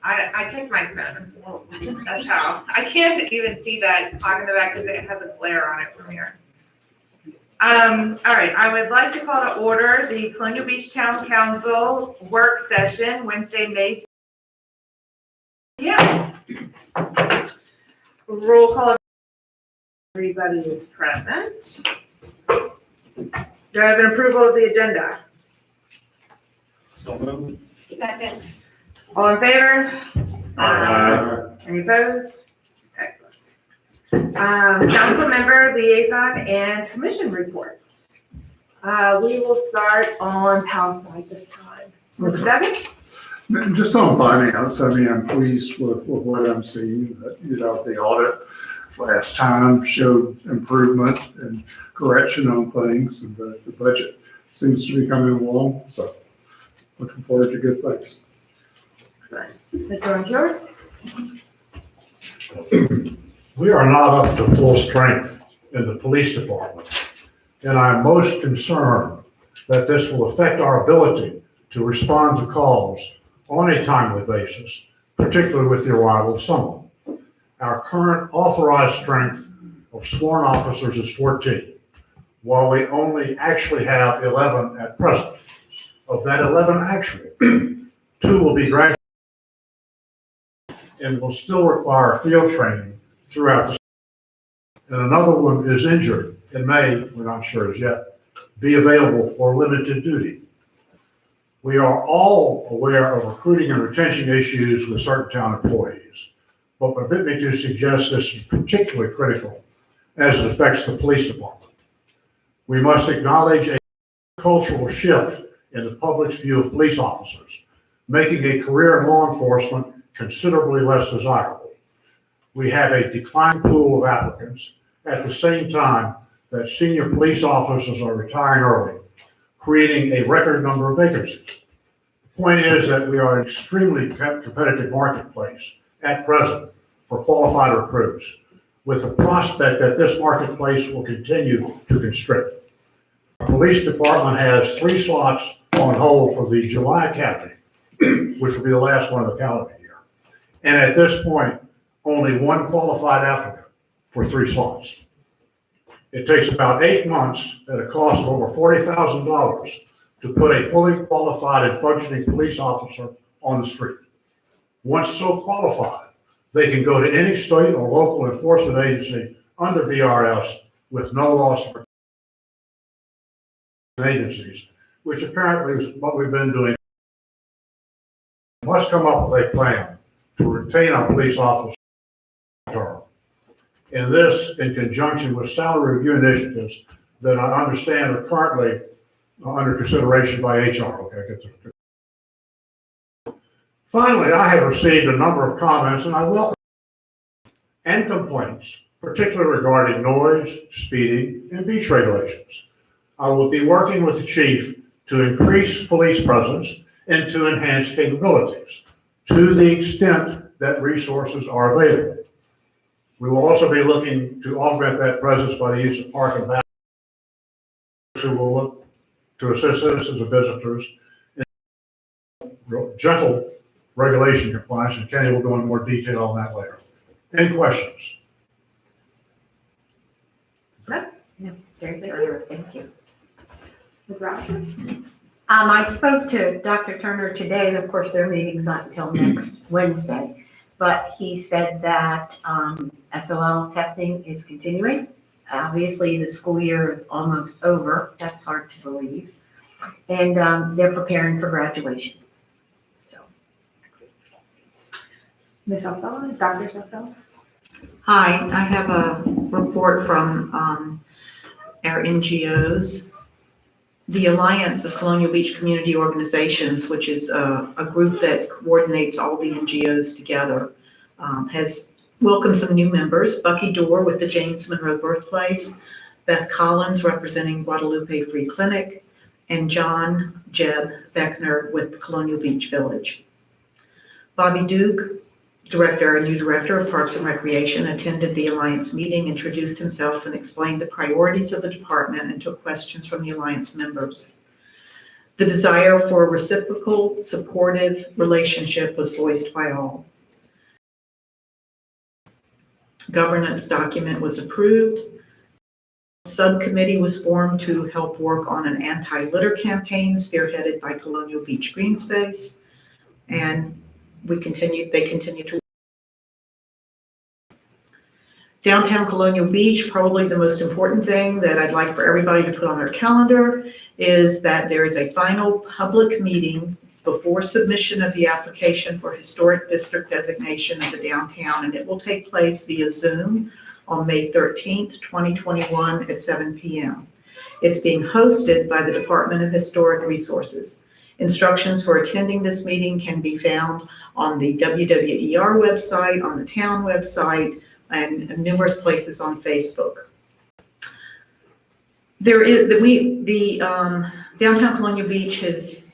I checked my phone. That's how. I can't even see that clock in the back because it has a glare on it from here. All right, I would like to call to order the Colonial Beach Town Council work session, Wednesday, May. Yeah. Roll call. Everybody is present. Do I have an approval of the agenda? Second. All in favor? Aye. Any opposed? Excellent. Council member liaison and commission reports. We will start on Palisade this time. Mr. Duggan? Just on finance, I mean, I'm pleased with what I'm seeing. The audit last time showed improvement and correction on things, and the budget seems to be coming along, so looking forward to good things. Mr. Montour? We are not up to full strength in the police department, and I'm most concerned that this will affect our ability to respond to calls on a timely basis, particularly with the arrival of summer. Our current authorized strength of sworn officers is 14, while we only actually have 11 at present. Of that 11 actually, 2 will be graduated and will still require field training throughout the and another one is injured and may, we're not sure as yet, be available for limited duty. We are all aware of recruiting and retention issues with certain town employees, but permit me to suggest this is particularly critical as it affects the police department. We must acknowledge a cultural shift in the public's view of police officers, making a career in law enforcement considerably less desirable. We have a declining pool of applicants at the same time that senior police officers are retiring early, creating a record number of vacancies. The point is that we are an extremely competitive marketplace at present for qualified recruits, with the prospect that this marketplace will continue to constrict. Our police department has 3 slots on hold for the July Academy, which will be the last one of the calendar year. And at this point, only 1 qualified applicant for 3 slots. It takes about 8 months at a cost of over $40,000 to put a fully qualified and functioning police officer on the street. Once so qualified, they can go to any state or local enforcement agency under VRS with no loss of agencies, which apparently is what we've been doing. We must come up with a plan to retain our police officers. And this, in conjunction with salary review initiatives that I understand are currently under consideration by HR. Okay. Finally, I have received a number of comments, and I welcome and complaints, particularly regarding noise, speeding, and beach regulations. I will be working with the chief to increase police presence and to enhance capabilities to the extent that resources are available. We will also be looking to augment that presence by the use of park and back who will look to assist citizens and visitors in gentle regulation compliance, and Kenny will go into more detail on that later. Any questions? Very clear, thank you. Ms. Robinson? I spoke to Dr. Turner today, and of course, their meeting's not until next Wednesday. But he said that SOL testing is continuing. Obviously, the school year is almost over. That's hard to believe. And they're preparing for graduation. So. Ms. Upsala, Dr. Upsala? Hi, I have a report from our NGOs. The Alliance of Colonial Beach Community Organizations, which is a group that coordinates all the NGOs together, has welcomed some new members. Bucky Dorr with the James Monroe Birthplace, Beth Collins representing Guadalupe Free Clinic, and John Jeb Beckner with Colonial Beach Village. Bobby Duke, new director of Parks and Recreation, attended the Alliance meeting, introduced himself, and explained the priorities of the department and took questions from the Alliance members. The desire for a reciprocal, supportive relationship was voiced by all. Governance document was approved. A subcommittee was formed to help work on an anti-litter campaign spearheaded by Colonial Beach Green Space, and they continue to. Downtown Colonial Beach, probably the most important thing that I'd like for everybody to put on their calendar is that there is a final public meeting before submission of the application for historic district designation of the downtown, and it will take place via Zoom on May 13th, 2021 at 7 p.m. It's being hosted by the Department of Historic Resources. Instructions for attending this meeting can be found on the WWER website, on the town website, and numerous places on Facebook. Downtown Colonial Beach is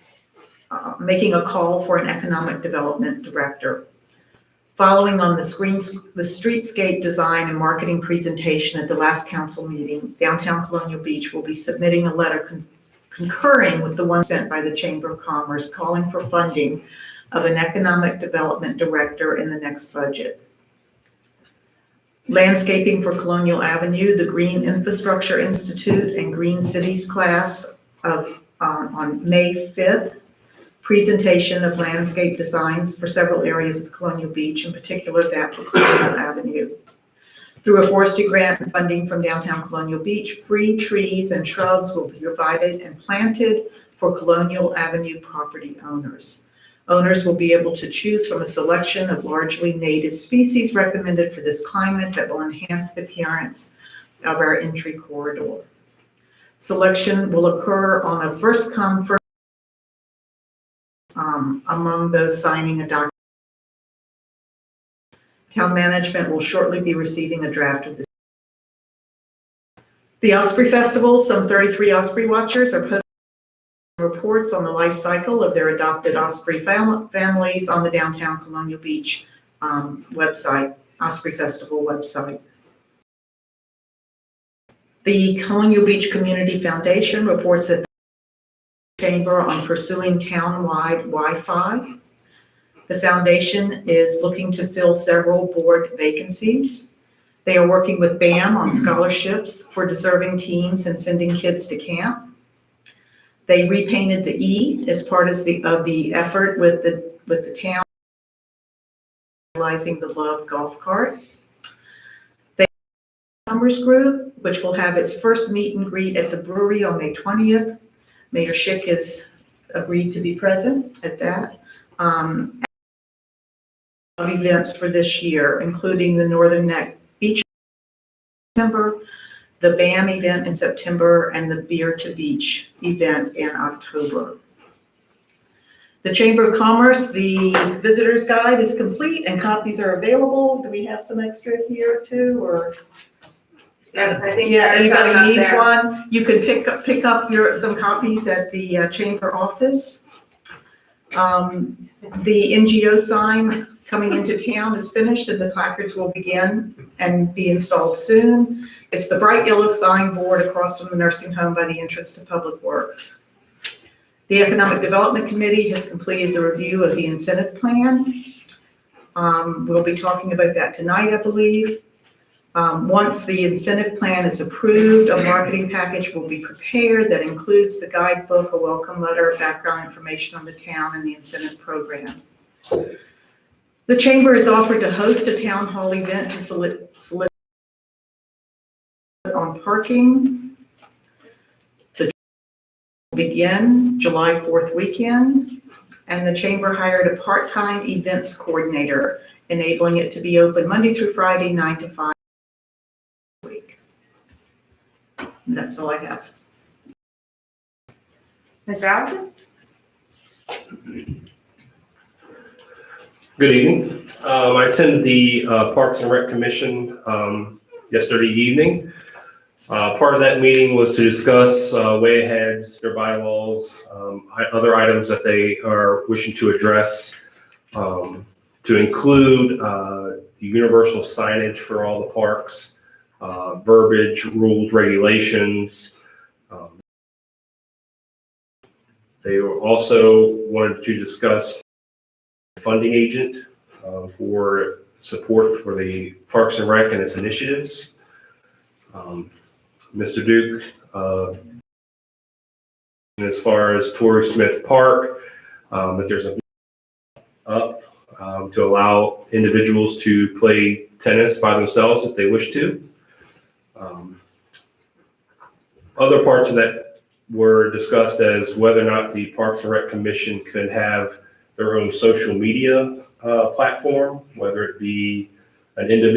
making a call for an economic development director. Following on the streetscape design and marketing presentation at the last council meeting, Downtown Colonial Beach will be submitting a letter concurring with the one sent by the Chamber of Commerce calling for funding of an economic development director in the next budget. Landscaping for Colonial Avenue, the Green Infrastructure Institute and Green Cities class on May 5th. Presentation of landscape designs for several areas of Colonial Beach, in particular that for Colonial Avenue. Through a forestry grant and funding from Downtown Colonial Beach, free trees and shrubs will be provided and planted for Colonial Avenue property owners. Owners will be able to choose from a selection of largely native species recommended for this climate that will enhance the appearance of our entry corridor. Selection will occur on a first come, first among those signing a document. Town management will shortly be receiving a draft of this. The Osprey Festival, some 33 Osprey watchers are posting reports on the life cycle of their adopted Osprey families on the Downtown Colonial Beach website, Osprey Festival website. The Colonial Beach Community Foundation reports that the Chamber on pursuing town-wide Wi-Fi. The foundation is looking to fill several board vacancies. They are working with BAM on scholarships for deserving teams and sending kids to camp. They repainted the E as part of the effort with the town realizing the Love golf cart. They Numbers Group, which will have its first meet and greet at the brewery on May 20th. Mayor Schick has agreed to be present at that. Events for this year, including the Northern Neck Beach in September, the BAM event in September, and the Beer to Beach event in October. The Chamber of Commerce, the visitor's guide is complete and copies are available. Do we have some extra here too, or? Yes, I think Yeah, there's some anybody up needs there. one? You can pick up some copies at the chamber office. The NGO sign coming into town is finished and the placards will begin and be installed soon. It's the bright yellow signboard across from the nursing home by the entrance to Public Works. The Economic Development Committee has completed the review of the incentive plan. We'll be talking about that tonight, I believe. Once the incentive plan is approved, a marketing package will be prepared that includes the guidebook, a welcome letter, background information on the town, and the incentive program. The chamber is offered to host a town hall event to solicit on parking. The will begin July 4th weekend, and the chamber hired a part-time events coordinator, enabling it to be open Monday through Friday, 9 to 5 a week. And that's all I have. Mr. Allison? Good evening. I attended the Parks and Rec Commission yesterday evening. Part of that meeting was to discuss way aheads, their bylaws, other items that they are wishing to address, to include the universal signage for all the parks, verbiage, rules, regulations. They also wanted to discuss funding agent for support for the Parks and Rec and its initiatives. Mr. Duke, as far as Torrey Smith Park, that there's a up to allow individuals to play tennis by themselves if they wish to. Other parts of that were discussed as whether or not the Parks and Rec Commission could have their own social media platform, whether it be an individual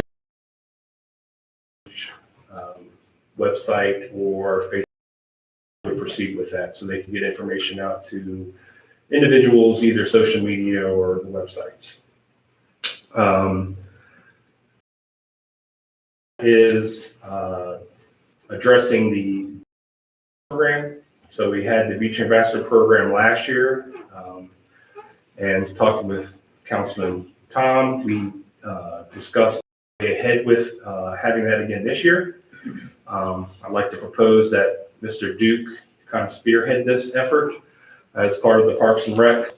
website or Facebook, to proceed with that so they can get information out to individuals, either social media or the websites. Is addressing the program. So we had the Beach Ambassador program last year. And talking with Councilman Tom, we discussed ahead with having that again this year. I'd like to propose that Mr. Duke kind of spearhead this effort as part of the Parks and Rec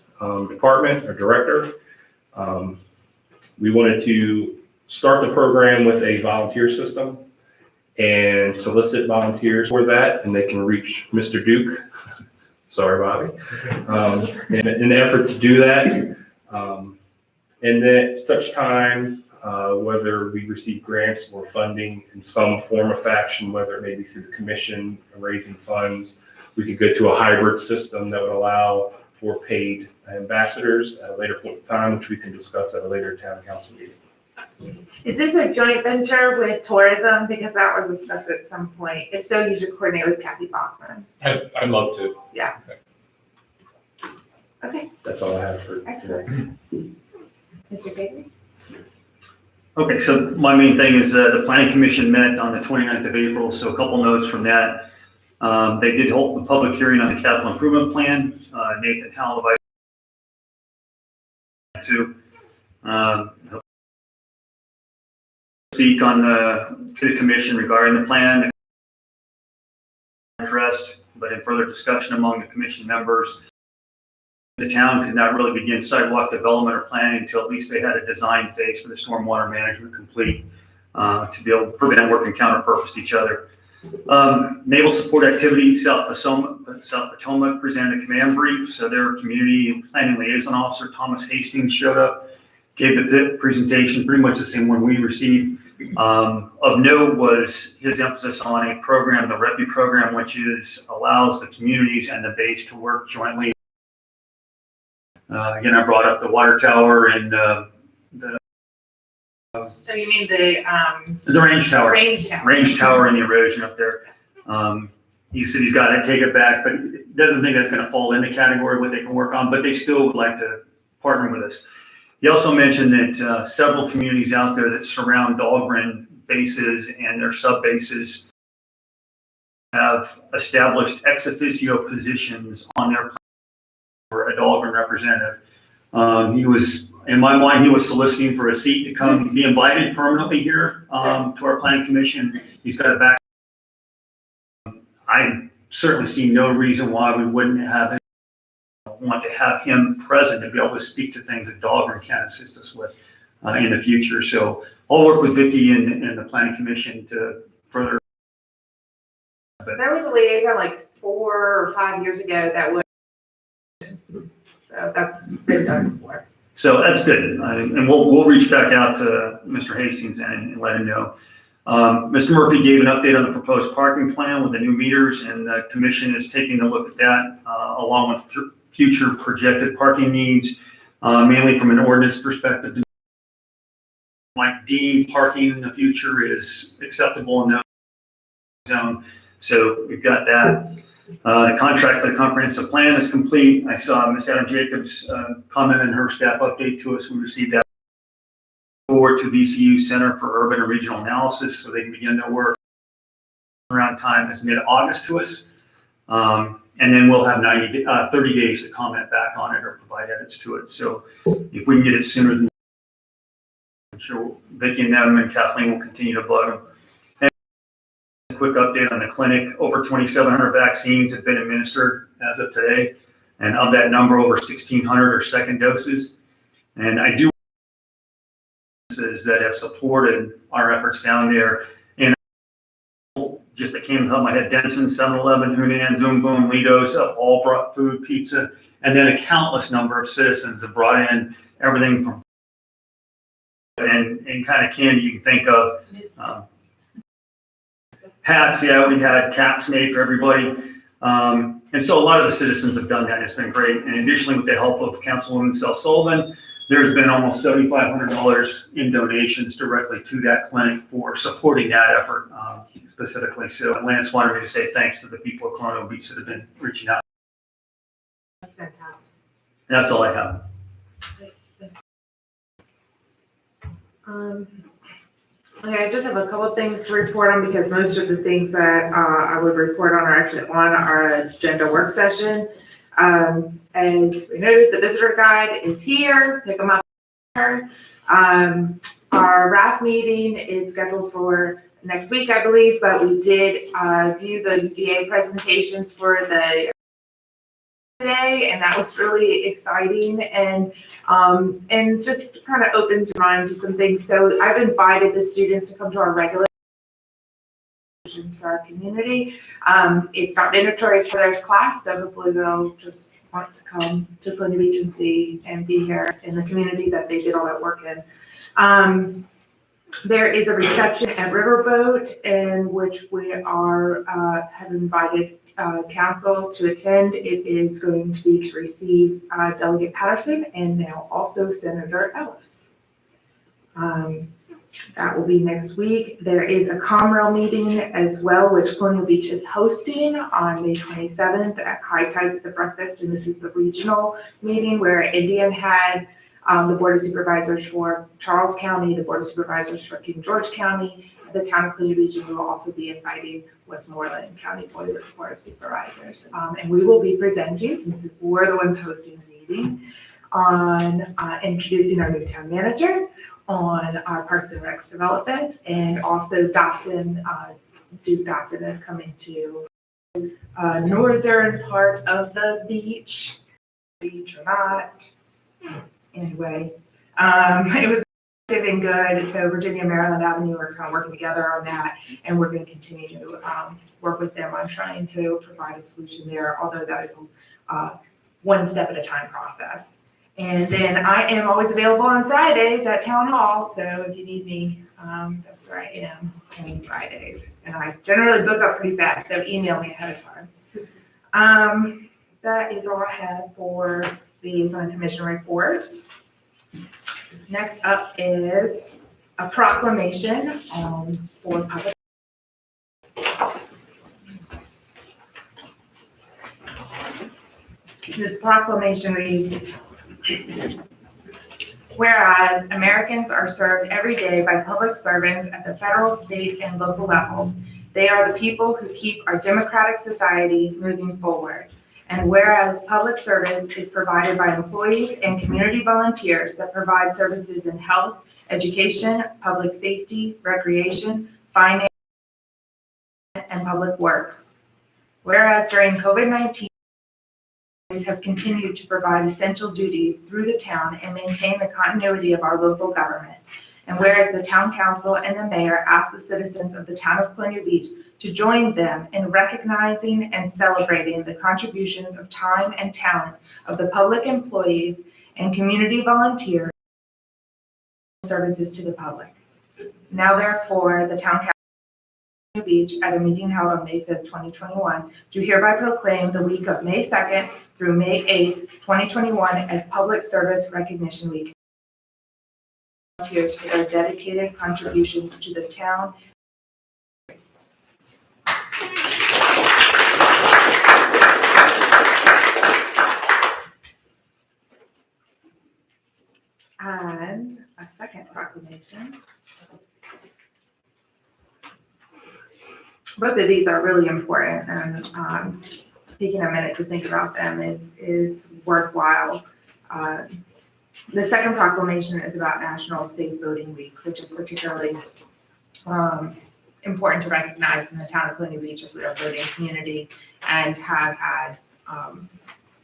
department or director. We wanted to start the program with a volunteer system and solicit volunteers for that, and they can reach Mr. Duke. Sorry, Bobby. In an effort to do that, and then such time, whether we receive grants or funding in some form or fashion, whether it may be through the commission raising funds, we could go to a hybrid system that would allow for paid ambassadors at a later point in time, which we can discuss at a later town council meeting. Is this a joint venture with tourism? Because that was discussed at some point. If so, you should coordinate with Kathy Bachman. I'd love to. Okay, That's all I have for today. Mr. Daly? Okay, so my main thing is the planning commission met on the 29th of April, so a couple notes from that. They did hold the public hearing on the capital improvement plan. Nathan Howell, to speak on to the commission regarding the plan addressed, but in further discussion among the commission members, the town could not really begin sidewalk development or planning until at least they had a design phase for the stormwater management complete. to be able to prevent working counter-purpose to each other. Naval Support Activity, South Potomac presented a command brief, so their community planning liaison officer, Thomas Hastings, showed up, gave the presentation, pretty much the same one we received. Of note was his emphasis on a program, the REPI program, which allows the communities and the base to work jointly. Again, I brought up the water tower and So you mean the range tower. range tower? Range tower and the erosion up there. He said he's got to take it back, but doesn't think that's going to fall in the category of what they can work on, but they still would like to partner with us. He also mentioned that several communities out there that surround Dahlgren bases and their sub bases have established ex officio positions on their plan for a Dahlgren representative. He was, in my mind, he was soliciting for a seat to come be invited permanently here to our planning commission. He's got a back. I certainly see no reason why we wouldn't want to have him present to be able to speak to things that Dahlgren can assist us with in the future. So I'll work with Vicki and the planning commission to further. There was a liaison like 4 or 5 years ago that would, so that's been done before. So that's good. And we'll reach back out to Mr. Hastings and let him know. Mr. Murphy gave an update on the proposed parking plan with the new meters, and the commission is taking a look at that along with future projected parking needs, mainly from an ordinance perspective. Like deem parking in the future is acceptable in the zone. So we've got that. The contract for the comprehensive plan is complete. I saw Ms. Adam Jacobs comment in her staff update to us. We received that forward to VCU Center for Urban and Regional Analysis so they can begin their work. Around time is mid-August to us. And then we'll have 30 days to comment back on it or provide edits to it. So if we can get it sooner than, I'm sure Vicki and them and Kathleen will continue to bug them. And a quick update on the clinic. Over 2,700 vaccines have been administered as of today. And of that number, over 1,600 are second doses. And I do that have supported our efforts down there. And just that came to the top of my head, Denson, 7-Eleven, Hunan, Zoom Boom, Lido's have all brought food, pizza, and then a countless number of citizens have brought in everything from and kind of candy you can think of. Hats, yeah, we had caps made for everybody. And so a lot of the citizens have done that. It's been great. And additionally, with the help of Councilwoman Sel Sullivan, there's been almost $7,500 in donations directly to that clinic for supporting that effort specifically. So Lance wanted me to say thanks to the people of Colonial Beach that have been reaching out. That's fantastic. That's all I have. Okay, I just have a couple of things to report on because most of the things that I would report on are actually on our agenda work session. As we noted, the visitor guide is here. Pick them up. Our RAF meeting is scheduled for next week, I believe, but we did view the VA presentations for the today, and that was really exciting and just kind of opens your mind to some things. So I've invited the students to come to our regular for our community. It's not mandatory for their class, so hopefully they'll just want to come to Colonial Beach and see and be here in the community that they did all that work in. There is a reception at Riverboat in which we are have invited council to attend. It is going to be to receive Delegate Patterson and now also Senator Ellis. That will be next week. There is a Comrail meeting as well, which Colonial Beach is hosting on May 27th at High Tides. It's a breakfast, and this is the regional meeting where Indian had the Board of Supervisors for Charles County, the Board of Supervisors for King George County, the town of Colonial Beach, and we will also be inviting Westmoreland County Board of Supervisors. And we will be presenting, since we're the ones hosting the meeting, on introducing our new town manager, on our Parks and Recs development, and also Dotson, Duke Dotson is coming to northern part of the beach or not. Anyway, it was and good. So Virginia, Maryland Avenue are kind of working together on that, and we're going to continue to work with them on trying to provide a solution there, although that is a one step at a time process. And then I am always available on Fridays at Town Hall, so if you need me, that's where I am on Fridays. And I generally book up pretty fast, so email me ahead of time. That is all I have for liaison commission reports. Next up is a proclamation for public. This proclamation reads, whereas Americans are served every day by public servants at the federal, state, and local levels, they are the people who keep our democratic society moving forward. And whereas public service is provided by employees and community volunteers that provide services in health, education, public safety, recreation, finance, and public works. Whereas during COVID-19, have continued to provide essential duties through the town and maintain the continuity of our local government. And whereas the town council and the mayor ask the citizens of the town of Colonial Beach to join them in recognizing and celebrating the contributions of time and talent of the public employees and community volunteers services to the public. Now therefore, the town council of Colonial Beach at a meeting held on May 5th, 2021, do hereby proclaim the week of May 2nd through May 8th, 2021 as Public Service Recognition Week. Volunteers for their dedicated contributions to the town. And a second proclamation. Both of these are really important, and taking a minute to think about them is worthwhile. The second proclamation is about National Safe Boating Week, which is particularly important to recognize in the town of Colonial Beach as we are a boating community and have had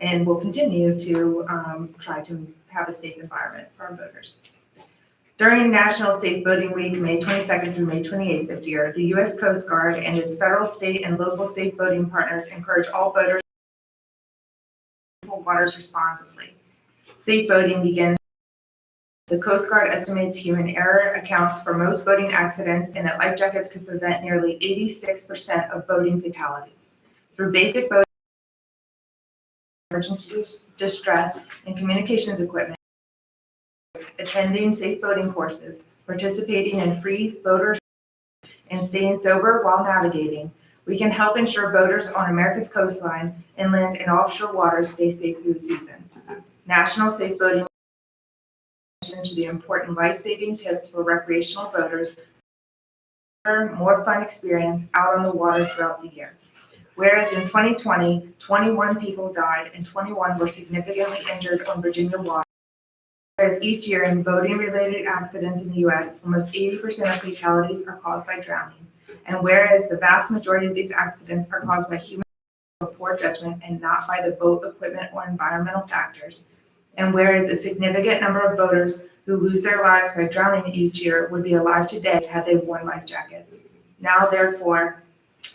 and will continue to try to have a safe environment for our boaters. During National Safe Boating Week, May 22nd through May 28th this year, the U.S. Coast Guard and its federal, state, and local safe boating partners encourage all boaters to use waters responsibly. Safe boating begins. The Coast Guard estimates human error accounts for most boating accidents and that life jackets could prevent nearly 86% of boating fatalities. Through basic boating, emergency distress, and communications equipment, attending safe boating courses, participating in free boaters, and staying sober while navigating, we can help ensure boaters on America's coastline, inland, and offshore waters stay safe through the season. National Safe Boating to the important life-saving tips for recreational boaters, more fun experience out on the water throughout the year. Whereas in 2020, 21 people died and 21 were significantly injured on Virginia waters. Whereas each year in boating-related accidents in the U.S., almost 80% of fatalities are caused by drowning. And whereas the vast majority of these accidents are caused by human or poor judgment and not by the boat equipment or environmental factors, and whereas a significant number of boaters who lose their lives by drowning each year would be alive today had they worn life jackets. Now, therefore,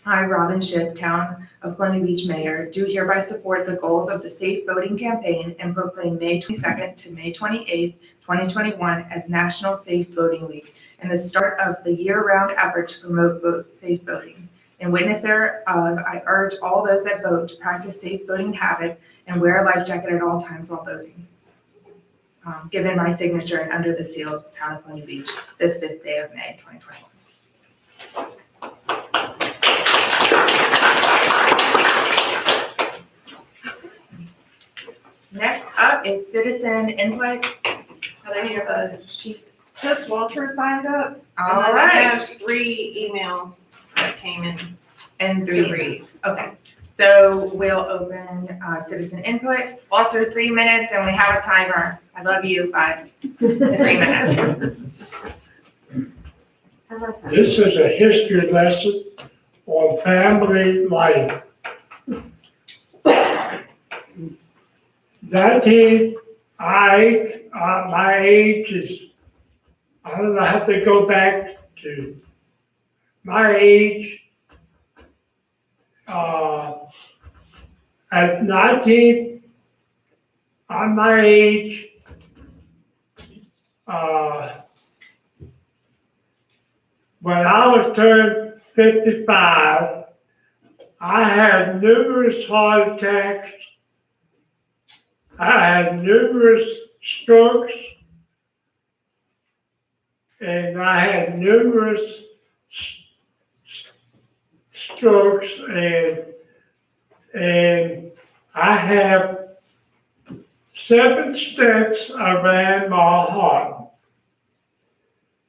I, Robin Shipp, Town of Colonial Beach Mayor, do hereby support the goals of the Safe Boating Campaign and proclaim May 22nd to May 28th, 2021 as National Safe Boating Week and the start of the year-round effort to promote safe boating. In witness thereof, I urge all those that boat to practice safe boating habits and wear a life jacket at all times while boating. Given my signature and under the seal of the Town of Colonial Beach, this 5th day of May, 2021. Next up is citizen input. I have a sheet. Just Walter signed up. All And then I have right. 3 emails that came in And to 3. read. Okay. So we'll open citizen input. Walter, 3 minutes, and we have a timer. I love you, but 3 minutes. This is a history lesson on family life. 19, my age is I don't know, I have to go back to my age. At 19, on my age, when I was turned 55, I had numerous heart attacks. I had numerous strokes, and I had numerous strokes, and I have 7 stents around my heart.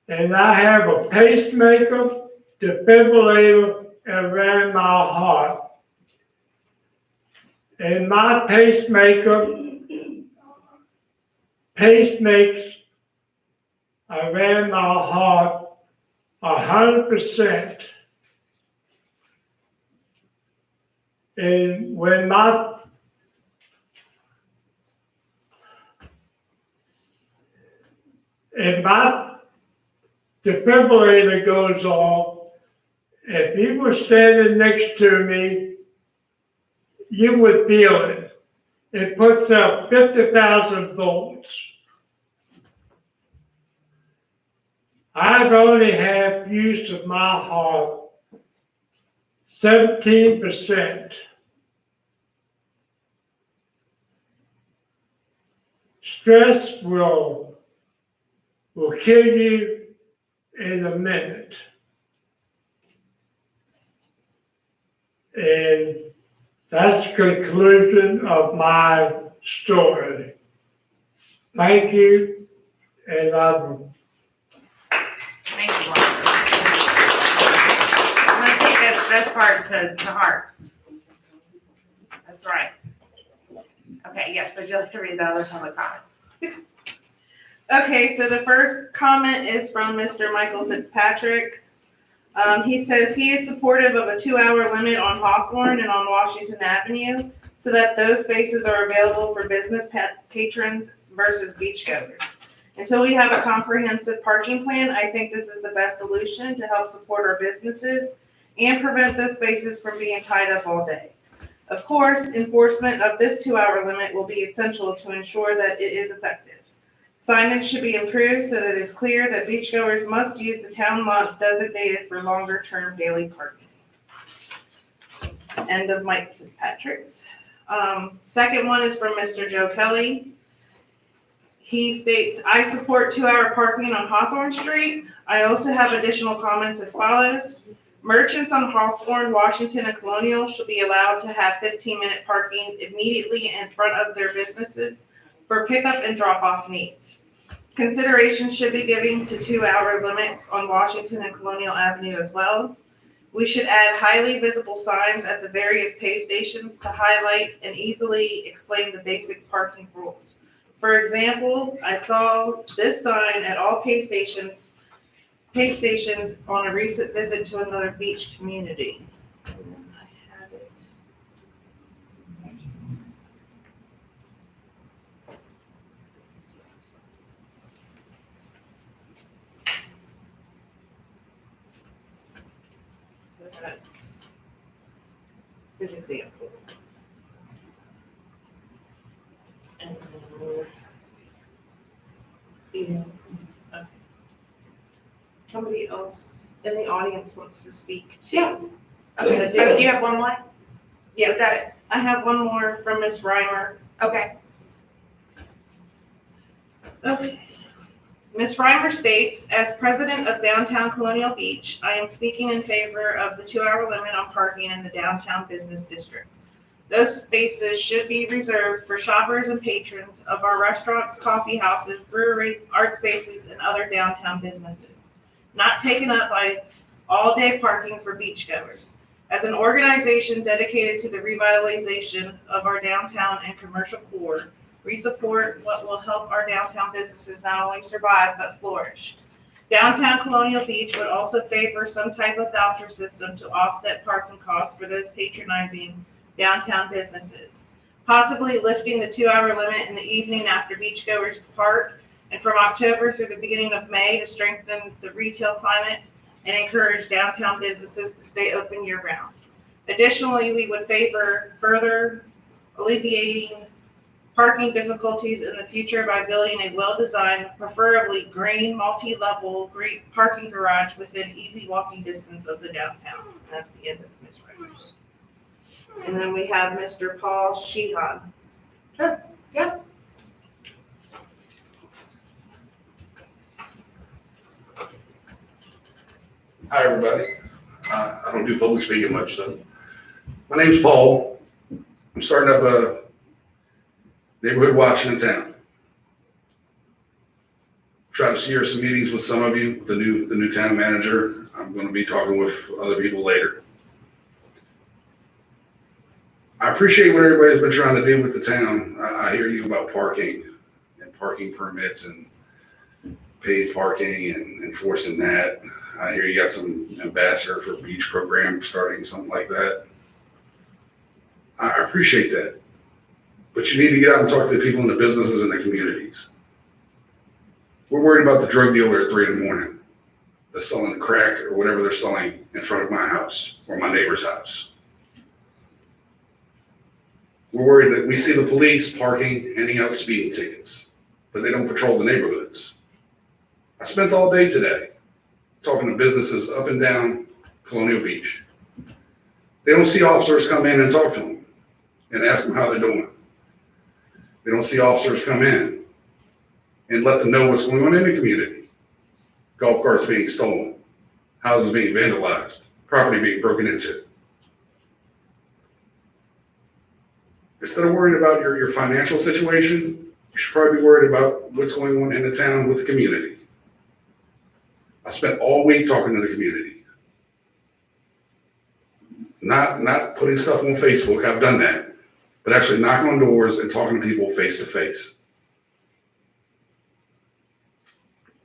And I have a pacemaker, defibrillator around my heart. And my pacemaker pacemakes around my heart 100%. And when my defibrillator goes off, if you were standing next to me, you would feel it. It puts out 50,000 volts. I've only had use of my heart 17%. Stress will kill you in a minute. And that's the conclusion of my story. Thank you, and Thank you, Mark. I'm gonna take that stress part to heart. That's right. Okay, yes, would you like to read the other public comments? Okay, so the first comment is from Mr. Michael Fitzpatrick. He says he is supportive of a 2-hour limit on Hawthorne and on Washington Avenue so that those spaces are available for business patrons versus beachgoers. Until we have a comprehensive parking plan, I think this is the best solution to help support our businesses and prevent those spaces from being tied up all day. Of course, enforcement of this 2-hour limit will be essential to ensure that it is effective. Signage should be improved so that it is clear that beachgoers must use the town lots designated for longer-term daily parking. End of Mike Fitzpatrick's. Second one is from Mr. Joe Kelly. He states, I support 2-hour parking on Hawthorne Street. I also have additional comments as follows. Merchants on Hawthorne, Washington, and Colonial should be allowed to have 15-minute parking immediately in front of their businesses for pickup and drop-off needs. Consideration should be given to 2-hour limits on Washington and Colonial Avenue as well. We should add highly visible signs at the various pay stations to highlight and easily explain the basic parking rules. For example, I saw this sign at all pay stations on a recent visit to another beach community. I have it. So that's his example. And then, okay. Somebody else in the audience wants to speak too. Yeah. Okay. Do you have one more? Yeah. Is that it? I have one more from Ms. Reimer. Okay. Okay. Ms. Reimer states, as president of Downtown Colonial Beach, I am speaking in favor of the 2-hour limit on parking in the downtown business district. Those spaces should be reserved for shoppers and patrons of our restaurants, coffee houses, brewery, art spaces, and other downtown businesses, not taken up by all-day parking for beachgoers. As an organization dedicated to the revitalization of our downtown and commercial core, we support what will help our downtown businesses not only survive, but flourish. Downtown Colonial Beach would also favor some type of voucher system to offset parking costs for those patronizing downtown businesses, possibly lifting the 2-hour limit in the evening after beachgoers depart and from October through the beginning of May to strengthen the retail climate and encourage downtown businesses to stay open year-round. Additionally, we would favor further alleviating parking difficulties in the future by building a well-designed, preferably green, multi-level parking garage within easy walking distance of the downtown. That's the end of Ms. Rogers. And then we have Mr. Paul Sheehan. Sure, yeah. Hi, everybody. I don't do public speaking much, so. My name's Paul. I'm starting up a neighborhood watch in town. Try to steer some meetings with some of you, the new town manager. I'm going to be talking with other people later. I appreciate what everybody's been trying to do with the town. I hear you about parking and parking permits and paid parking and enforcing that. I hear you got some ambassador for beach program starting, something like that. I appreciate that. But you need to get out and talk to the people in the businesses and the communities. We're worried about the drug dealer at 3 a.m. that's selling crack or whatever they're selling in front of my house or my neighbor's house. We're worried that we see the police parking, handing out speeding tickets, but they don't patrol the neighborhoods. I spent all day today talking to businesses up and down Colonial Beach. They don't see officers come in and talk to them and ask them how they're doing. They don't see officers come in and let them know what's going on in the community. Golf carts being stolen, houses being vandalized, property being broken into. Instead of worrying about your financial situation, you should probably be worried about what's going on in the town with the community. I spent all week talking to the community. Not putting stuff on Facebook, I've done that, but actually knocking on doors and talking to people face to face.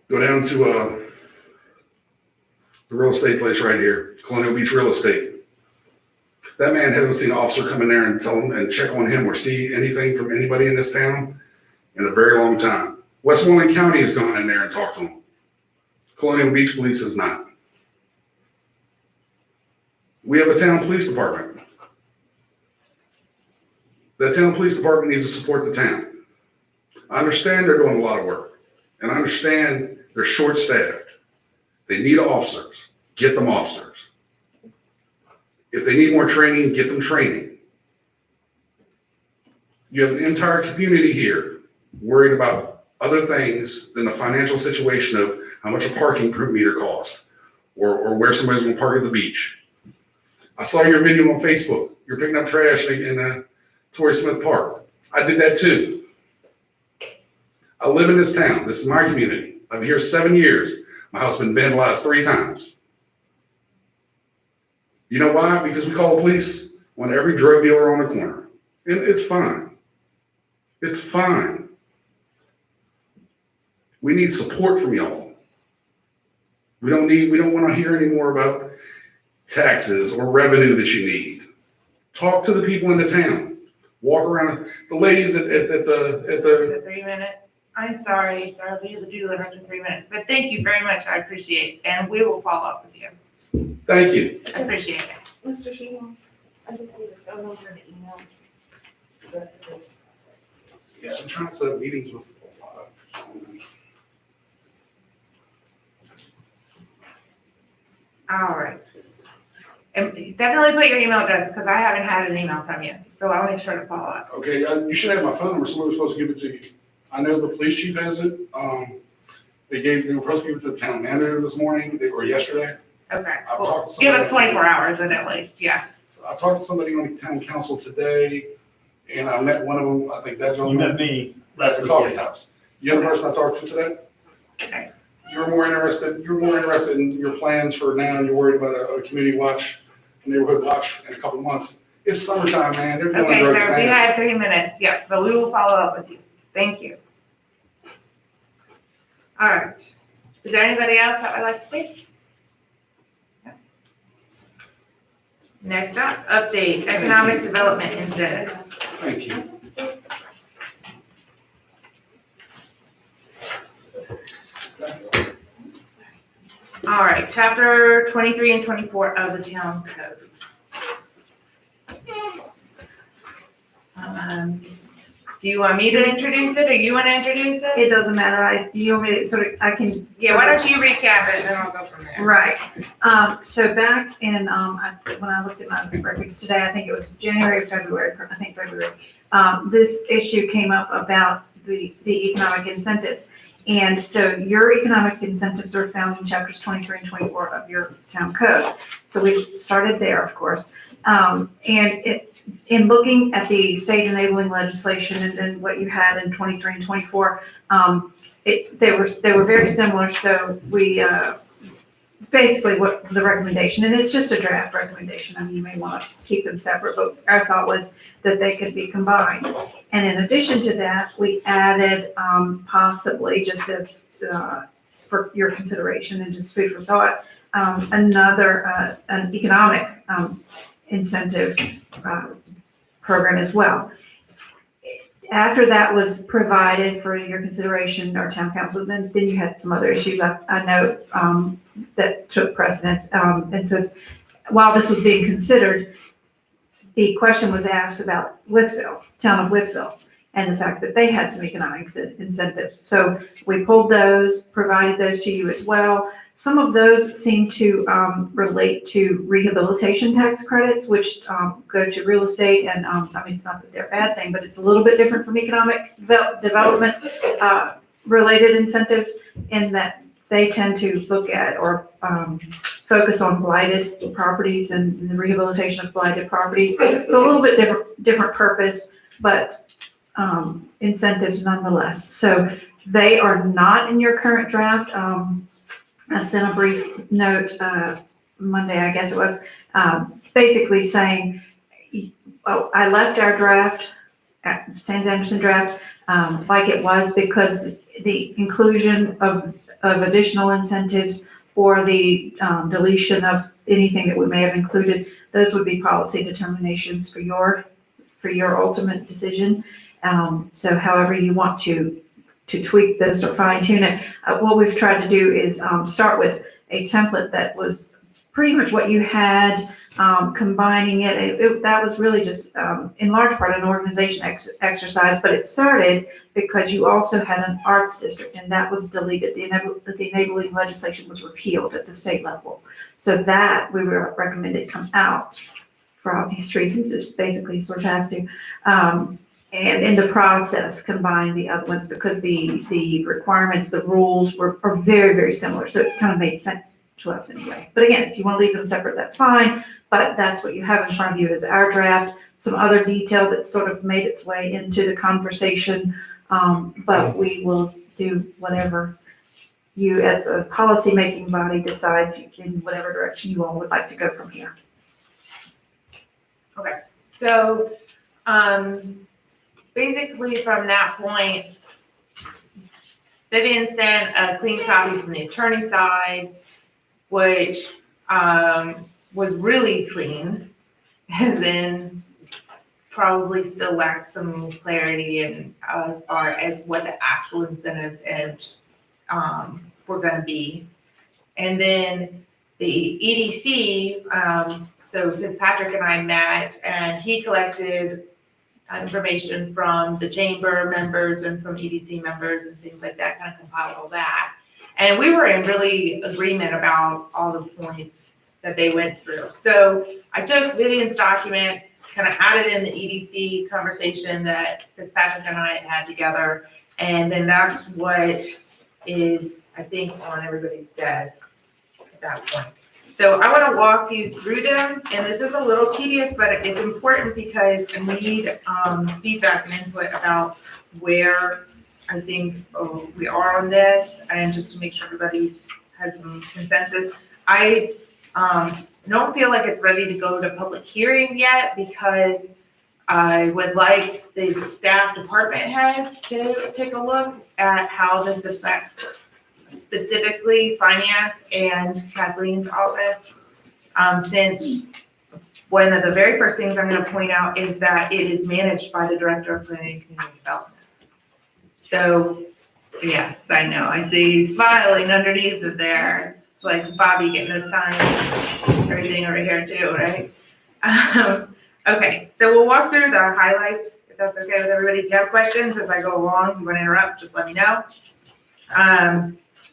Go down to the real estate place right here, Colonial Beach Real Estate. That man hasn't seen an officer come in there and tell him and check on him or see anything from anybody in this town in a very long time. Westmoreland County has gone in there and talked to him. Colonial Beach Police has not. We have a town police department. That town police department needs to support the town. I understand they're doing a lot of work, and I understand they're short-staffed. They need officers. Get them officers. If they need more training, get them training. You have an entire community here worried about other things than the financial situation of how much a parking meter costs or where somebody's going to park at the beach. I saw your video on Facebook. You're picking up trash in Torrey Smith Park. I did that too. I live in this town. This is my community. I've been here 7 years. My house has been vandalized 3 times. You know why? Because we call the police on every drug dealer on the corner. And it's fine. It's fine. We need support from y'all. We don't want to hear any more about taxes or revenue that you need. Talk to the people in the town. Walk around. The ladies at the. Is it 3 minutes? I'm sorry, sir, we do that after 3 minutes, but thank you very much, I appreciate it, and we will follow up with you. Thank you. I appreciate it. Mr. Sheehan, I just need a phone number and an email. Yeah, I'm trying to set up meetings with. All right. And definitely put your email address, because I haven't had an email from you, so I'll make sure to follow up. Okay, you should have my phone number. Somebody was supposed to give it to you. I know the police chief has it. They were supposed to give it to the town manager this morning or yesterday. Okay, I'll well, talk to give us somebody. 24 hours then at least, yeah. I talked to somebody on the town council today, and I met one of them, I think that You gentleman, met me. at the coffee house. You're the person I talked to today? Okay. You're more interested in your plans for now, you're worried about a community watch, a neighborhood watch in a couple months. It's summertime, man, they're doing Okay, drugs sir, we now. had 3 minutes, yeah, but we will follow up with you. Thank you. All right. Is there anybody else that would like to speak? No. Next up, update economic development incentives. Thank you. All right, chapter 23 and 24 of the town code. Do you want me to introduce it, or you want to introduce it? It doesn't matter, do you want me to sort of, I can. Yeah, why don't you recap it, and then I'll go from there. Right, so back in, when I looked at my records today, I think it was January, February, this issue came up about the economic incentives. And so your economic incentives are found in chapters 23 and 24 of your town code. So we started there, of course. In looking at the state enabling legislation and then what you had in 23 and 24, they were very similar. So we basically what the recommendation, and it's just a draft recommendation. I mean, you may want to keep them separate, but our thought was that they could be combined. And in addition to that, we added possibly just as for your consideration and just food for thought, another an economic incentive program as well. After that was provided for your consideration, our town council, then you had some other issues I know that took precedence. And so while this was being considered, the question was asked about Wytheville, town of Wytheville, and the fact that they had some economic incentives. So we pulled those, provided those to you as well. Some of those seem to relate to rehabilitation tax credits, which go to real estate. And I mean, it's not that they're a bad thing, but it's a little bit different from economic development related incentives in that they tend to look at or focus on blighted properties and the rehabilitation of blighted properties. So a little bit different purpose, but incentives nonetheless. So they are not in your current draft. I sent a brief note Monday, I guess it was, basically saying, I left our draft, Sands Anderson draft, like it was because the inclusion of additional incentives or the deletion of anything that we may have included, those would be policy determinations for your ultimate decision. So however you want to tweak this or fine tune it, what we've tried to do is start with a template that was pretty much what you had, combining it. That was really just in large part an organization exercise, but it started because you also had an arts district and that was deleted. The enabling legislation was repealed at the state level. So that we recommended come out for obvious reasons. It's basically sort of has to. And in the process, combine the other ones because the requirements, the rules are very, very similar. So it kind of made sense to us anyway. But again, if you want to leave them separate, that's fine. But that's what you have in front of you is our draft, some other detail that sort of made its way into the conversation. But we will do whatever you as a policy-making body decides in whatever direction you all would like to go from here. Okay, so, basically from that point, Vivian sent a clean copy from the attorney side, which was really clean, as in probably still lacks some clarity in as far as what the actual incentives and were going to be. And then the EDC, so Fitzpatrick and I met, and he collected information from the chamber members and from EDC members and things like that, kind of compiled all that. And we were in really agreement about all the points that they went through. So I took Vivian's document, kind of added in the EDC conversation that Fitzpatrick and I had together. And then that's what is, I think, on everybody's desk at that point. So I want to walk you through them, and this is a little tedious, but it's important because I need feedback and input about where I think we are on this, and just to make sure everybody's has some consensus. I don't feel like it's ready to go to public hearing yet because I would like the staff department heads to take a look at how this affects specifically finance and Kathleen's office, since one of the very first things I'm going to point out is that it is managed by the Director of Planning and Community Development. So, yes, I know, I see you smiling underneath it there. It's like Bobby getting a sign, everything over here too, right? Okay, so we'll walk through the highlights, if that's okay with everybody. If you have questions as I go along, you want to interrupt, just let me know.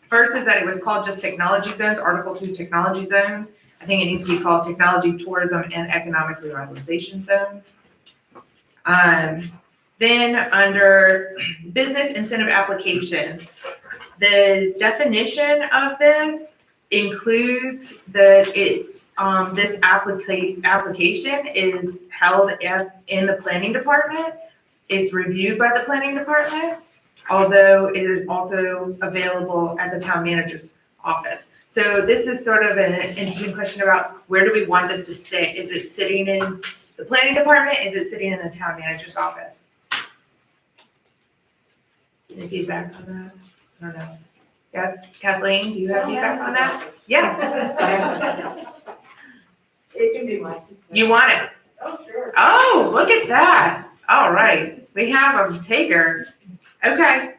First is that it was called just technology zones, Article 2 technology zones. I think it needs to be called technology, tourism, and economic revitalization zones. Then under business incentive application, the definition of this includes that it's, this application is held in the planning department. It's reviewed by the planning department, although it is also available at the town manager's office. So this is sort of an interesting question about where do we want this to sit? Is it sitting in the planning department? Is it sitting in the town manager's office? Any feedback on that? I don't know. Yes, Kathleen, do you have feedback on that? Yeah. It can be like. You want it? Oh, sure. Oh, look at that. All right. We have a taker. Okay.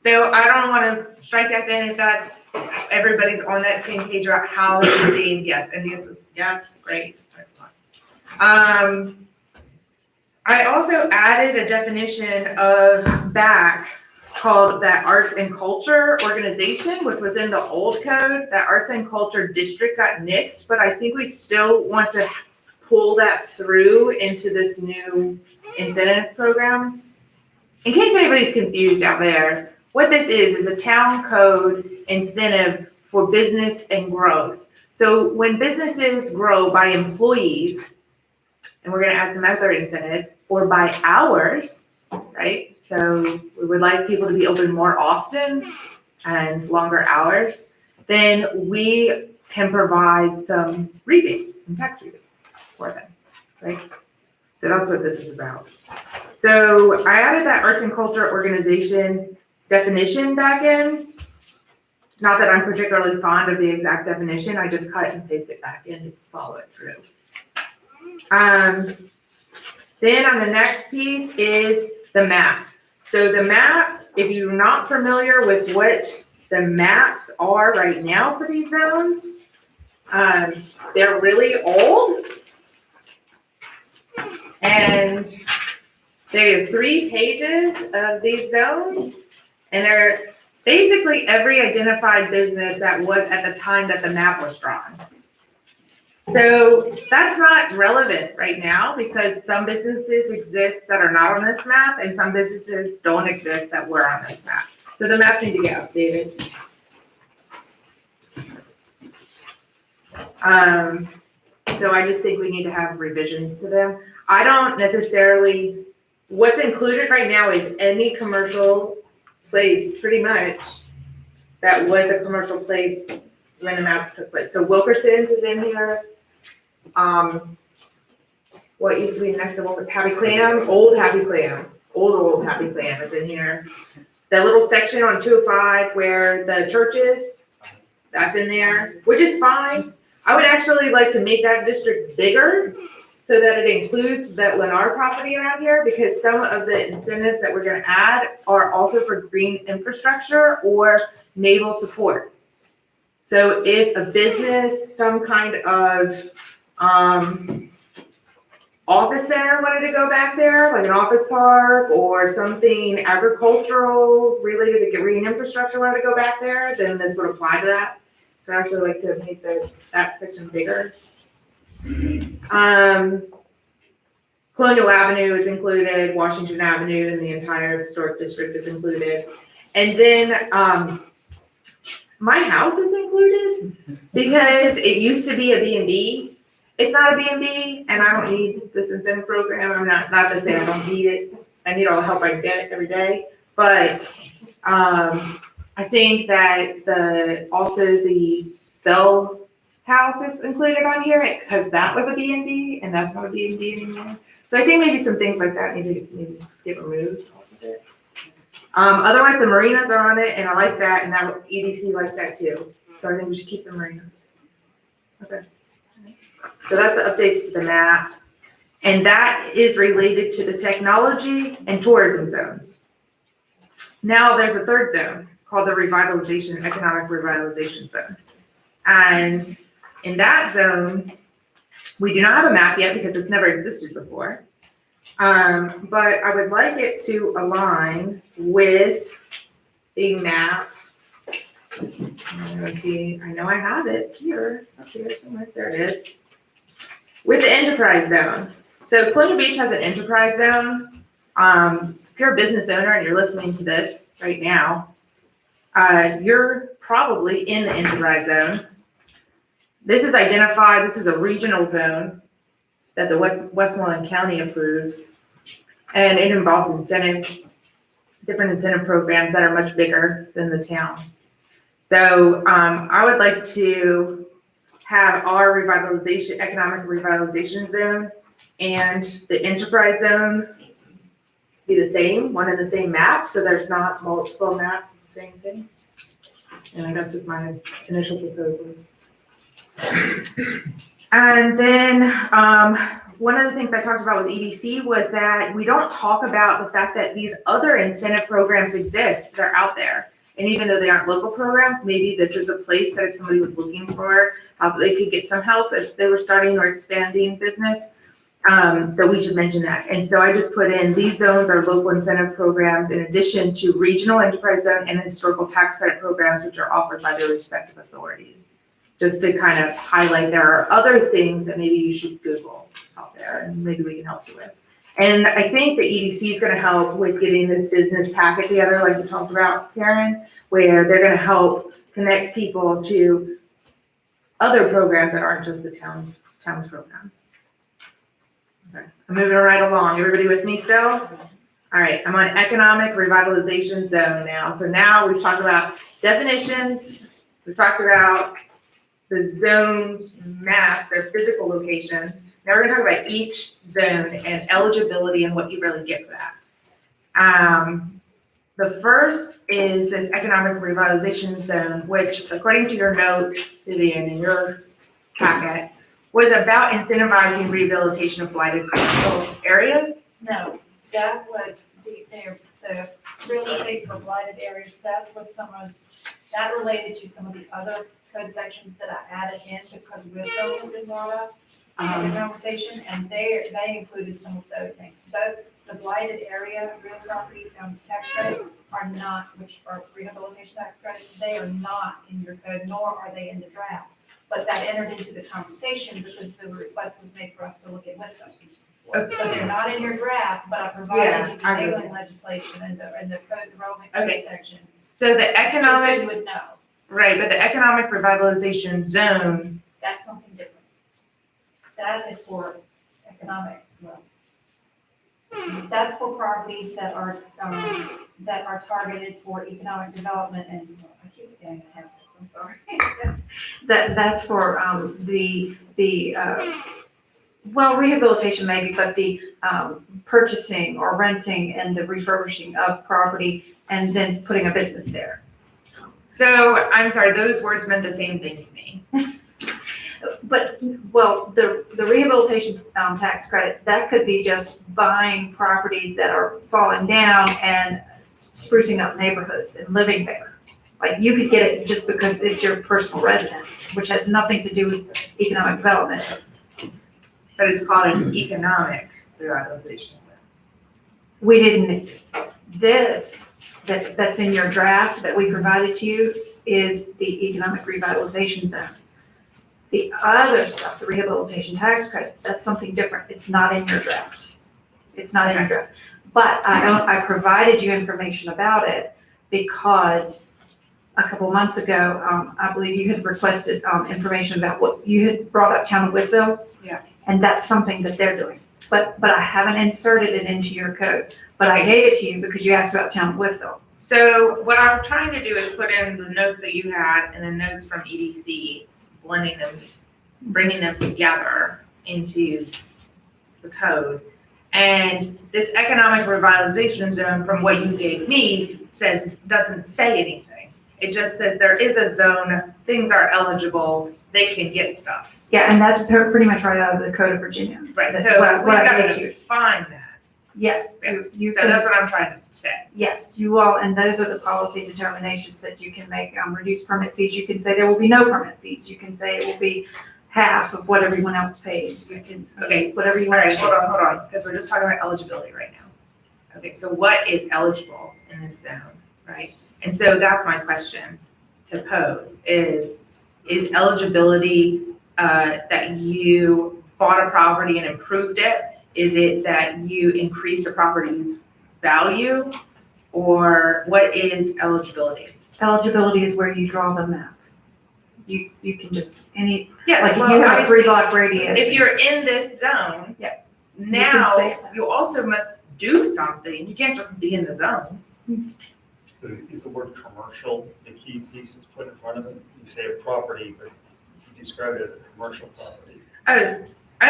So I don't want to strike that then if that's, everybody's on that same page about how it's being, yes, and this is, yes, great, excellent. I also added a definition of back called that arts and culture organization, which was in the old code. That arts and culture district got nixed, but I think we still want to pull that through into this new incentive program. In case anybody's confused out there, what this is a town code incentive for business and growth. So when businesses grow by employees, and we're gonna add some other incentives, or by hours, right? So we would like people to be open more often and longer hours, then we can provide some rebates, some tax rebates for them, right? So that's what this is about. So I added that arts and culture organization definition back in. Not that I'm particularly fond of the exact definition, I just cut and paste it back in to follow it through. Then on the next piece is the maps. So the maps, if you're not familiar with what the maps are right now for these zones, they're really old. And there are 3 pages of these zones, and they're basically every identified business that was at the time that the map was drawn. So that's not relevant right now because some businesses exist that are not on this map and some businesses don't exist that were on this map. So the maps need to get updated. So I just think we need to have revisions to them. I don't necessarily, what's included right now is any commercial place, pretty much, that was a commercial place when the map took place. So Wilkerson's is in here. What used to be next to Wilkerson, Happy Clam, old Happy Clam, old Happy Clam is in here. That little section on 205 where the church is, that's in there, which is fine. I would actually like to make that district bigger so that it includes that Lennar property around here, because some of the incentives that we're gonna add are also for green infrastructure or naval support. So if a business, some kind of office center wanted to go back there, like an office park or something agricultural related to green infrastructure wanted to go back there, then this would apply to that. So I actually like to make that section bigger. Colonial Avenue is included, Washington Avenue and the entire historic district is included. And then my house is included because it used to be a B&B. It's not a B&B and I don't need this incentive program. I'm not to say I don't need it. I need all the help I can get every day. But I think that also the Bell House is included on here because that was a B&B and that's not a B&B anymore. So I think maybe some things like that need to get removed off of it. Otherwise the marinas are on it and I like that and that EDC likes that too. So I think we should keep the marinas. Okay. So that's the updates to the map. And that is related to the technology and tourism zones. Now there's a third zone called the economic revitalization zone. And in that zone, we do not have a map yet because it's never existed before. But I would like it to align with the map. Let's see, I know I have it here, up here somewhere, there it is. With the enterprise zone. So Colonial Beach has an enterprise zone. If you're a business owner and you're listening to this right now, you're probably in the enterprise zone. This is identified, this is a regional zone that the Westmoreland County approves. And it involves incentives, different incentive programs that are much bigger than the town. So I would like to have our economic revitalization zone and the enterprise zone be the same, one and the same map, so there's not multiple maps of the same thing. And that's just my initial proposal. And then one of the things I talked about with EDC was that we don't talk about the fact that these other incentive programs exist, they're out there. And even though they aren't local programs, maybe this is a place that if somebody was looking for how they could get some help if they were starting or expanding business, that we should mention that. And so I just put in these zones are local incentive programs in addition to regional enterprise zone and historical tax credit programs, which are offered by their respective authorities. Just to kind of highlight there are other things that maybe you should Google out there and maybe we can help you with. And I think the EDC is going to help with getting this business packet together, like you talked about, Karen, where they're going to help connect people to other programs that aren't just the town's program. Okay, I'm moving right along. Everybody with me still? All right, I'm on economic revitalization zone now. So now we've talked about definitions. We've talked about the zones, maps, their physical locations. Now we're gonna talk about each zone and eligibility and what you really get for that. The first is this economic revitalization zone, which according to your note, Vivian, in your packet, was about incentivizing rehabilitation of blighted coastal areas. No, that was the real estate for blighted areas, that related to some of the other code sections that I added in because Wisdom had been brought up in the conversation, and they included some of those things. Both the blighted area, real property tax credits are not, which are rehabilitation tax credits, they are not in your code, nor are they in the draft. But that entered into the conversation because the request was made for us to look at with them. Okay. So they're not in your draft, but I provided you the I agree. enabling legislation and the code, the relevant Okay. code sections. So the Just so economic, you would know, right, but the economic revitalization zone, that's something different. That is for economic, well, that's for properties that are targeted for economic development and, I keep getting ahead of this, I'm sorry. That's for, rehabilitation maybe, but the, purchasing or renting and the refurbishing of property and then putting a business there. so I'm sorry, those words meant the same thing to me. But, well, the rehabilitation tax credits, that could be just buying properties that are falling down and sprucing up neighborhoods and living there. Like, you could get it just because it's your personal residence, which has nothing to do with economic development. But it's called an economic revitalization zone. We didn't, that's in your draft that we provided to you is the economic revitalization zone. The other stuff, the rehabilitation tax credits, that's something different. It's not in your draft. It's not in your draft. But I provided you information about it because a couple months ago, I believe you had requested information about what you had brought up Town of Withville. Yeah. And that's something that they're doing. But I haven't inserted it into your code. But I gave it to you because you asked about Town of Withville. So what I'm trying to do is put in the notes that you had and the notes from EDC, blending them, bringing them together into the code. And this economic revitalization zone, from what you gave me, doesn't say anything. It just says there is a zone, things are eligible, they can get stuff. Yeah, and that's pretty much right out of the Code of Virginia. Right, That's so what we've I got gave to you. define that. Yes, Yes. you So can, that's what I'm trying to say. yes, you all, and those are the policy determinations that you can make, reduce permit fees. You can say there will be no permit fees. You can say it will be half of what everyone else pays. You can, Okay, whatever you All want. right, hold on, because we're just talking about eligibility right now. Okay, so what is eligible in this zone, right? And so that's my question to pose is eligibility, that you bought a property and improved it? Is it that you increased a property's value? Or what is eligibility? Eligibility is where you draw the map. You can just, Yes, like if well, you have a obviously, 3-block radius. if you're in this zone. Yep. Now, say that. you also must do something. You can't just be in the zone. So is the word commercial the key piece that's put in front of it? You say a property, but you describe it as a commercial property. I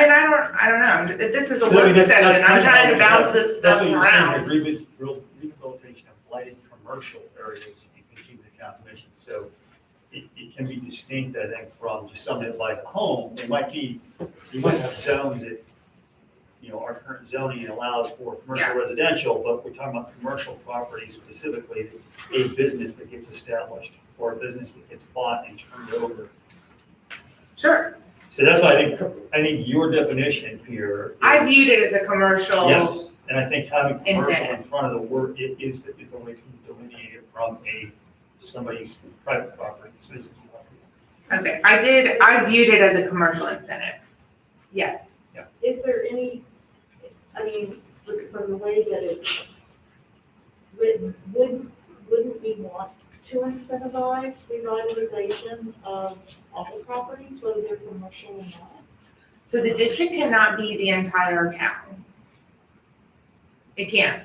don't know. This is a I mean, work that's session. I'm kind of trying to how- bounce this That's stuff what you're saying, around. rehabilitation of blighted commercial areas in keeping the county mission. So it can be distinct, I think, from just something like a home. It might be, you might have zones that, our current zoning allows for commercial residential, but we're talking about commercial properties specifically, a business that gets established or a business that gets bought and turned over. Sure. So that's why I think your definition here. I is- viewed it as a commercial. Yes, and I think having commercial Incentive. in front of the word is the way to delineate it from somebody's private property, citizen's property. Okay, I viewed it as a commercial incentive. Yes. Is there any, I mean, from the way that it's written, wouldn't we want to incentivize revitalization of all properties, whether they're commercial or not? So the district cannot be the entire county. It can't.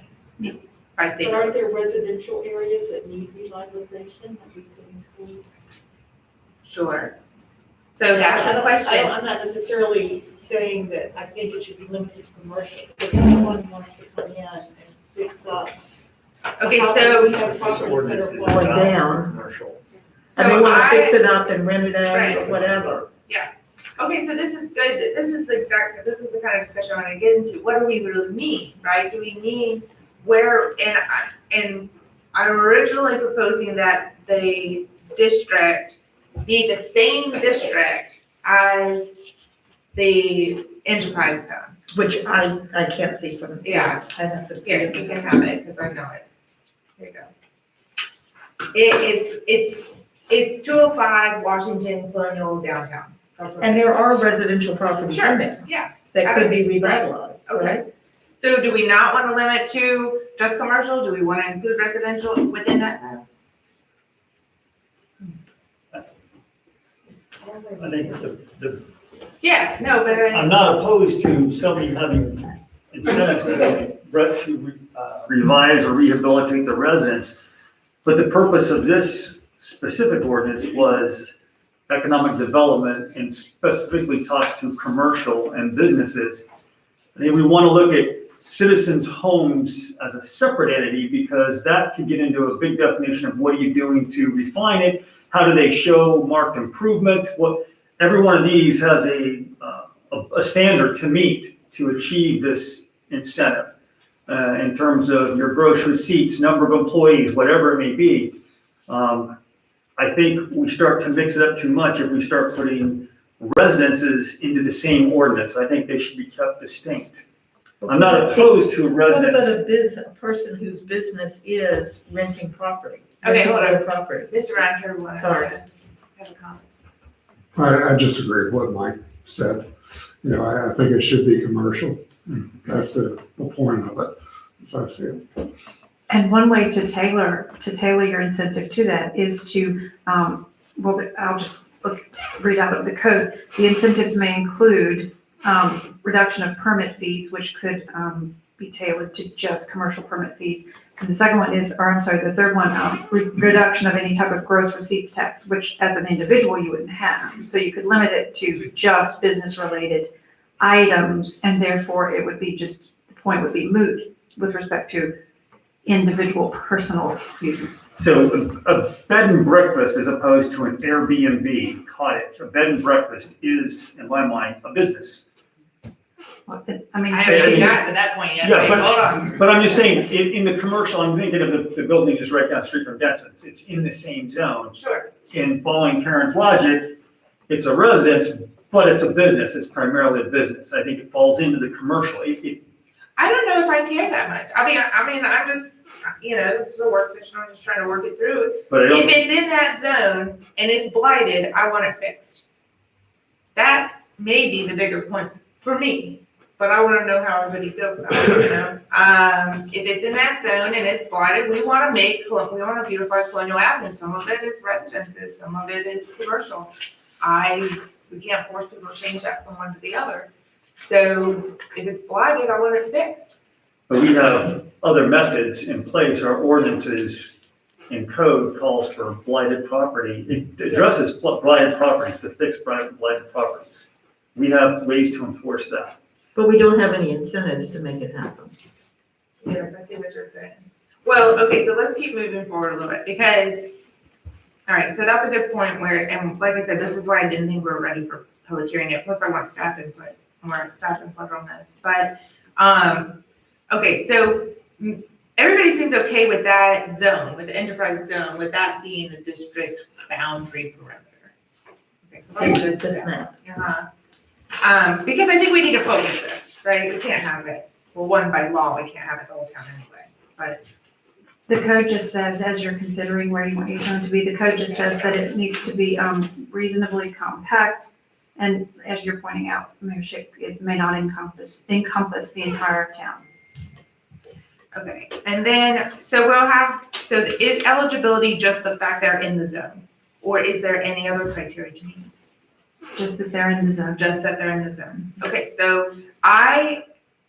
By state. But aren't there residential areas that need revitalization that we could include? Sure. So that's the question. I'm not necessarily saying that I think it should be limited to commercial. If someone wants to come in and fix up. Okay, how so, we have This properties that ordinance are is Going about down. commercial. And they so want to fix I, it up and rent it out or Right. whatever. okay, so this is good. This is the kind of discussion I want to get into. What do we really mean, right? Do we mean where, and I'm originally proposing that the district be the same district as the enterprise zone. Which I can't see from. Yeah. I have to see. Here, you can have it, because I know it. Here you go. It's 205 Washington Colonial Downtown. And there are residential properties in there Yeah, that could be revitalized, okay. right? So do we not want to limit to just commercial? Do we want to include residential within that? I think Yeah, no, but I'm not opposed to somebody having incentives to Revise or rehabilitate the residents. But the purpose of this specific ordinance was economic development and specifically talks to commercial and businesses. I think we want to look at citizens' homes as a separate entity because that could get into a big definition of what are you doing to refine it? How do they show marked improvement? Every one of these has a standard to meet to achieve this incentive in terms of your gross receipts, number of employees, whatever it may be. I think we start to mix it up too much if we start putting residences into the same ordinance. I think they should be kept distinct. I'm not opposed to What about residents. a person whose business is renting property? Okay, hold on. Renting their property. Mr. Reinhardt wanted Sorry. to have a comment. I just agree with what Mike said. I think it should be commercial. That's the point of it, as I see it. And one way to tailor your incentive to that is to, I'll just read out of the code. The incentives may include reduction of permit fees, which could be tailored to just commercial permit fees. And the second one is, the third one, reduction of any type of gross receipts tax, which as an individual you wouldn't have. So you could limit it to just business-related items, and therefore it would be the point would be moot with respect to individual personal uses. So a bed and breakfast as opposed to an Airbnb cottage, a bed and breakfast is, in my mind, a business. I mean. I haven't even gotten to that point yet. Yeah, Wait, but- hold on. But I'm just saying, in the commercial, I'm thinking of the building is right down the street from Denson's. It's in the same zone. Sure. In following Karen's logic, it's a residence, but it's a business. It's primarily a business. I think it falls into the commercial. I don't know if I care that much. I mean, I'm just, it's a work session. I'm just trying to work it through. But I If don't, it's in that zone and it's blighted, I want it fixed. That may be the bigger point for me, but I want to know how everybody feels about it, If it's in that zone and it's blighted, we want to beautify Colonial Avenue. Some of it is residences, some of it is commercial. We can't force people to change that from one to the other. So if it's blighted, I want it fixed. but we have other methods in place. Our ordinances in code calls for blighted property. It addresses blighted properties, to fix blighted properties. We have ways to enforce that. But we don't have any incentives to make it happen. Yes, I see what you're saying. Well, okay, so let's keep moving forward a little bit because, all right, so that's a good point where, and like I said, this is why I didn't think we were ready for public hearing yet. Plus I want staff input, more staff input on this. But, okay, so everybody seems okay with that zone, with the enterprise zone, with that being the district boundary perimeter. Okay, so that's good This stuff. map. Because I think we need to focus this, right? We can't have it, well, one, by law, we can't have it the whole town anyway, but. The code just says, as you're considering where you want your zone to be, the code just says that it needs to be reasonably compact. And as you're pointing out, Mayor Schick, it may not encompass the entire town. Okay, and then, so is eligibility just the fact they're in the zone? Or is there any other criteria to meet? Just that they're in the zone. Just that they're in the zone. Okay, so I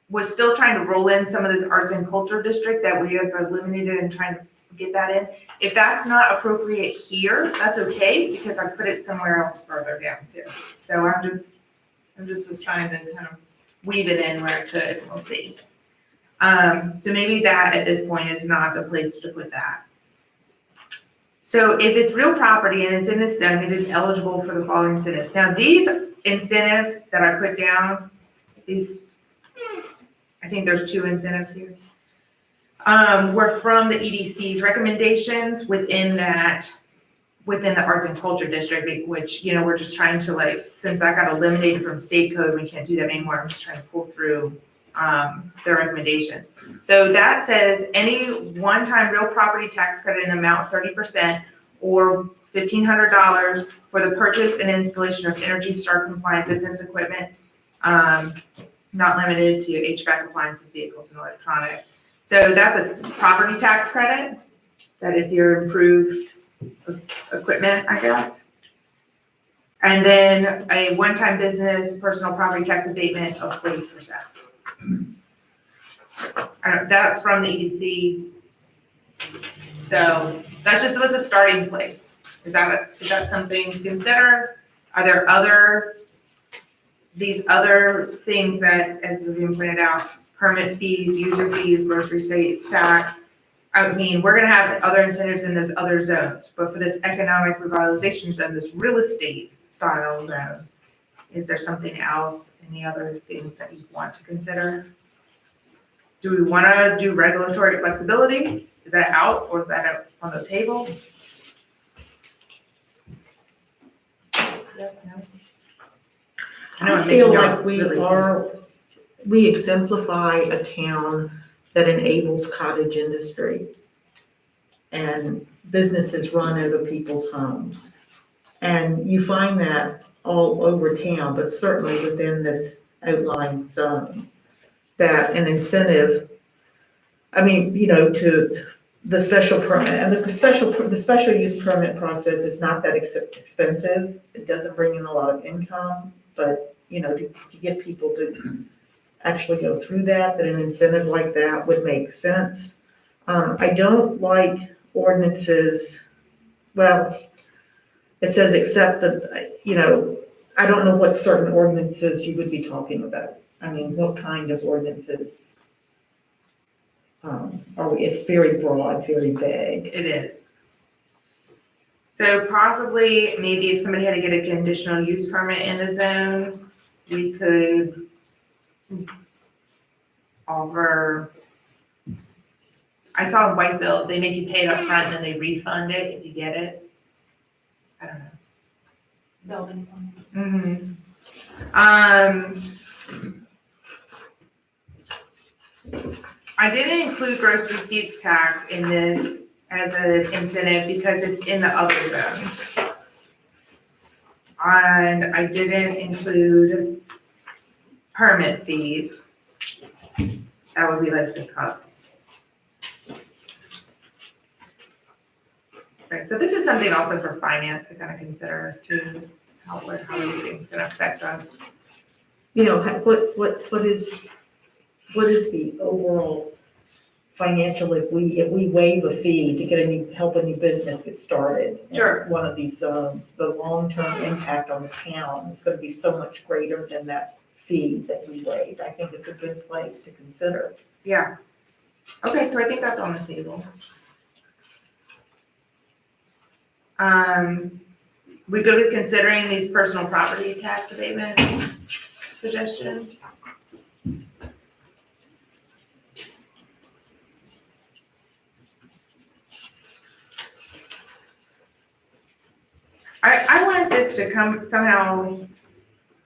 was still trying to roll in some of this arts and culture district that we have eliminated and trying to get that in. If that's not appropriate here, that's okay, because I put it somewhere else further down too. So I'm just was trying to kind of weave it in where it could, we'll see. So maybe that at this point is not the place to put that. So if it's real property and it's in this zone, it is eligible for the following incentives. Now, these incentives that I put down, I think there's 2 incentives here, were from the EDC's recommendations within the arts and culture district, which, we're just trying to since that got eliminated from state code, we can't do that anymore. I'm just trying to pull through their recommendations. So that says any one-time real property tax credit in the amount of 30% or $1,500 for the purchase and installation of Energy Star compliant business equipment, not limited to HVAC appliances, vehicles, and electronics. So that's a property tax credit, that if you're improved equipment, I guess. And then a one-time business personal property tax abatement of 40%. That's from the EDC. So that just was a starting place. Is that something to consider? Are there these other things that, as Vivian pointed out, permit fees, user fees, grocery sales tax? I mean, we're gonna have other incentives in those other zones, but for this economic revitalization zone, this real estate style zone, is there something else, any other things that you want to consider? Do we wanna do regulatory flexibility? Is that out or is that on the table? Yes, no? know I I'm feel making like y'all really we exemplify a town that enables cottage industry. And businesses run over people's homes. And you find that all over town, but certainly within this outlying zone, that an incentive, to the special permit, and the special use permit process is not that expensive. It doesn't bring in a lot of income, but, to get people to actually go through that an incentive like that would make sense. I don't like ordinances, well, it says except that, I don't know what certain ordinances you would be talking about. I mean, what kind of ordinances? It's very broad, very vague. It is. So possibly, maybe if somebody had to get a conditional use permit in the zone, we could over, I saw in Whiteville, they make you pay it up front and then they refund it if you get it. I don't know. Building. I didn't include gross receipts tax in this as an incentive because it's in the other zone. And I didn't include permit fees. That would be like the cup. Right, so this is something also for finance to kind of consider too, how these things can affect us. You know, what is the overall financial if we waive a fee to get help a new business get started? in Sure. One of these zones, the long-term impact on the town is gonna be so much greater than that fee that we waived. I think it's a good place to consider. Yeah. Okay, so I think that's on the table. We go to considering these personal property tax abatement suggestions. I wanted this to come somehow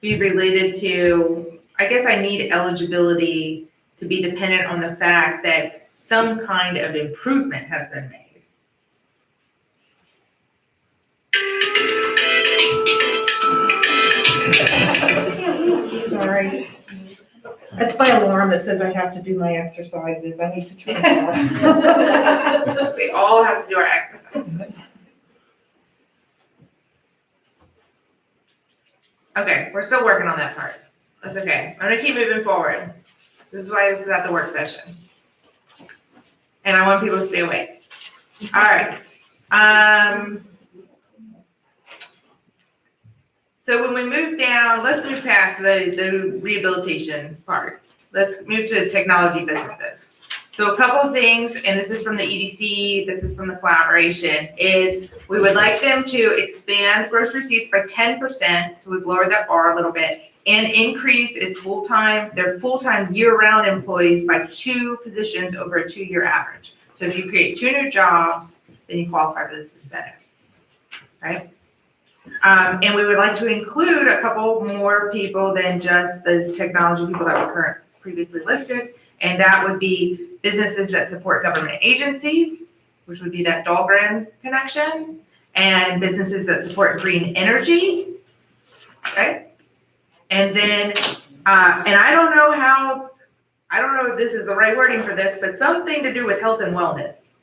be related to, I guess I need eligibility to be dependent on the fact that some kind of improvement has been made. Sorry. That's my alarm that says I have to do my exercises. I need to turn it off. We all have to do our exercise. Okay, we're still working on that part. That's okay. I'm gonna keep moving forward. This is why this is at the work session. And I want people to stay awake. All right. So when we move down, let's move past the rehabilitation part. Let's move to technology businesses. So a couple of things, and this is from the EDC, this is from the collaboration, is we would like them to expand gross receipts by 10%, so we've lowered that bar a little bit, and increase their full-time year-round employees by 2 positions over a 2-year average. So if you create 2 new jobs, then you qualify for this incentive, right? And we would like to include a couple more people than just the technology people that were previously listed, and that would be businesses that support government agencies, which would be that Dahlgren connection, and businesses that support green energy, okay? And then, and I don't know if this is the right wording for this, but something to do with health and wellness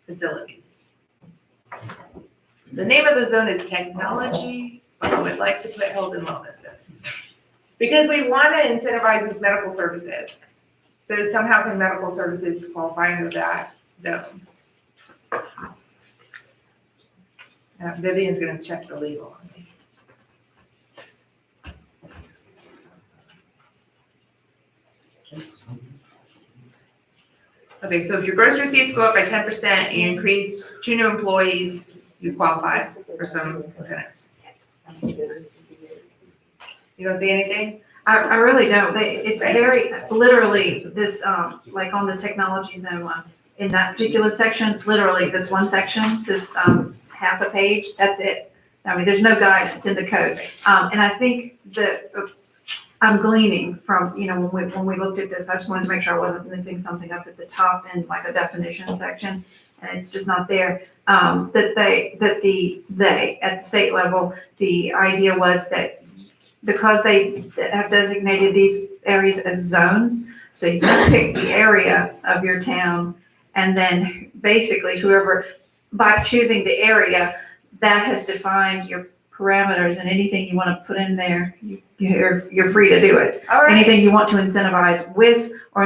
facilities. The name of the zone is technology, but I would like to put health and wellness in it. Because we want to incentivize these medical services. So somehow can medical services qualify under that zone? Vivian's gonna check the legal on me. Okay, so if your gross receipts go up by 10% and you increase 2 new employees, you qualify for some incentives. You don't see anything? I really don't. It's Right. very, literally, this, like on the technology zone one, in that particular section, literally this one section, this, half a page, that's it. I mean, there's no guidance in the code. And I think that I'm gleaning from, when we looked at this, I just wanted to make sure I wasn't missing something up at the top in like a definition section, and it's just not there. That at the state level, the idea was that because they have designated these areas as zones, so you can pick the area of your town, and then basically whoever, by choosing the area, that has defined your parameters, and anything you want to put in there, you're free to do it. All right. Anything you want to incentivize with or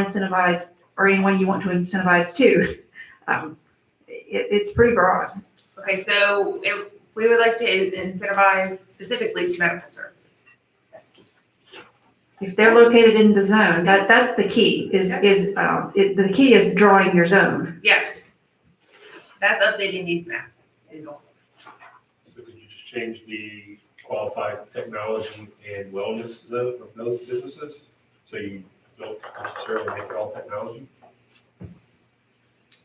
anyone you want to incentivize to. It's pretty broad. Okay, so we would like to incentivize specifically to medical services. If they're located in the zone, that's the key, the key is drawing your zone. Yes. That's updating these maps is all. So could you just change the qualified technology and wellness zone of those businesses? So you don't necessarily make it all technology?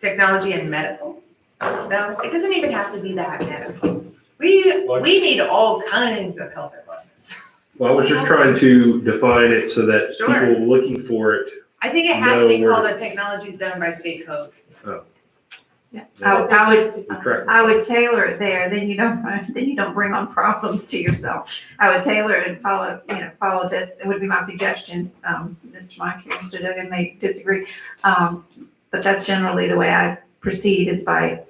Technology and medical? No, it doesn't even have to be that medical. We need all kinds of health departments. Well, I was just trying to define it so that Sure. people looking for it, I think it has to be No, called we're- a technology zone by state code. I would tailor it there, then you don't bring on problems to yourself. I would tailor it and follow this, it would be my suggestion. Mr. Mike, Mr. Duggan may disagree. But that's generally the way I proceed is by,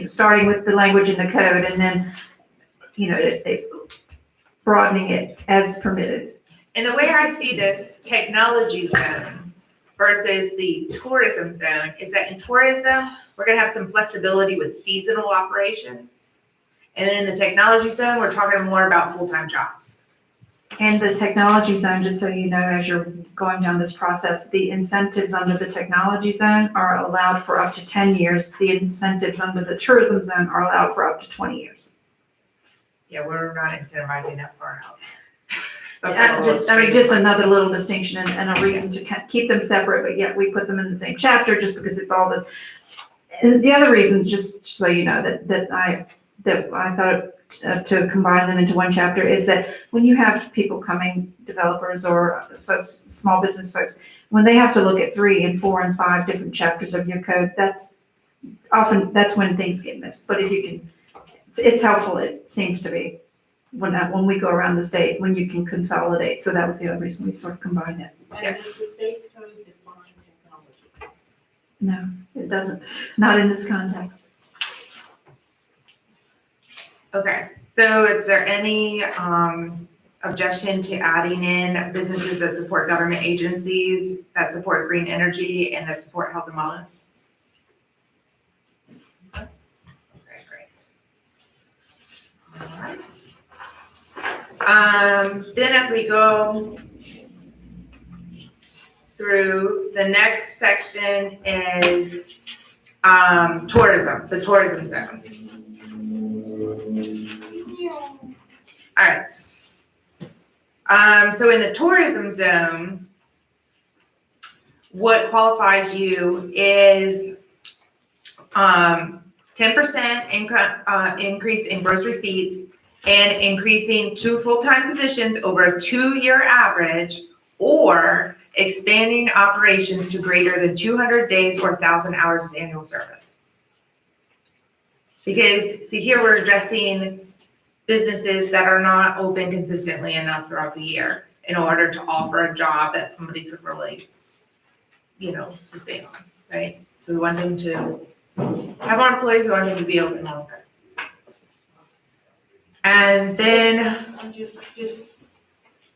starting with the language in the code and then, broadening it as permitted. And the way I see this technology zone versus the tourism zone is that in tourism, we're gonna have some flexibility with seasonal operation. And then in the technology zone, we're talking more about full-time jobs. And the technology zone, just so you know, as you're going down this process, the incentives under the technology zone are allowed for up to 10 years. The incentives under the tourism zone are allowed for up to 20 years. Yeah, we're not incentivizing that far out. That's a little Just extreme. another little distinction and a reason to keep them separate, but yet we put them in the same chapter just because it's all this. And the other reason, just so you know, that I thought to combine them into one chapter is that when you have people coming, developers or folks, small business folks, when they have to look at 3 and 4 and 5 different chapters of your code, that's when things get missed. But if you can, it's helpful, it seems to be, when we go around the state, when you can consolidate. So that was the other reason we sort of combined it. And does the state code define technology? No, it doesn't, not in this context. Okay, so is there any objection to adding in businesses that support government agencies, that support green energy, and that support health and wellness? Okay, great. All right. Then as we go through, the next section is tourism, the tourism zone. All right. So in the tourism zone, what qualifies you is 10% income increase in gross receipts and increasing 2 full-time positions over a 2-year average, or expanding operations to greater than 200 days or 1,000 hours of annual service. Because, see, here we're addressing businesses that are not open consistently enough throughout the year in order to offer a job that somebody could really, sustain on, right? So we want them to have our employees, we want them to be open longer. And then, I'm just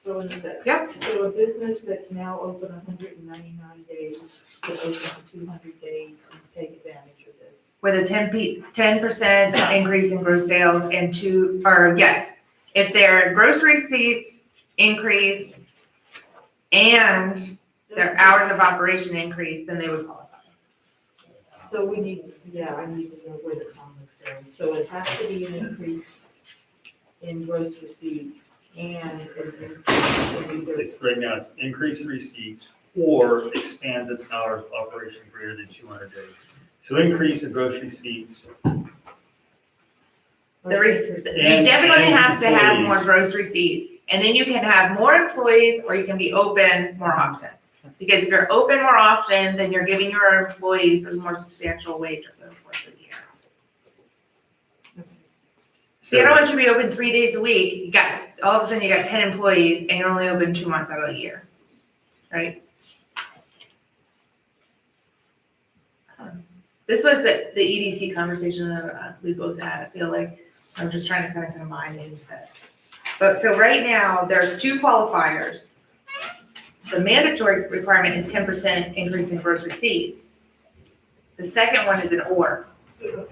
throwing this out. Yep. So a business that's now open 199 days, could open for 200 days and take advantage of this. with a 10% increase in gross sales and if their gross receipts increase and their hours of operation increase, then they would qualify. So I need to know where the commas go. So it has to be an increase in gross receipts and an increase in either. Right now, it's increase in receipts or expands its hours of operation greater than 200 days. So increase in gross receipts. You definitely have to have more gross receipts, and then you can have more employees, or you can be open more often. Because if you're open more often, then you're giving your employees a more substantial wage over the course of the year. See, I don't want you to be open 3 days a week, all of a sudden you got 10 employees, and you're only open 2 months out of the year, right? This was the EDC conversation that we both had. I feel like I'm just trying to kind of combine it into this. But so right now, there's 2 qualifiers. The mandatory requirement is 10% increase in gross receipts. The second one is an or. Yep.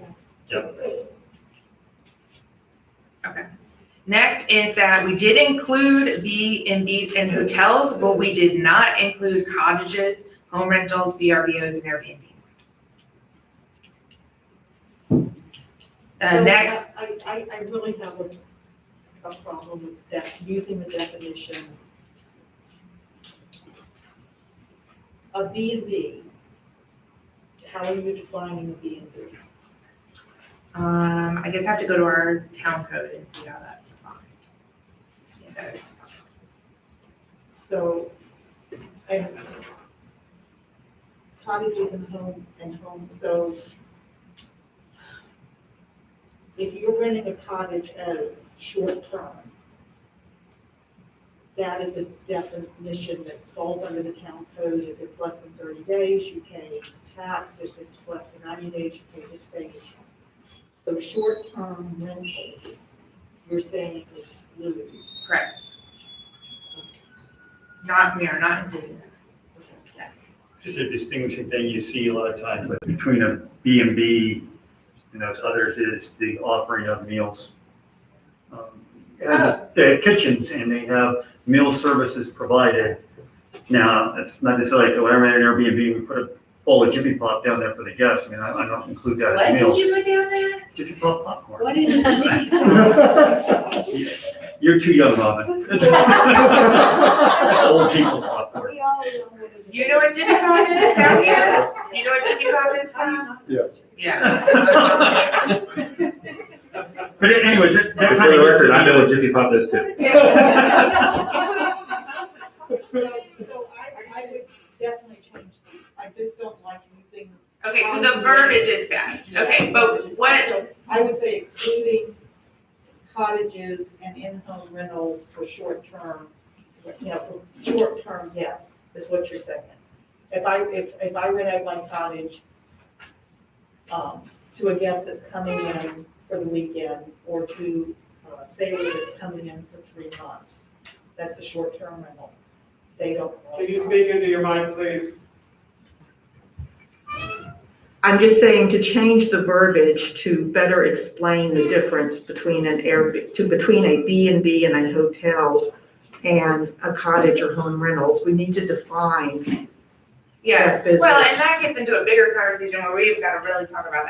Okay. Next is that we did include B&Bs and hotels, but we did not include cottages, home rentals, VRBOs, and Airbnbs. So Next, I really have a problem with that, using the definition. a B and B, how are you defining a B and B? I guess I have to go to our town code and see how that's defined. Yeah, that is defined. So, and cottages and home, so if you're renting a cottage at short term, that is a definition that falls under the town code. If it's less than 30 days, you pay tax. If it's less than 90 days, you pay the state tax. So short-term rentals, you're saying exclude. Correct. We are not including that. Yes. Just a distinguishing thing you see a lot of times like, between a B and B and those others is the offering of meals. They have kitchens and they have meal services provided. Now, it's not necessarily like, when I ran an Airbnb, we put a bowl of Jiffy Pop down there for the guests. I mean, I don't include that What as did meals. you put down there? Jiffy Pop popcorn. What is You're too young, Robin. That's old people's popcorn. We all know what it is. You know what Jimmy Pop is down here? You know what Jimmy Pop is, Tom? Yes. Yeah. But anyways, that For kind the of. record, I know what Jiffy Pop is too. So I would definitely change these. I just don't like using. Okay, so the verbiage is bad. Okay, but what, So I would say excluding cottages and in-home rentals for short-term, for short-term guests, is what you're saying. If I rent out my cottage, to a guest that's coming in for the weekend, or to a sailor that's coming in for 3 months, that's a short-term rental. They don't. Can you speak into your mic, please? I'm just saying to change the verbiage to better explain the difference between between a B and B and a hotel and a cottage or home rentals. We need to define yeah, that business. well, and that gets into a bigger conversation where we've got to really talk about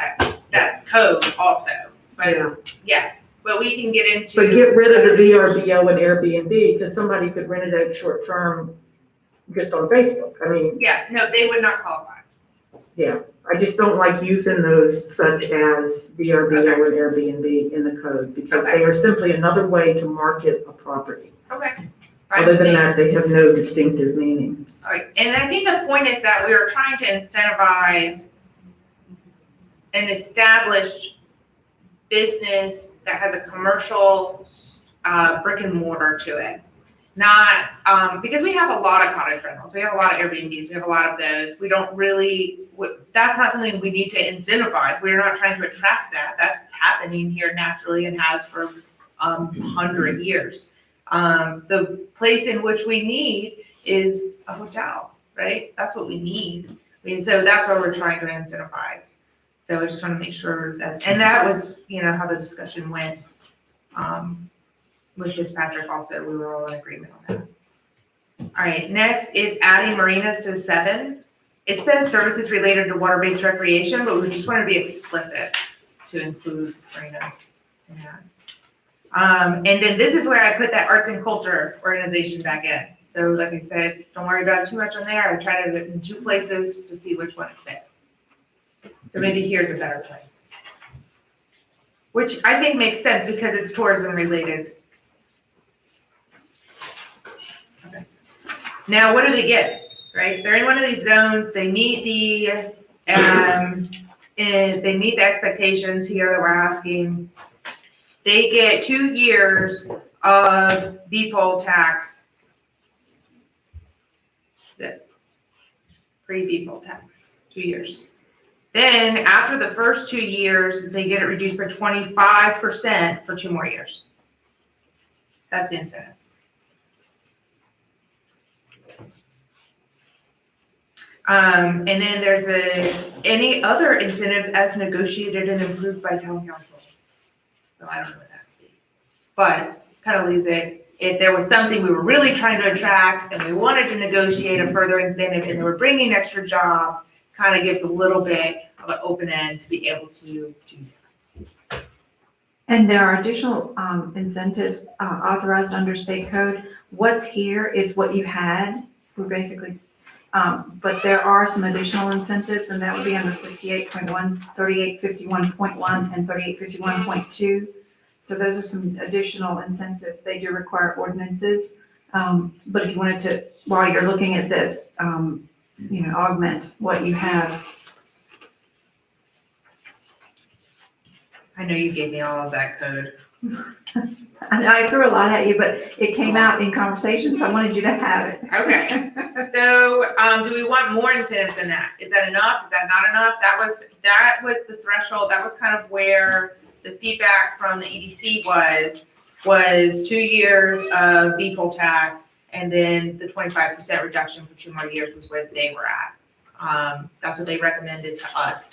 that code also. Yeah. But yes, but we can get into. But get rid of the VRBO and Airbnb, because somebody could rent it out short term just on Facebook. I mean, Yeah, no, they would not qualify. yeah, I just don't like using those such as VRBO and Airbnb in the code, because they are simply another way to market a property. Okay. Other than that, they have no distinctive meaning. All right, and I think the point is that we are trying to incentivize an established business that has a commercial brick and mortar to it. Not, because we have a lot of cottage rentals, we have a lot of Airbnbs, we have a lot of those. We don't really, that's not something we need to incentivize. We're not trying to attract that. That's happening here naturally and has for 100 years. The place in which we need is a hotel, right? That's what we need. I mean, so that's what we're trying to incentivize. So I just want to make sure that, and that was, how the discussion went, with Fitzpatrick also, we were all in agreement on that. All right, next is adding marinas to 7. It says services related to water-based recreation, but we just want to be explicit to include marinas. Yeah. And then this is where I put that arts and culture organization back in. So like I said, don't worry about it too much on there. I tried it in 2 places to see which one it fit. So maybe here's a better place. Which I think makes sense because it's tourism related. Okay. Now, what do they get, right? They're in one of these zones, they meet the expectations here that we're asking. They get 2 years of B-poll tax. That's it. Free B-poll tax, 2 years. Then after the first 2 years, they get it reduced by 25% for 2 more years. That's the incentive. And then there's any other incentives as negotiated and approved by town council. So I don't know what that would be. But kind of leaves it, if there was something we were really trying to attract and we wanted to negotiate a further incentive and they were bringing extra jobs, kind of gives a little bit of an open end to be able to do that. And there are additional incentives authorized under state code. What's here is what you had. We're basically But there are some additional incentives, and that would be under 58.1, 3851.1, and 3851.2. So those are some additional incentives. They do require ordinances. But if you wanted to, while you're looking at this, augment what you have. I know you gave me all of that code. I know I threw a lot at you, but it came out in conversation, so I wanted you to have it. Okay, so, do we want more incentives than that? Is that enough? Is that not enough? That was the threshold, that was kind of where the feedback from the EDC was 2 years of B poll tax, and then the 25% reduction for 2 more years was where they were at. That's what they recommended to us.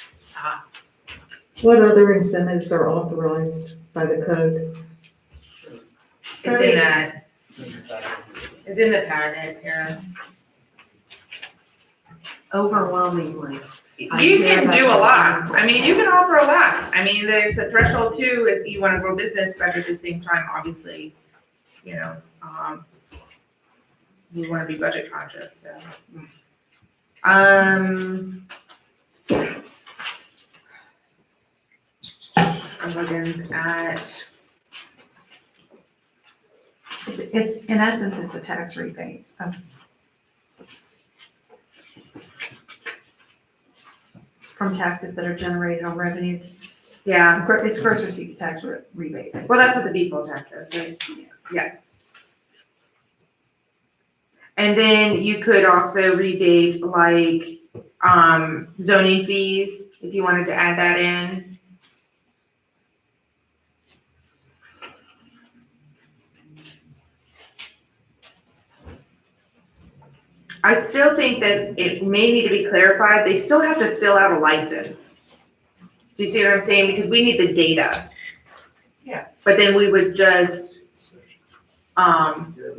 What other incentives are authorized by the code? It's in that, it's in the packet here. Overwhelmingly. You can do a lot. I mean, you can offer a lot. I mean, there's the threshold too, is you want to grow business, but at the same time, obviously, you want to be budget conscious, so. I'm looking at, It's, in essence, it's a tax rebate. From taxes that are generated on revenues. yeah, It's gross receipts tax rebate. well, that's what the B poll tax is, right? Yeah. And then you could also rebate like, zoning fees, if you wanted to add that in. I still think that it may need to be clarified, they still have to fill out a license. Do you see what I'm saying? Because we need the data. Yeah. But then we would just,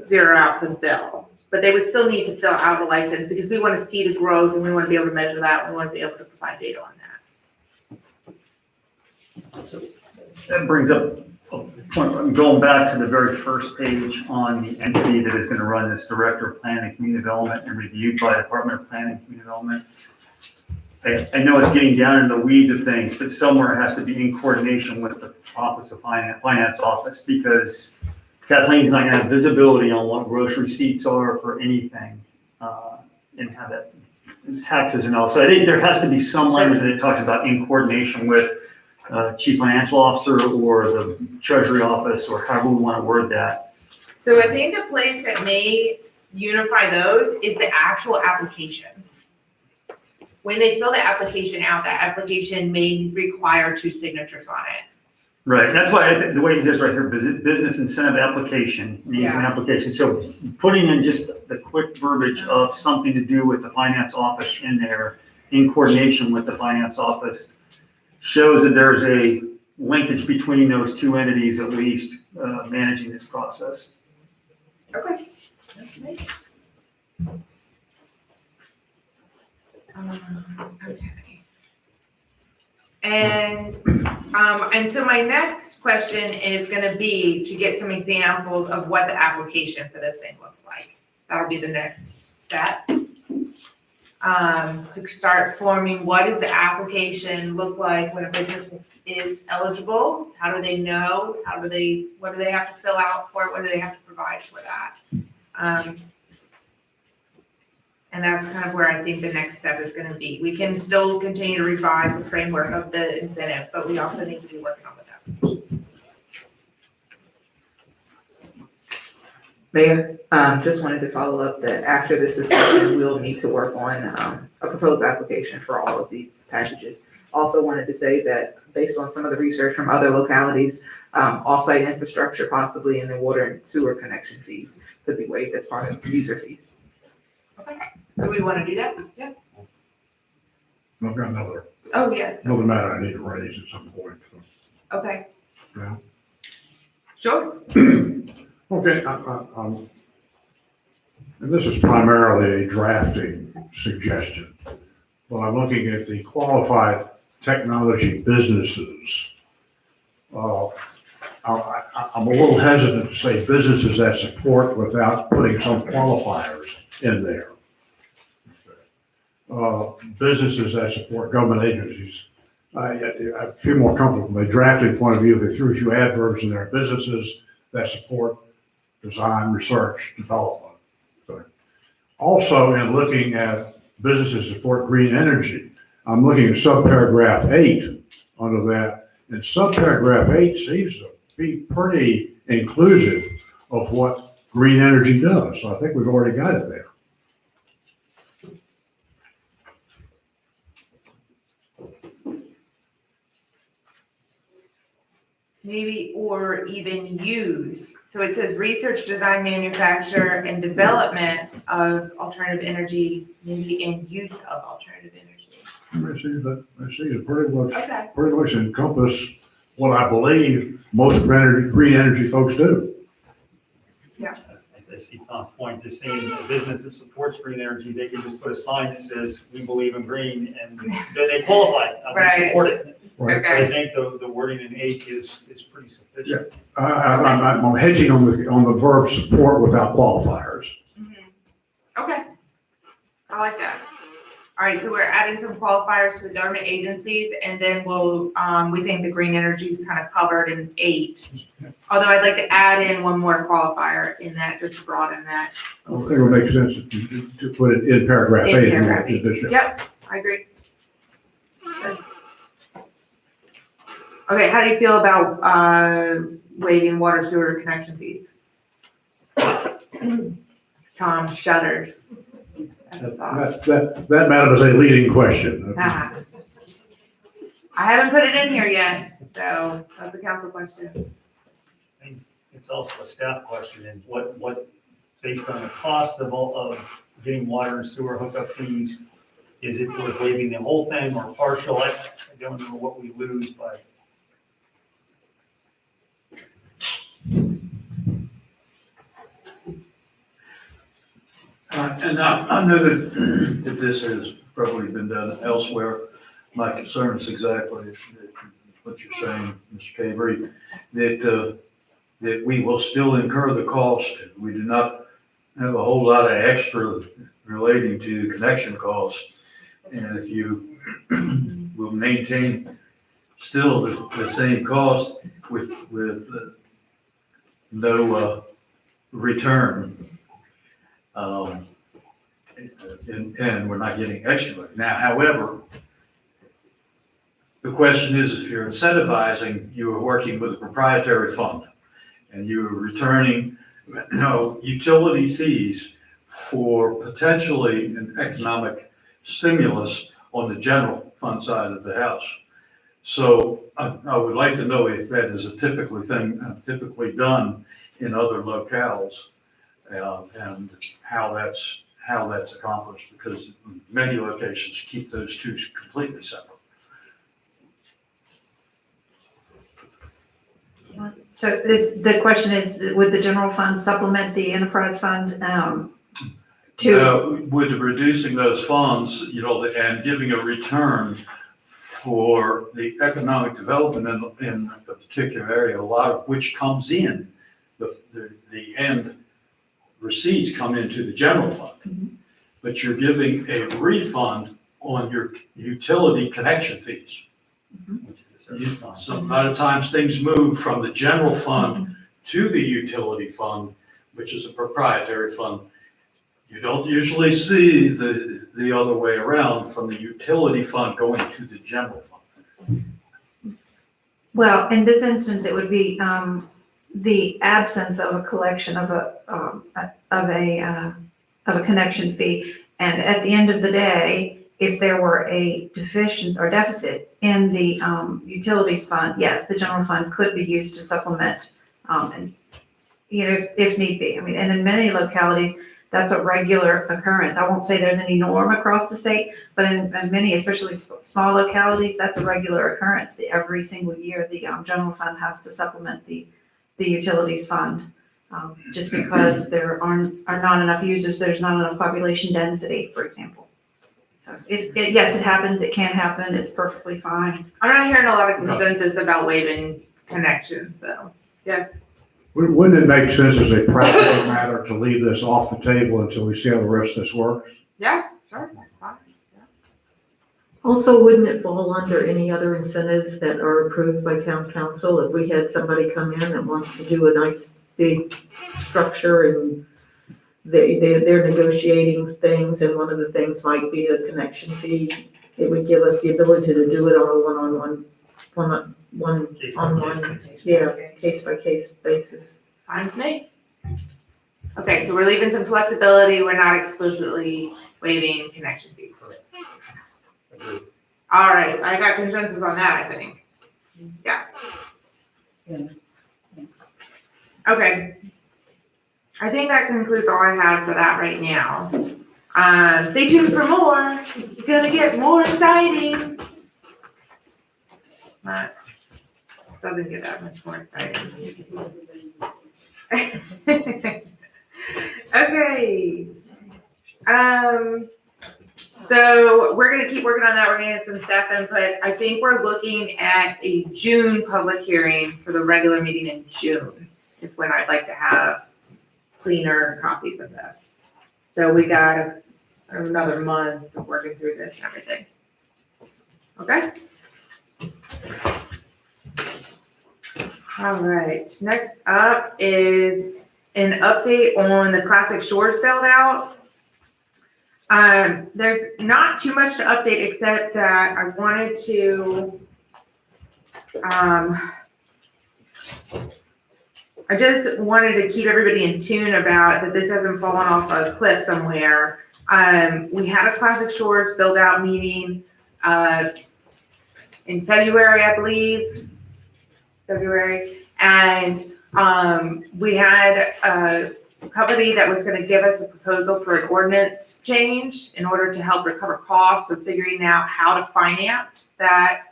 zero out the bill. But they would still need to fill out a license because we want to see the growth and we want to be able to measure that, and we want to be able to provide data on that. So that brings up a point, I'm going back to the very first page on the entity that is going to run this Director of Planning and Community Development and reviewed by Department of Planning and Community Development. I know it's getting down in the weeds of things, but somewhere it has to be in coordination with the Office of Finance Office, because Kathleen's not gonna have visibility on what gross receipts are for anything, and how that taxes and all. So I think there has to be some language that talks about in coordination with Chief Financial Officer or the Treasury Office, or however we want to word that. So I think the place that may unify those is the actual application. When they fill the application out, that application may require 2 signatures on it. Right, that's why I think the way it is right here, business incentive application, needs an application. So putting in just the quick verbiage of something to do with the finance office in there, in coordination with the finance office, shows that there's a linkage between those 2 entities at least, managing this process. Okay. Okay. And so my next question is gonna be to get some examples of what the application for this thing looks like. That'll be the next step. To start forming, what does the application look like when a business is eligible? How do they know? What do they have to fill out for it? What do they have to provide for that? And that's kind of where I think the next step is gonna be. We can still continue to revise the framework of the incentive, but we also need to be working on the applications. Mayor, just wanted to follow up that after this discussion, we'll need to work on a proposed application for all of these packages. Also wanted to say that based on some of the research from other localities, off-site infrastructure possibly and the water and sewer connection fees could be waived as part of user fees. Okay, do we wanna do that? Yeah. I've got another Oh, yes, matter I need to raise at some point. okay. Yeah. Sure. Okay, and this is primarily a drafting suggestion, but I'm looking at the qualified technology businesses. I'm a little hesitant to say businesses that support without putting some qualifiers in there. businesses that support government agencies. I feel more comfortable from a drafting point of view if they threw a few adverbs in there, businesses that support design, research, development. So, also, in looking at businesses that support green energy, I'm looking at subparagraph 8 under that, and subparagraph 8 seems to be pretty inclusive of what green energy does. So I think we've already got it there. Maybe, or even use. So it says research, design, manufacture, and development of alternative energy, maybe in use of alternative energy. I see it pretty Okay. much encompass what I believe most green energy folks do. I see Tom's point, just saying a business that supports green energy, they can just put a sign that says, we believe in green, and then they qualify, they support it. Right. But I think the wording in 8 is pretty sufficient. I'm hedging on the verb support without qualifiers. Okay. I like that. All right, so we're adding some qualifiers to the government agencies, and then we think the green energy is kind of covered in 8. Although I'd like to add in one more qualifier in that, just to broaden that. I don't think it would make sense to put it in paragraph 8. In if you want paragraph to 8. do this. Yep, I agree. Good. Okay, how do you feel about waiving water sewer connection fees? Tom shudders. That's a thought. That, madam, is a leading question. Ah. I haven't put it in here yet, so that's a council question. It's also a staff question, and what, based on the cost of getting water and sewer hookup fees, is it worth waiving the whole thing or partial? I don't know what we lose by. And I know that this has probably been done elsewhere. My concern is exactly what you're saying, Mr. Cabry, that we will still incur the cost. We do not have a whole lot of extra relating to connection costs. And if you will maintain still the same cost with no return, and we're not getting extra. Now, however, the question is, if you're incentivizing, you are working with a proprietary fund, and you are returning utility fees for potentially an economic stimulus on the general fund side of the house. So I would like to know if that is a typically done in other locales, and how that's accomplished, because many locations keep those two completely separate. So the question is, would the general fund supplement the enterprise fund With reducing those funds, and giving a return for the economic development in a particular area, a lot of which comes in, the end receipts come into the general fund, but you're giving a refund on your utility connection fees. So a lot of times things move from the general fund to the utility fund, which is a proprietary fund. You don't usually see the other way around, from the utility fund going to the general fund. Well, in this instance, it would be the absence of a collection of a connection fee. And at the end of the day, if there were a deficiency or deficit in the utilities fund, yes, the general fund could be used to supplement, and if need be. I mean, and in many localities, that's a regular occurrence. I won't say there's any norm across the state, but in many, especially small localities, that's a regular occurrence. Every single year, the general fund has to supplement the utilities fund, just because there are not enough users, there's not enough population density, for example. So yes, it happens, it can happen, it's perfectly fine. I'm not hearing a lot of consensus about waiving connections, so, yes. Wouldn't it make sense as a practical matter to leave this off the table until we see how the rest of this works? Yeah, sure, that's fine. Yeah. Also, wouldn't it fall under any other incentives that are approved by town council? If we had somebody come in that wants to do a nice big structure and they're negotiating things, and one of the things might be a connection fee, it would give us the ability to do it on a one-on-one, yeah, case-by-case basis. Fine with me. Okay, so we're leaving some flexibility, we're not explicitly waiving connection fees. Agreed. All right, I got consensus on that, I think. Yes. Okay. I think that concludes all I have for that right now. Stay tuned for more. It's gonna get more exciting. It's not, it doesn't get that much more exciting. Okay. So we're gonna keep working on that. We're gonna get some staff input. I think we're looking at a June public hearing for the regular meeting in June is when I'd like to have cleaner copies of this. So we got another month of working through this and everything. Okay? All right, next up is an update on the Classic Shores build out. There's not too much to update except that I wanted to, I just wanted to keep everybody in tune about that this hasn't fallen off a cliff somewhere. We had a Classic Shores build out meeting, in February, I believe, and, we had a company that was gonna give us a proposal for an ordinance change in order to help recover costs of figuring out how to finance that,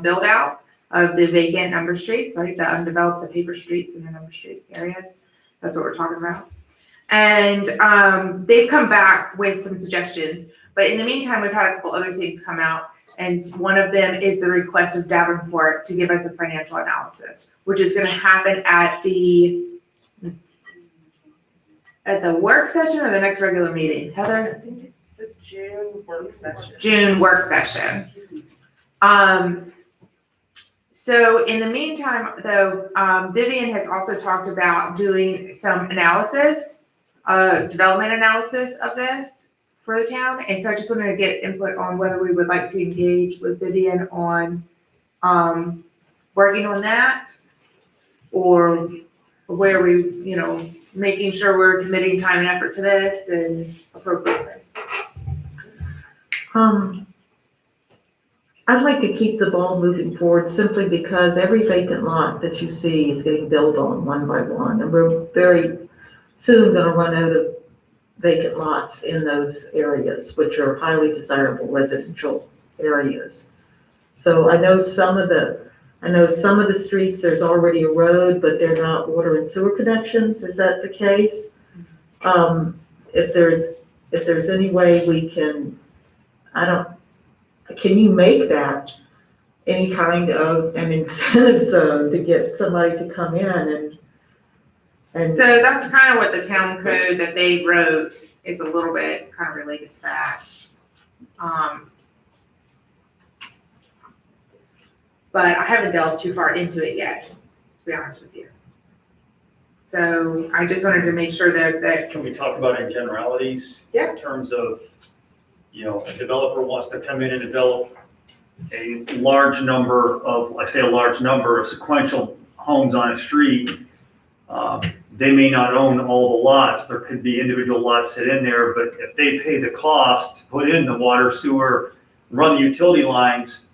build out of the vacant number streets, like the undeveloped, the paper streets and the number street areas. That's what we're talking about. And they've come back with some suggestions, but in the meantime, we've had a couple other things come out. And one of them is the request of Davenport to give us a financial analysis, which is gonna happen at the work session or the next regular meeting, Heather? I think it's the June work session. June work session. So in the meantime, though, Vivian has also talked about doing some analysis, development analysis of this for the town. And so I just wanted to get input on whether we would like to engage with Vivian on, working on that, or where we, making sure we're committing time and effort to this and appropriately. I'd like to keep the ball moving forward simply because every vacant lot that you see is getting built on one by one. And we're very soon gonna run out of vacant lots in those areas, which are highly desirable residential areas. So I know some of the streets, there's already a road, but they're not water and sewer connections. Is that the case? If there's any way we can, can you make that any kind of an incentive zone to get somebody to come in and So that's kind of what the town code that they wrote is a little bit kind of related to that. But I haven't delved too far into it yet, to be honest with you. So I just wanted to make sure that Can we talk about in generalities? Yeah. In terms of, a developer wants to come in and develop a large number of sequential homes on a street. They may not own all the lots. There could be individual lots sit in there, but if they pay the cost to put in the water, sewer, run the utility lines,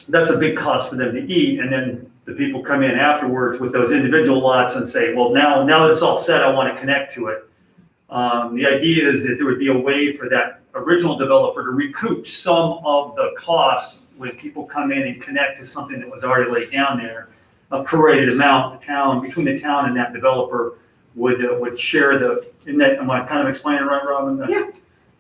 that's a big cost for them to eat. And then the people come in afterwards with those individual lots and say, well, now that it's all set, I want to connect to it. The idea is that there would be a way for that original developer to recoup some of the cost when people come in and connect to something that was already laid down there. A prorated amount, between the town and that developer would share am I kind of explaining it right, Robin? Yeah.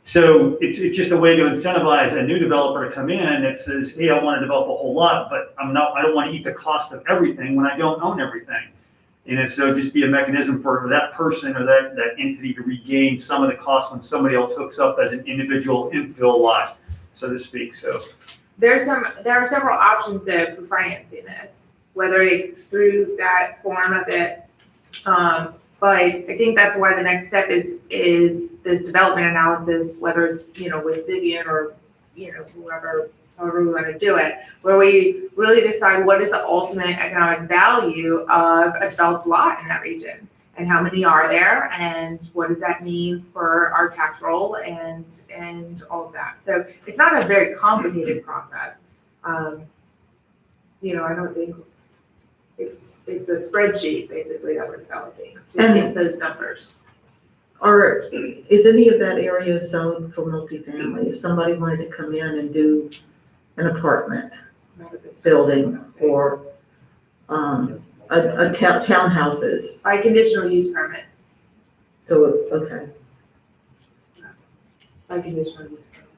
So it's just a way to incentivize a new developer to come in that says, hey, I want to develop a whole lot, but I don't want to eat the cost of everything when I don't own everything. And so just be a mechanism for that person or that entity to regain some of the costs when somebody else hooks up as an individual infill lot. so to speak, so. There are several options though for financing this, whether it's through that form of it. But I think that's why the next step is this development analysis, whether, with Vivian or, whoever, however we want to do it, where we really decide what is the ultimate economic value of a developed lot in that region. And how many are there, and what does that mean for our tax roll and all of that. So it's not a very complicated process. I don't think it's a spreadsheet basically that we're developing to get those numbers. Is any of that area zoned for multifamily? If somebody wanted to come in and do an apartment building or townhouses? By conditional use permit, So, okay. by conditional use permit.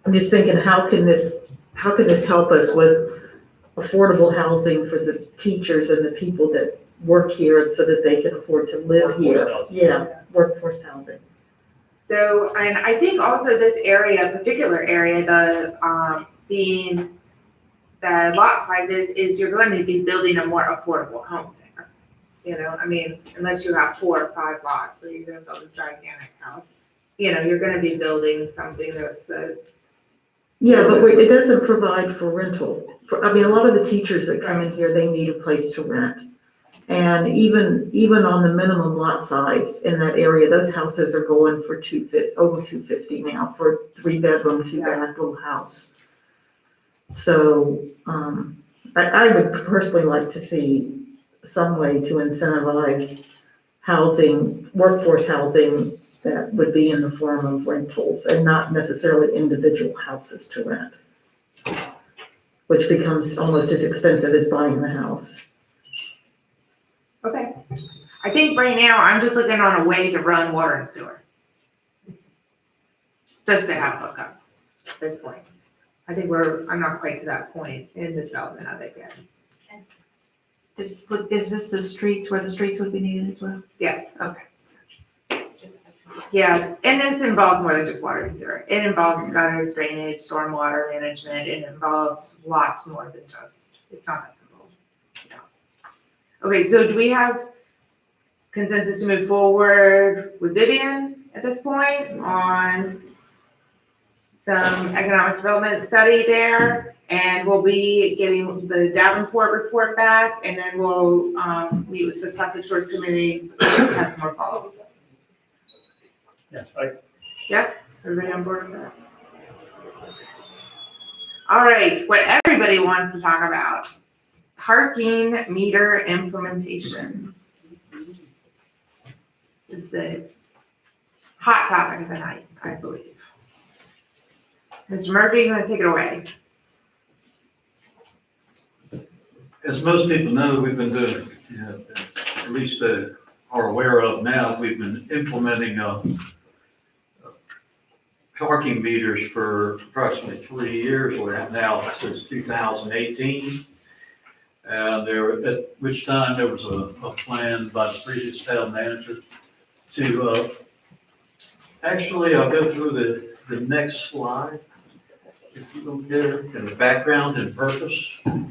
I'm just thinking, how can this help us with affordable housing for the teachers and the people that work here so that they can afford to live here? Workforce housing. Yeah, workforce housing. So, and I think also this area, particular area, being the lot sizes, is you're going to be building a more affordable home there. Unless you have 4 or 5 lots where you're gonna build a gigantic house, you're gonna be building something that's Yeah, but it doesn't provide for rental. A lot of the teachers that come in here, they need a place to rent. And even on the minimum lot size in that area, those houses are going for over $250 now for a 3-bedroom, 2-bath little house. So, I would personally like to see some way to incentivize housing, workforce housing that would be in the form of rentals and not necessarily individual houses to rent, which becomes almost as expensive as buying the house. Okay. I think right now, I'm just looking on a way to run water and sewer. Just to have hookup at this point. I think I'm not quite to that point in the development of it yet. Is this the streets where the streets would be needed as well? Yes. Okay. Yes, and this involves more than just water and sewer. It involves gutters, drainage, stormwater management. It involves lots more than just, it's not that simple. No. Okay, so do we have consensus to move forward with Vivian at this point on some economic development study there? And we'll be getting the Davenport report back, and then we'll meet with the Classic Shores Committee to have some more follow-up. Yeah, Yep, everybody on board with that? All right, what everybody wants to talk about, parking meter implementation. This is the hot topic of the night, I believe. Mr. Murphy, you want to take it away? As most people know, we've been doing, at least are aware of now, we've been implementing parking meters for approximately 3 years. We're at now since 2018. And at which time there was a plan by the previous town manager to, actually, I'll go through the next slide. If you look there in the background and purpose. In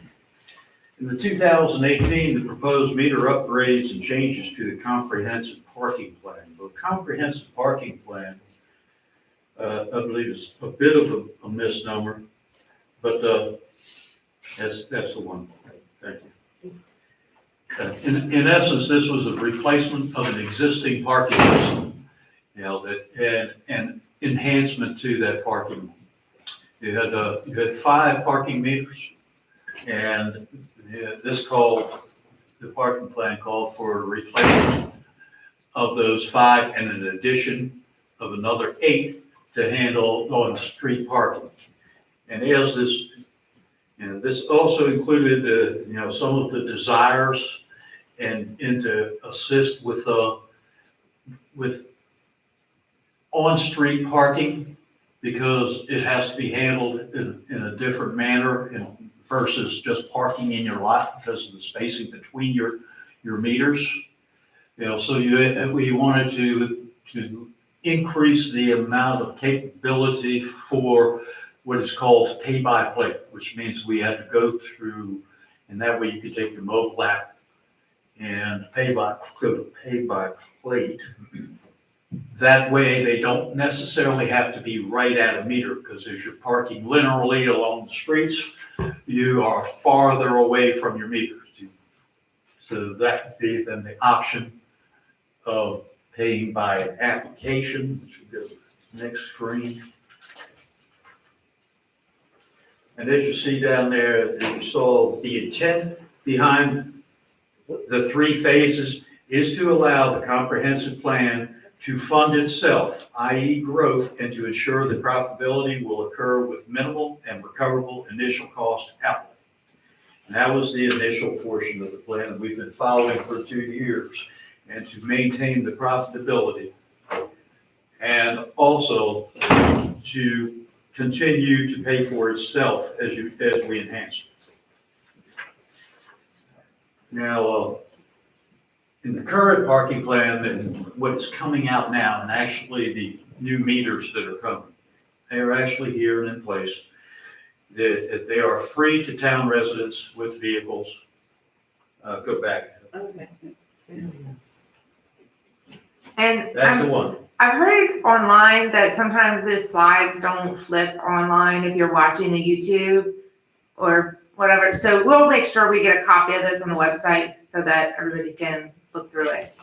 the 2018, the proposed meter upgrades and changes to the comprehensive parking plan. The comprehensive parking plan, I believe, is a bit of a misnomer, but that's the one. Thank you. In essence, this was a replacement of an existing parking system, and enhancement to that parking. You had 5 parking meters, and the parking plan called for a replacement of those 5 and an addition of another 8 to handle on-street parking. And as this also included, some of the desires and to assist with on-street parking, because it has to be handled in a different manner versus just parking in your lot because of the spacing between your meters. So we wanted to increase the amount of capability for what is called pay by plate, which means we had to go through, and that way you could take the mobile app and go to pay by plate. That way, they don't necessarily have to be right at a meter, because as you're parking linearly along the streets, you are farther away from your meters. So that would be then the option of paying by application, which would go to the next screen. And as you see down there, you saw the intent behind the 3 phases is to allow the comprehensive plan to fund itself, i.e. growth, and to ensure that profitability will occur with minimal and recoverable initial cost outlay. And that was the initial portion of the plan that we've been following for 2 years, and to maintain the profitability, and also to continue to pay for itself as we enhance it. Now, in the current parking plan and what's coming out now, and actually the new meters that are coming, they are actually here and in place, that they are free to town residents with vehicles. Go back. Okay. And That's the one. I've heard online that sometimes the slides don't flip online if you're watching the YouTube or whatever. So we'll make sure we get a copy of this on the website so that everybody can look through it.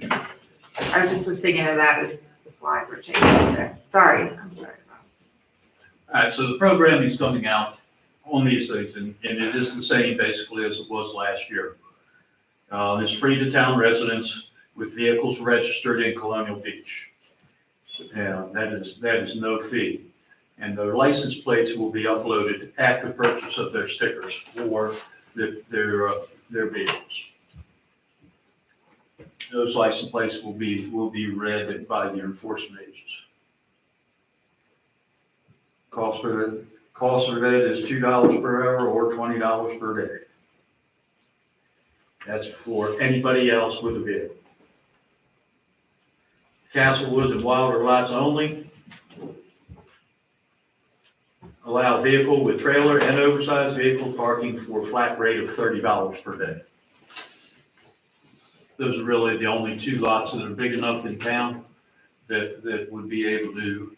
I just was thinking of that as the slides were changing there. Sorry. I'm sorry. All right, so the programming is coming out on these things, and it is the same basically as it was last year. It's free to town residents with vehicles registered in Colonial Beach. And that is no fee. And their license plates will be uploaded after purchase of their stickers for their vehicles. Those license plates will be read by the enforcement agents. Cost for that is $2 per hour or $20 per day. That's for anybody else with a vehicle. Castle Woods and Wilder lots only. Allow vehicle with trailer and oversized vehicle parking for a flat rate of $30 per day. Those are really the only 2 lots that are big enough in town that would be able to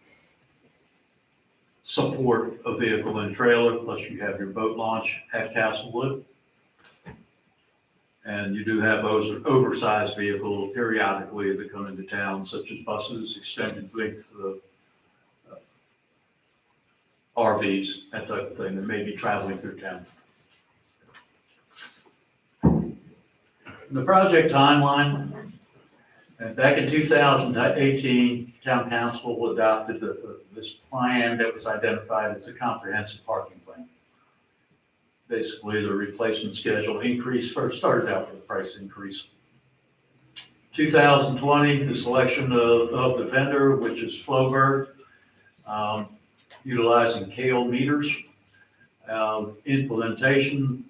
support a vehicle and trailer, plus you have your boat launch at Castlewood. And you do have those oversized vehicles periodically that come into town, such as buses, extended length RVs, that type of thing, that may be traveling through town. The project timeline, back in 2018, Town Council adopted this plan that was identified as a comprehensive parking plan. Basically, the replacement schedule increase first started out with a price increase. 2020, the selection of the vendor, which is Flowbird, utilizing KL meters, implementation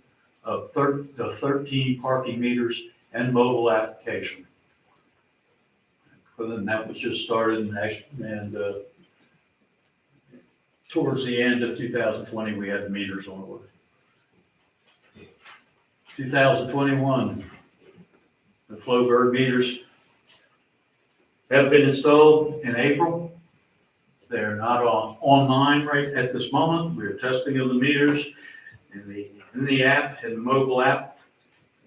of 13 parking meters and mobile application. But then that was just started and towards the end of 2020, we had the meters on the way. 2021, the Flowbird meters have been installed in April. They're not online right at this moment. We're testing of the meters in the app, in the mobile app,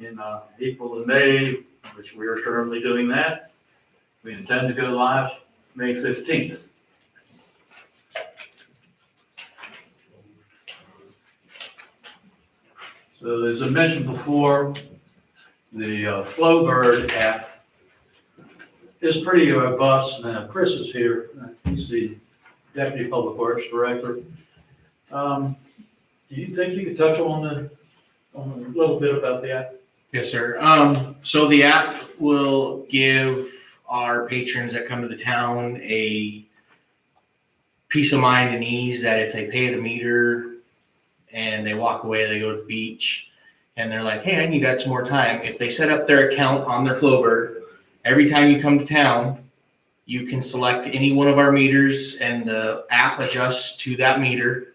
in April and May, which we are currently doing that. We intend to go live May 15th. So as I mentioned before, the Flowbird app is pretty robust. Now, Chris is here. He's the Deputy Public Works Director. Do you think you could touch on a little bit about the app? Yes, sir. So the app will give our patrons that come to the town a peace of mind and ease that if they pay at a meter and they walk away, they go to the beach and they're like, hey, I need to add some more time. If they set up their account on their Flowbird, every time you come to town, You can select any one of our meters and the app adjusts to that meter.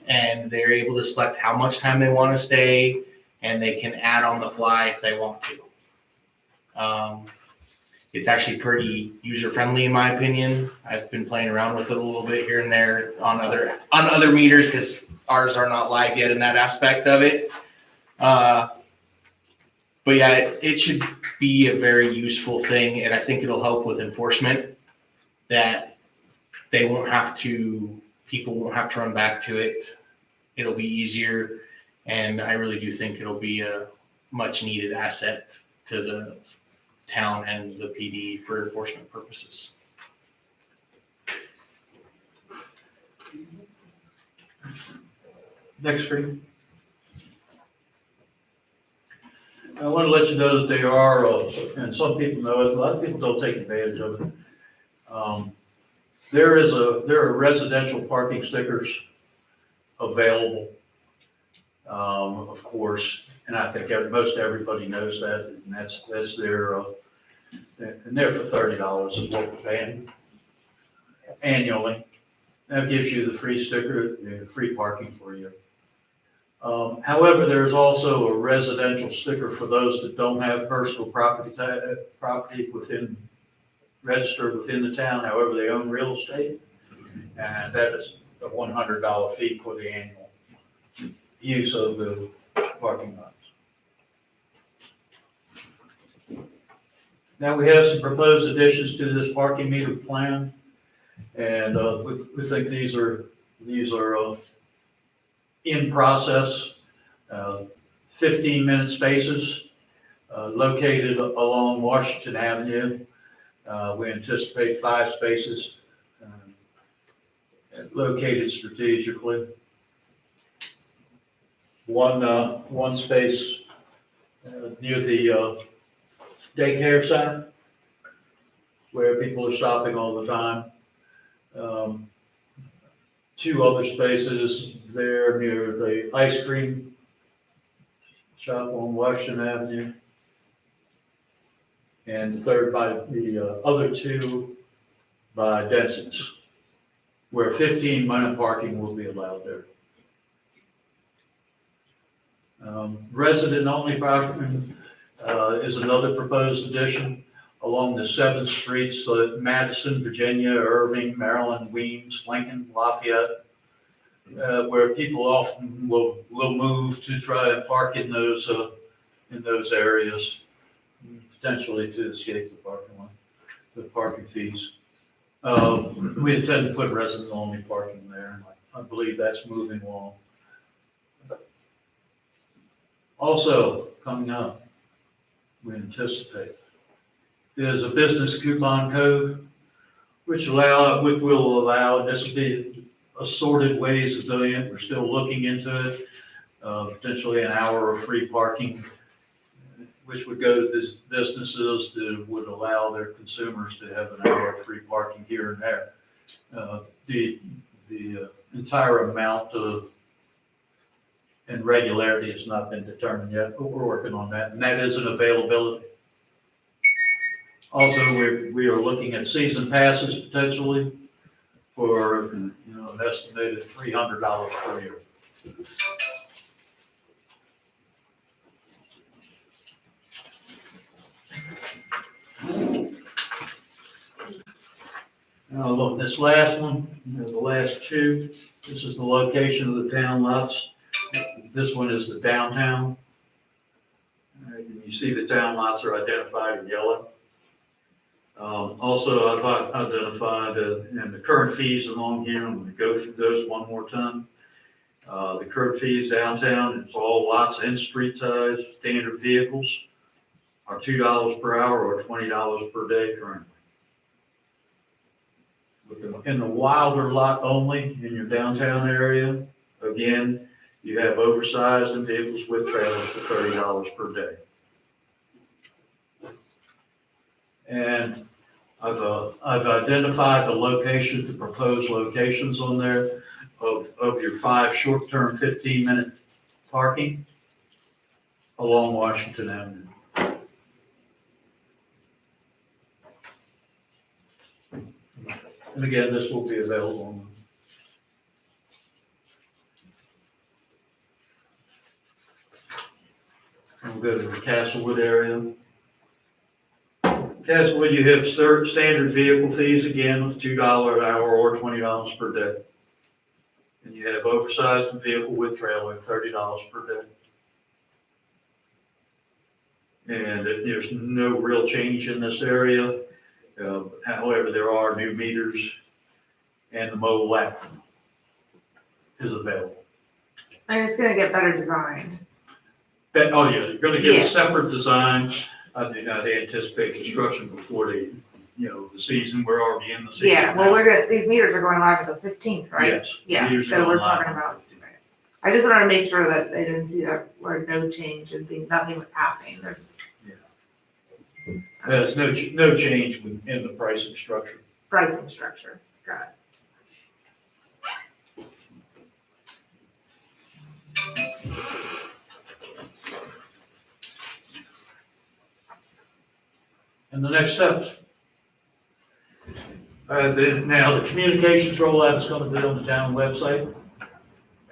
And they're able to select how much time they want to stay, and they can add on the fly if they want to. It's actually pretty user-friendly in my opinion. I've been playing around with it a little bit here and there on other meters because ours are not live yet in that aspect of it. But yeah, it should be a very useful thing, and I think it'll help with enforcement, that people won't have to run back to it. It'll be easier, and I really do think it'll be a much needed asset to the town and the PD for enforcement purposes. Next screen. I want to let you know that they are, and some people know it, a lot of people don't take advantage of it. There are residential parking stickers available, of course, and I think most everybody knows that, and that's their, and they're for $30 is what we're paying annually. That gives you the free sticker, the free parking for you. However, there's also a residential sticker for those that don't have personal property registered within the town, however they own real estate. And that is a $100 fee for the annual use of the parking lots. Now we have some proposed additions to this parking meter plan. And we think these are in process. 15-minute spaces located along Washington Avenue. We anticipate 5 spaces located strategically. One space near the daycare center where people are shopping all the time. 2 other spaces there near the ice cream shop on Washington Avenue. And the third by the other 2 by Denson's, where 15-minute parking will be allowed there. Resident-only parking is another proposed addition along the 7th streets, so Madison, Virginia, Irving, Maryland, Weems, Lincoln, Lafayette, where people often will move to try and park in those areas, potentially to escape the parking lot, the parking fees. We intend to put resident-only parking there, and I believe that's moving along. Also, coming up, we anticipate, there's a business coupon code, which will allow, this will be assorted ways of doing it. We're still looking into it, potentially an hour of free parking, which would go to these businesses that would allow their consumers to have an hour of free parking here and there. The entire amount of and regularity has not been determined yet, but we're working on that, and that is an availability. Also, we are looking at season passes potentially for an estimated $300 per year. Now look, this last one, the last 2, this is the location of the town lots. This one is the downtown. You see the town lots are identified in yellow. Also, I've identified and the current fees along here. I'm going to go through those one more time. The current fees downtown, it's all lots and street size standard vehicles are $2 per hour or $20 per day currently. In the Wilder lot only in your downtown area, again, you have oversized and vehicles with trailers for $30 per day. And I've identified the location, the proposed locations on there of your 5 short-term 15-minute parking along Washington Avenue. And again, this will be available. We'll go to the Castlewood area. Castlewood, you have standard vehicle fees again with $2 an hour or $20 per day. And you have oversized vehicle with trailer, $30 per day. And there's no real change in this area. However, there are new meters and the mobile app is available. And it's gonna get better designed. Oh yeah, you're gonna get Yeah. a separate design. They anticipate construction before the season. We're already in the season. Yeah, well, now. these meters are going live at the 15th, right? Yes. Yeah, meters so are we're online. talking about, I just wanted to make sure that they didn't see that, or no change and nothing was happening. There's no change in the pricing structure. Pricing structure, got it. And the next steps. Now, the communications rollout is going to be on the town website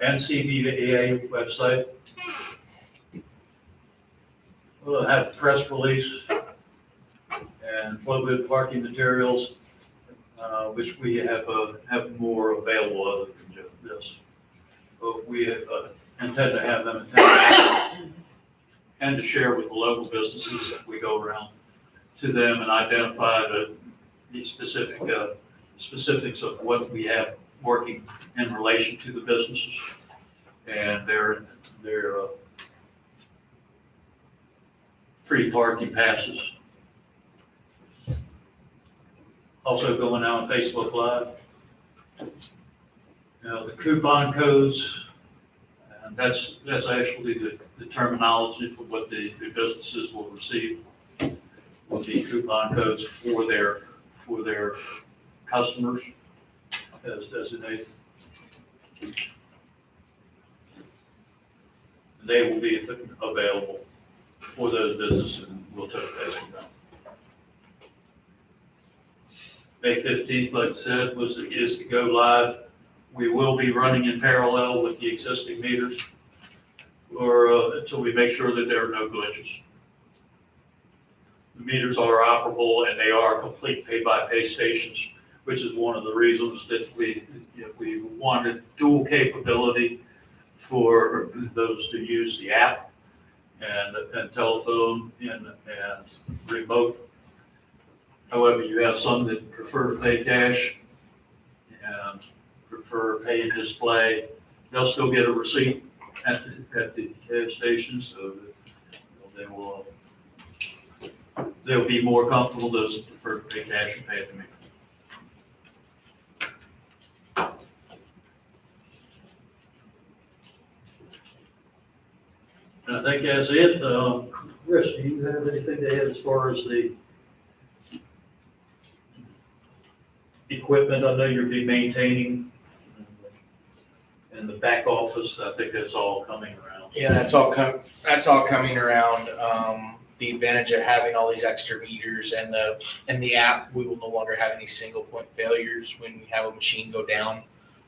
and CBA website. We'll have a press release and flow-bid parking materials, which we have more available other than this. But we intend to have them attended and to share with the local businesses that we go around to them and identify the specifics of what we have working in relation to the businesses and their free parking passes. Also going out on Facebook Live. The coupon codes, and that's actually the terminology for what the businesses will receive. Will be coupon codes for their customers as designated. They will be available for those businesses, and we'll touch base with them. May 15th, like I said, is to go live. We will be running in parallel with the existing meters until we make sure that there are no glitches. The meters are operable and they are complete pay-by-pay stations, which is one of the reasons that we wanted dual capability for those to use the app and telephone and remote. However, you have some that prefer to pay cash and prefer pay and display. They'll still get a receipt at the gas station, so they'll be more comfortable, those that prefer to pay cash and pay at the meter. And I think that's it. Chris, do you have anything to add as far as the equipment? I know you'll be maintaining in the back office. I think that's all coming around. Yeah, that's all coming around. The advantage of having all these extra meters and the app, we will no longer have any single point failures. When we have a machine go down,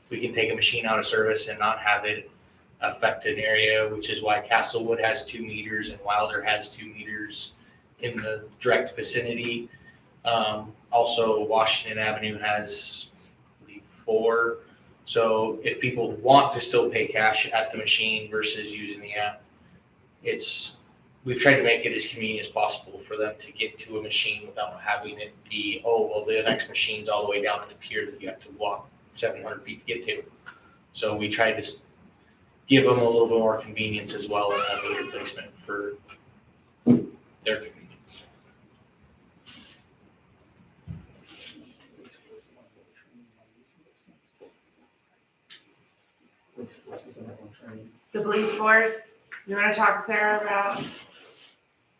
we can take a machine out of service and not have it affect an area, which is why Castlewood has 2 meters and Wilder has 2 meters in the direct vicinity. Also, Washington Avenue has, I believe, 4. So if people want to still pay cash at the machine versus using the app, we've tried to make it as convenient as possible for them to get to a machine without having it be, the next machine's all the way down at the pier that you have to walk 700 feet to get to. So we tried to give them a little bit more convenience as well in that meter placement for their convenience. The police force, you wanna talk, Sarah, about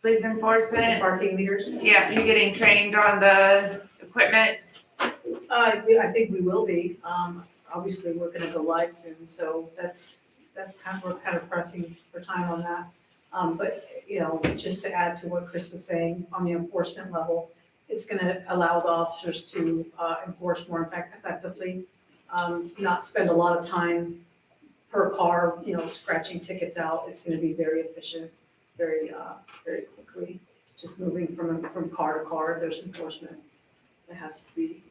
police enforcement? Parking meters? Yeah, you getting trained on the equipment? Yeah, I think we will be. Obviously, we're gonna go live soon, so we're kind of pressing for time on that. But, just to add to what Chris was saying on the enforcement level, It's gonna allow the officers to enforce more effectively, not spend a lot of time per car, scratching tickets out. It's gonna be very efficient, very quickly, just moving from car to car. If there's enforcement that has to be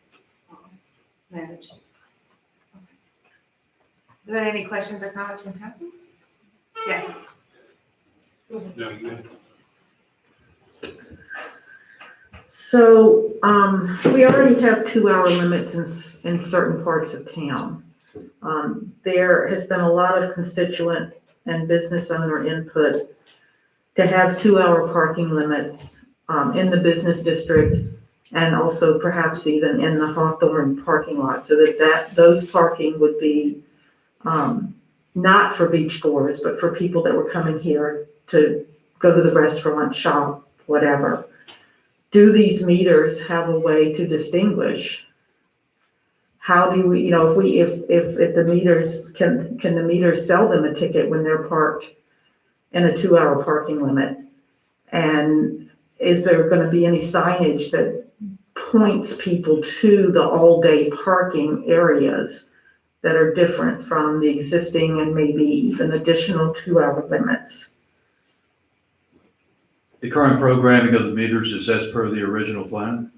managed. Are there any questions or comments from council? Yes. No, you- So, we already have 2-hour limits in certain parts of town. There has been a lot of constituent and business owner input to have 2-hour parking limits, in the business district and also perhaps even in the Hawthorne parking lot, so those parking would be, not for beachgoers, but for people that were coming here to go to the restaurant, shop, whatever. Do these meters have a way to distinguish? How do we, if the meters, can the meters sell them a ticket when they're parked in a 2-hour parking limit? And is there gonna be any signage that points people to the all-day parking areas that are different from the existing and maybe even additional 2-hour limits? The current programming of the meters is as per the original plan.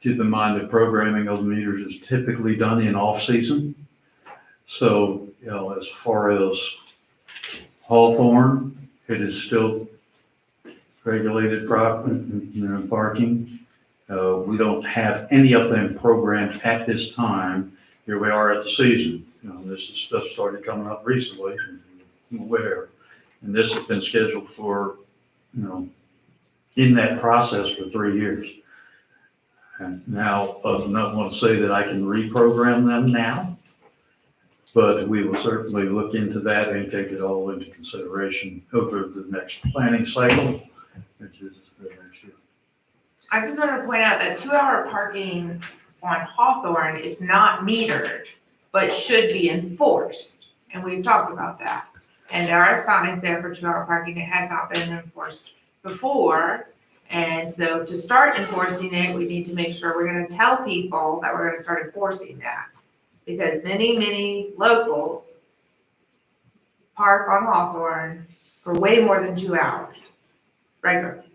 Keep in mind that programming of the meters is typically done in off-season. So, as far as Hawthorne, it is still regulated parking. We don't have any of them programmed at this time. Here we are at the season. This is stuff started coming up recently, I'm aware. And this has been scheduled for, in that process for 3 years. And now, I do not want to say that I can reprogram them now, but we will certainly look into that and take it all into consideration over the next planning cycle, which is the next year. I just want to point out that 2-hour parking on Hawthorne is not metered, but should be enforced. And we've talked about that. And there are signs there for 2-hour parking. It has not been enforced before. And so to start enforcing it, we need to make sure we're going to tell people that we're going to start enforcing that. Because many locals park on Hawthorne for way more than 2 hours regularly.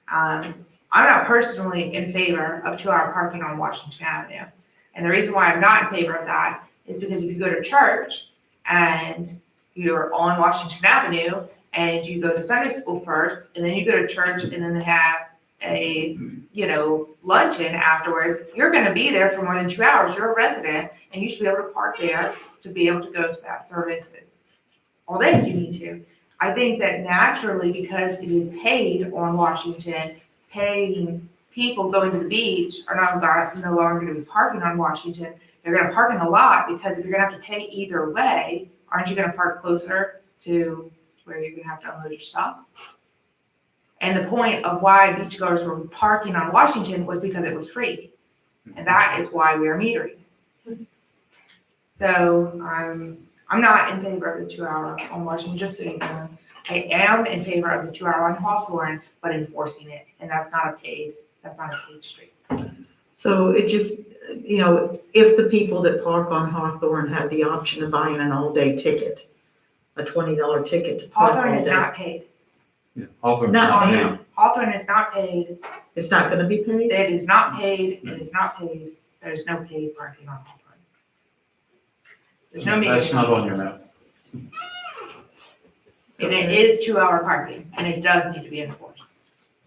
I'm not personally in favor of 2-hour parking on Washington Avenue. And the reason why I'm not in favor of that is because if you go to church and you're on Washington Avenue and you go to Sunday school first, and then you go to church, and then they have a, luncheon afterwards, you're gonna be there for more than 2 hours. You're a resident, and you should be able to park there to be able to go to that services all day if you need to. I think that naturally, because it is paid on Washington, paying people going to the beach are no longer gonna be parking on Washington. They're gonna park in the lot, because if you're gonna have to pay either way, aren't you gonna park closer to where you're gonna have to unload your stuff? And the point of why beachgoers were parking on Washington was because it was free. And that is why we are metering. So I'm not in favor of the 2-hour on Washington, just so you know. I am in favor of the 2-hour on Hawthorne, but enforcing it, and that's not a paid street. So it just, if the people that park on Hawthorne have the option of buying an all-day ticket, a $20 ticket to park all Hawthorne is day. not paid. Yeah, Hawthorne's Not not now. paid. Hawthorne is not paid. It's not gonna be paid? It is not paid. It is not paid. There's no paid parking on Hawthorne. There's no metering. That's not on your map. And it is 2-hour parking, and it does need to be enforced.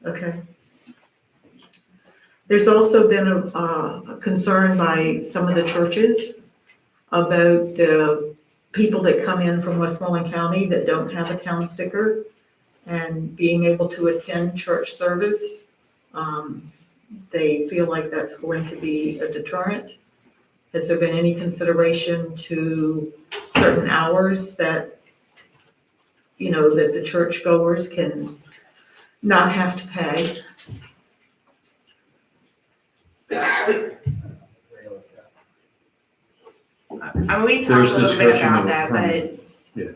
Okay. There's also been a concern by some of the churches about the people that come in from Westmoreland County that don't have a town sticker and being able to attend church service. They feel like that's going to be a deterrent. Has there been any consideration to certain hours that, that the churchgoers can not have to pay? We talked There's a little bit discussion about of that, permit. but Yeah.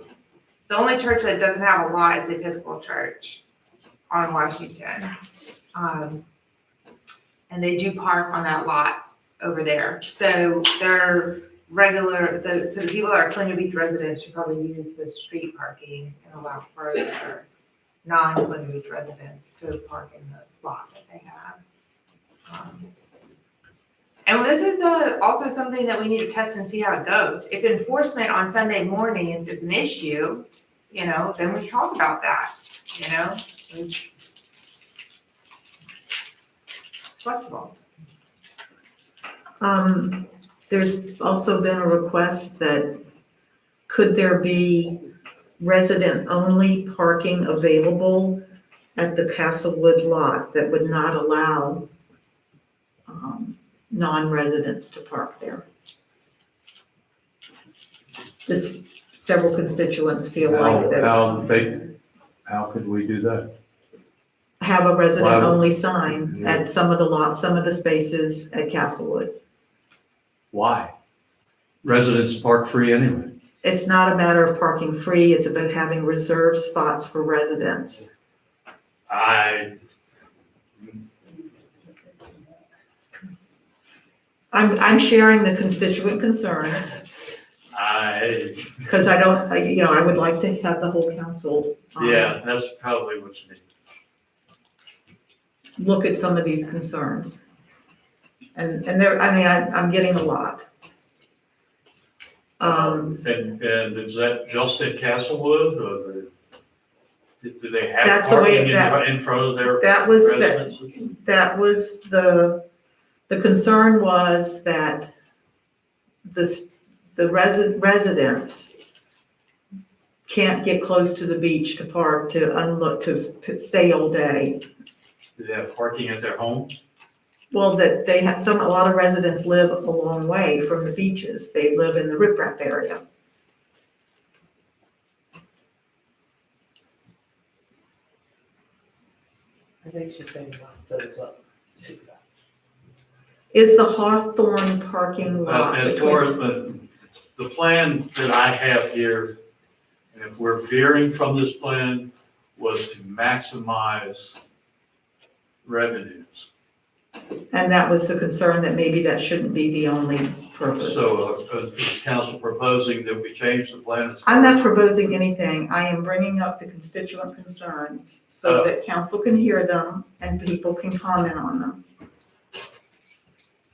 the only church that doesn't have a law is the Episcopal Church on Washington. And they do park on that lot over there. So they're so the people that are Colonial Beach residents should probably use the street parking and allow for their non-Colonial Beach residents to park in the lot that they have. And this is also something that we need to test and see how it goes. If enforcement on Sunday mornings is an issue, then we talk about that, It's flexible. There's also been a request that could there be resident-only parking available at the Castlewood lot that would not allow non-residents to park there? Several constituents feel like that. How could we do that? Have a resident-only sign at some of the lots, some of the spaces at Castlewood. Why? Residents park free anyway. It's not a matter of parking free, it's about having reserved spots for residents. I'm sharing the constituent concerns, because I would like to have the whole council. That's probably what you need. Look at some of these concerns. And I'm getting a lot. And is that just at Castlewood, or do they have That's the way parking in front of their That was, residences? that was the concern was that the residents can't get close to the beach to park, to stay all day. Do they have parking at their homes? Well, that they have a lot of residents live a long way from the beaches. They live in the riprap area. I think she's saying those up. Is the Hawthorne parking lot? As far as the plan that I have here, and if we're veering from this plan, was to maximize revenues. And that was the concern, that maybe that shouldn't be the only purpose. So is council proposing that we change the plan? I'm not proposing anything. I am bringing up the constituent concerns so that council can hear them and people can comment on them.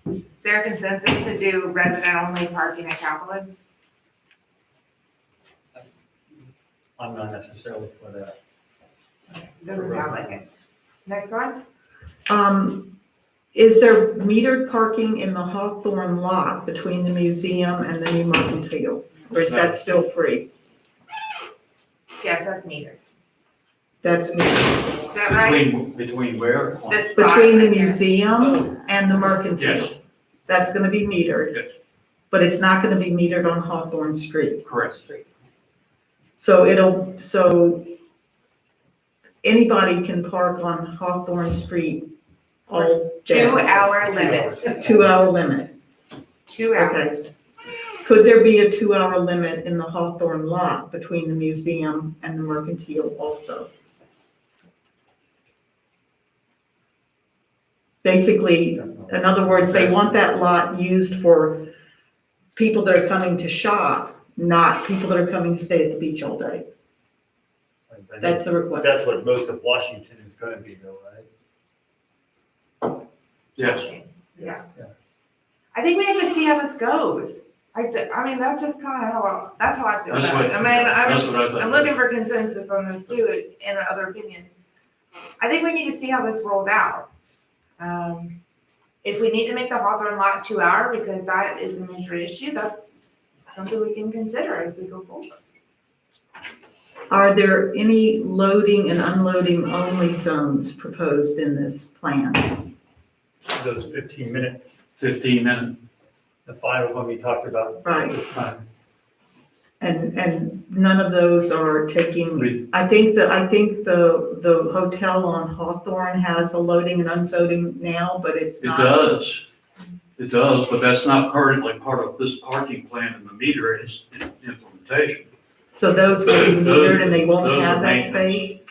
Is there a consensus to do resident-only parking at Castlewood? I'm not necessarily for that. Doesn't sound like it. Next one? Is there metered parking in the Hawthorne lot between the museum and the new mercantile? Or is that still free? Yes, that's metered. That's metered. Is that right? Between where? This spot Between the right there. museum and the mercantile? Yes. That's gonna be metered? Yes. But it's not gonna be metered on Hawthorne Street? Correct. So anybody can park on Hawthorne Street all day? 2-hour limits. 2-hour limit. 2 hours. Okay. Could there be a 2-hour limit in the Hawthorne lot between the museum and the mercantile also? Basically, in other words, they want that lot used for people that are coming to shop, not people that are coming to stay at the beach all day. That's the request. That's what most of Washington is gonna be though, right? Yes. Yeah. I think we have to see how this goes. I mean, that's just kind of that's how I feel That's about what- it. I mean, that's what I think. I'm looking for consensus on this too, and other opinions. I think we need to see how this rolls out. If we need to make the Hawthorne lot 2-hour because that is a major issue, that's something we can consider as we go forward. Are there any loading and unloading only zones proposed in this plan? Those 15-minute, 15-minute. the 5 of them we talked about. Right. this time. And none of those are taking, I think the hotel on Hawthorne has a loading and unloading now, but it's It not. does. It does, but that's not currently part of this parking plan and the meter is implementation. So those will be metered and they won't Those have are that maintenance. space?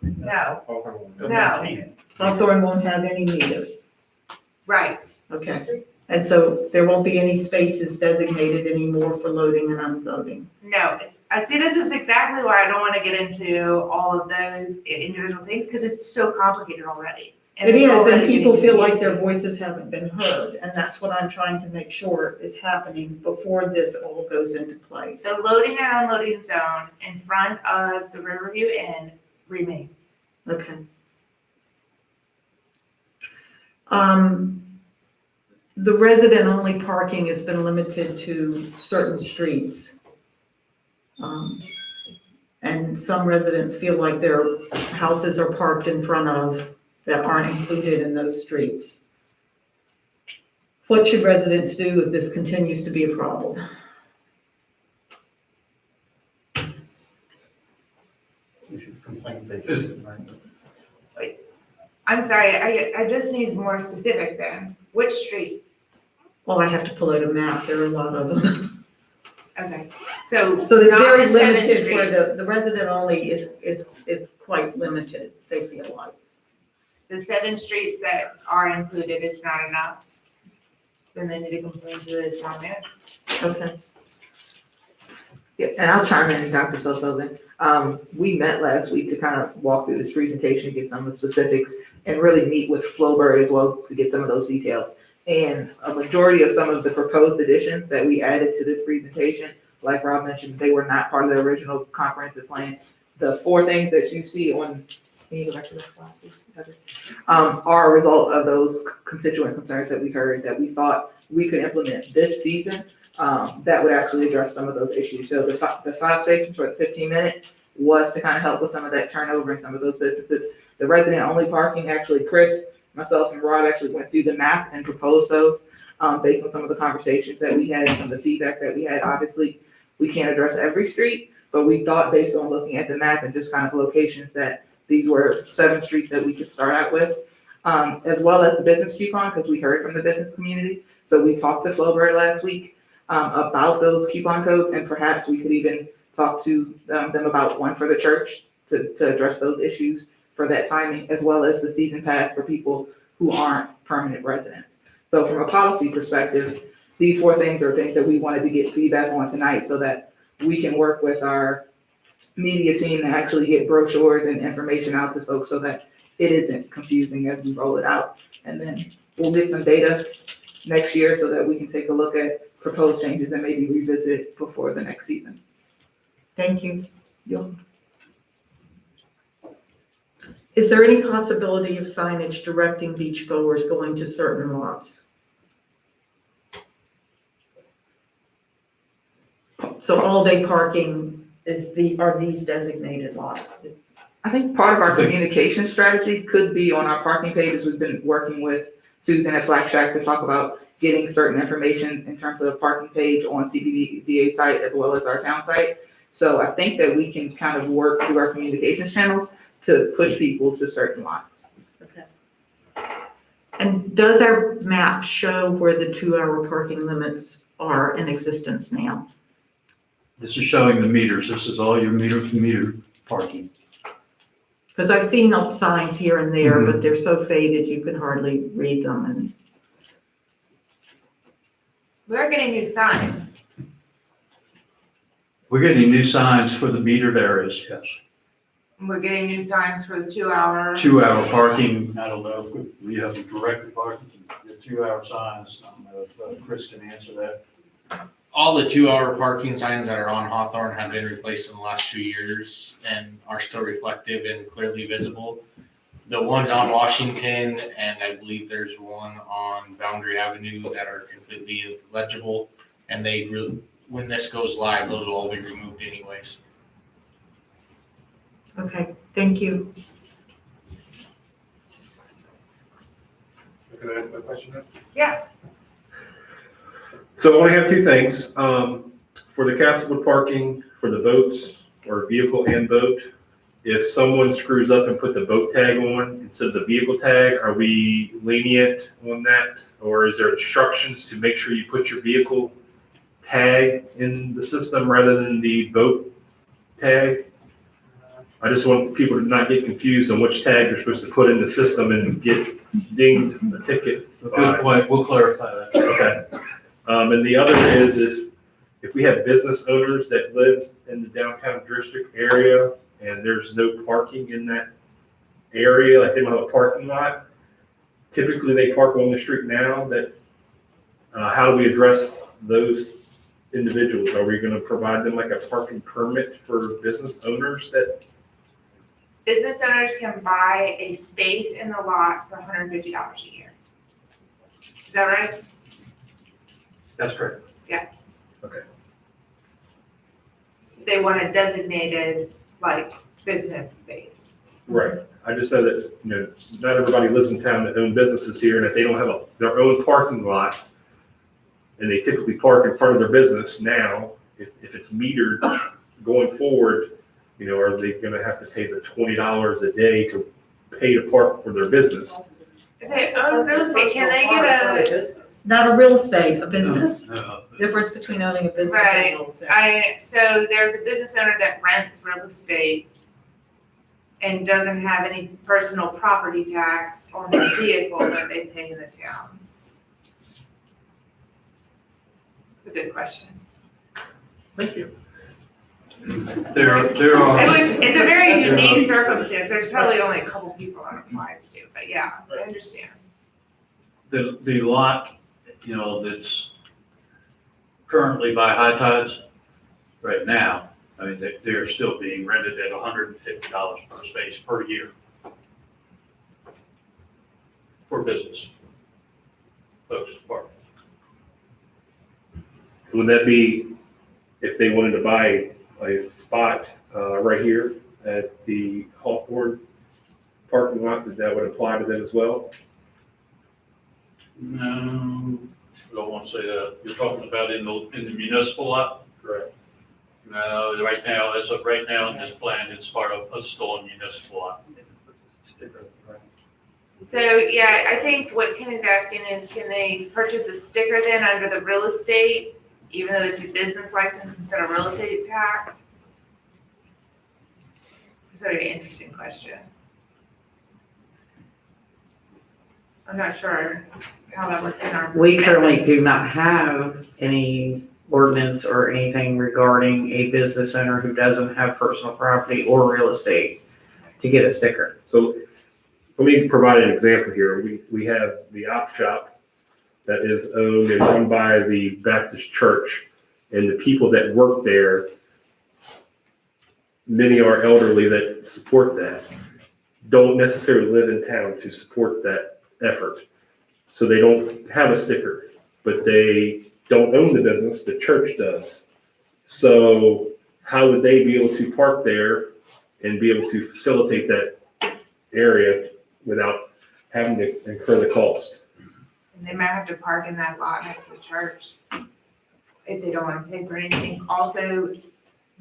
No, They'll No. maintain it. Hawthorne won't have any meters. Right. Okay. And so there won't be any spaces designated anymore for loading and unloading. No, I see, this is exactly why I don't want to get into all of those individual things, because it's so complicated already. It it's is, already and people getting feel like their confusing. voices haven't been heard, and that's what I'm trying to make sure is happening before this all goes into place. The loading and unloading zone in front of the Riverview Inn remains. Okay. The resident-only parking has been limited to certain streets. And some residents feel like their houses are parked in front of that aren't included in those streets. What should residents do if this continues to be a problem? We should complain basis, right? I'm sorry, I just need more specific then. Which street? Well, I have to pull out a map, there are a lot of them. Okay, so. So it's not very the 7 limited where streets. the resident only is quite limited, they feel like. The 7 streets that are included is not enough. Then they need to complain to the town manager. Okay. Yeah, and I'll chime in, Dr. Sullivan. We met last week to kind of walk through this presentation, get some of the specifics, and really meet with Flowbird as well to get some of those details. And a majority of some of the proposed additions that we added to this presentation, like Rob mentioned, they were not part of the original comprehensive plan. The 4 things that you see on, can you go back to that slide, please? Are a result of those constituent concerns that we heard that we thought we could implement this season that would actually address some of those issues. So the 5 stations for the 15-minute was to kind of help with some of that turnover in some of those businesses. The resident-only parking, actually, Chris, myself, and Rod actually went through the map and proposed those based on some of the conversations that we had, some of the feedback that we had. Obviously, we can't address every street, but we thought based on looking at the map and just kind of locations that these were 7 streets that we could start out with, as well as the business coupon, because we heard from the business community. So we talked to Flowbird last week about those coupon codes, and perhaps we could even talk to them about one for the church to address those issues for that timing, as well as the season pass for people who aren't permanent residents. So from a policy perspective, these 4 things are things that we wanted to get feedback on tonight so that we can work with our media team to actually get brochures and information out to folks so that it isn't confusing as we roll it out. And then we'll get some data next year so that we can take a look at proposed changes and maybe revisit it before the next season. Thank you. Yep. Is there any possibility of signage directing beachgoers going to certain lots? So all-day parking are these designated lots? I think part of our communication strategy could be on our parking pages. We've been working with Susan at Flag Shack to talk about getting certain information in terms of the parking page on CBDA site as well as our town site. So I think that we can kind of work through our communications channels to push people to certain lots. Okay. And does our map show where the 2-hour parking limits are in existence now? This is showing the meters. This is all your meter parking. Because I've seen signs here and there, but they're so faded you can hardly read them. And We're getting new signs. We're getting new signs for the metered areas, yes. We're getting new signs for the 2-hour. 2-hour parking, I don't know if we have the direct parking, the 2-hour signs. I don't know if Chris can answer that. All the 2-hour parking signs that are on Hawthorne have been replaced in the last 2 years and are still reflective and clearly visible. The ones on Washington, and I believe there's one on Boundary Avenue that are completely illegible. And when this goes live, those will all be removed anyways. okay, thank you. Can I ask my question now? Yeah. So I only have 2 things. For the Castlewood parking, for the boats or vehicle and boat, if someone screws up and put the boat tag on instead of the vehicle tag, are we lenient on that? Or is there instructions to make sure you put your vehicle tag in the system rather than the boat tag? I just want people to not get confused on which tag they're supposed to put in the system and get dinged a ticket. Good point, we'll clarify that. Okay. And the other is if we have business owners that live in the downtown district area and there's no parking in that area, like they don't have a parking lot, typically they park on the street now. That how do we address those individuals? Are we going to provide them like a parking permit for business owners that? Business owners can buy a space in the lot for $150 a year. Is that right? That's correct. Yeah. Okay. They want a designated, like, business space. Right. I just know that, not everybody lives in town that own businesses here, and if they don't have their own parking lot, and they typically park in front of their business now, if it's metered going forward, are they gonna have to pay the $20 a day to pay to park for their business? If they own real estate, can they get a? Not a real estate, a business. No. Difference between owning a business Right. and real estate. So there's a business owner that rents real estate and doesn't have any personal property tax on their vehicle that they pay in the town. It's a good question. Thank you. There are, It's a very unique circumstance. There's probably only a couple people that applies to, but yeah, I understand. the lot, that's currently by High Tides right now, I mean, they're still being rented at $150 per space per year for business folks to park. Would that be if they wanted to buy a spot right here at the Hawthorne parking lot, that would apply to them as well? No, I don't want to say that. You're talking about in the municipal lot? Correct. No, right now, as of right now in this plan, it's part of a stolen municipal lot. So, yeah, I think what Ken is asking is, can they purchase a sticker then under the real estate, even though it's a business license instead of real estate tax? It's a very interesting question. I'm not sure how that works in our. We currently do not have any ordinance or anything regarding a business owner who doesn't have personal property or real estate to get a sticker. So let me provide an example here. We have the op shop that is owned and run by the Baptist church, and the people that work there, many are elderly that support that, don't necessarily live in town to support that effort. So they don't have a sticker, but they don't own the business, the church does. So how would they be able to park there and be able to facilitate that area without having to incur the cost? And they might have to park in that lot next to the church if they don't want to pay for anything. Also,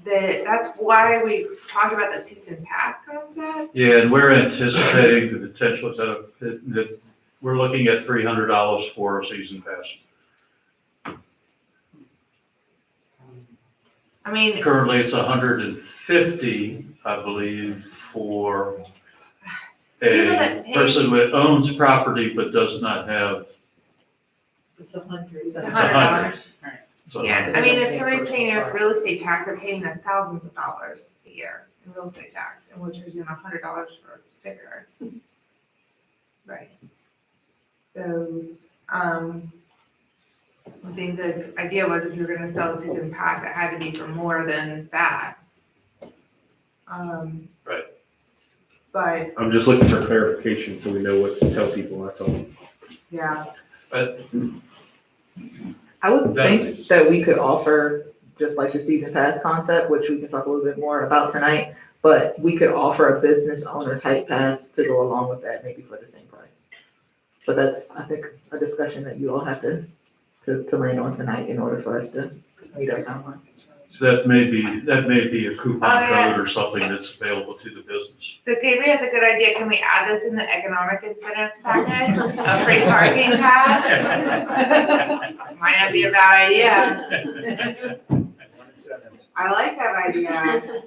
that's why we talked about the season pass concept. Yeah, and we're anticipating the potential that we're looking at $300 for a season pass. I mean, Currently, it's $150, I believe, for People that a pay- person that owns property but does not have. It's $100. it's It's $100. So Yeah, I mean, if somebody's paying us real estate tax, they're paying us thousands of dollars a year in real estate tax, and we're charging $100 for a sticker. Right. So, I think the idea was if you were gonna sell a season pass, it had to be for more than that. Right. But, I'm just looking for clarification so we know what to tell people, that's all. yeah, But I would think that we could offer, just like the season pass concept, which we can talk a little bit more about tonight, but we could offer a business owner type pass to go along with that, maybe for the same price. But that's, I think, a discussion that you all have to land on tonight in order for us to meet our timeline. so that may be a coupon Oh, yeah. code or something that's available to the business. so Gabriel has a good idea, can we add this in the economic incentives package, a free parking pass? Might not be a bad idea. I like that idea.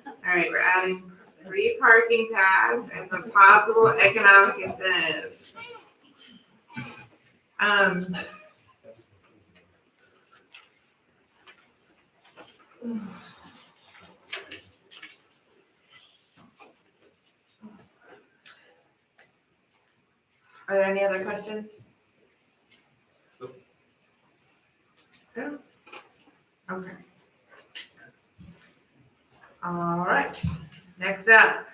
All right, we're adding free parking pass as a possible economic incentive. Are there any other questions? No? Okay. All right, next up,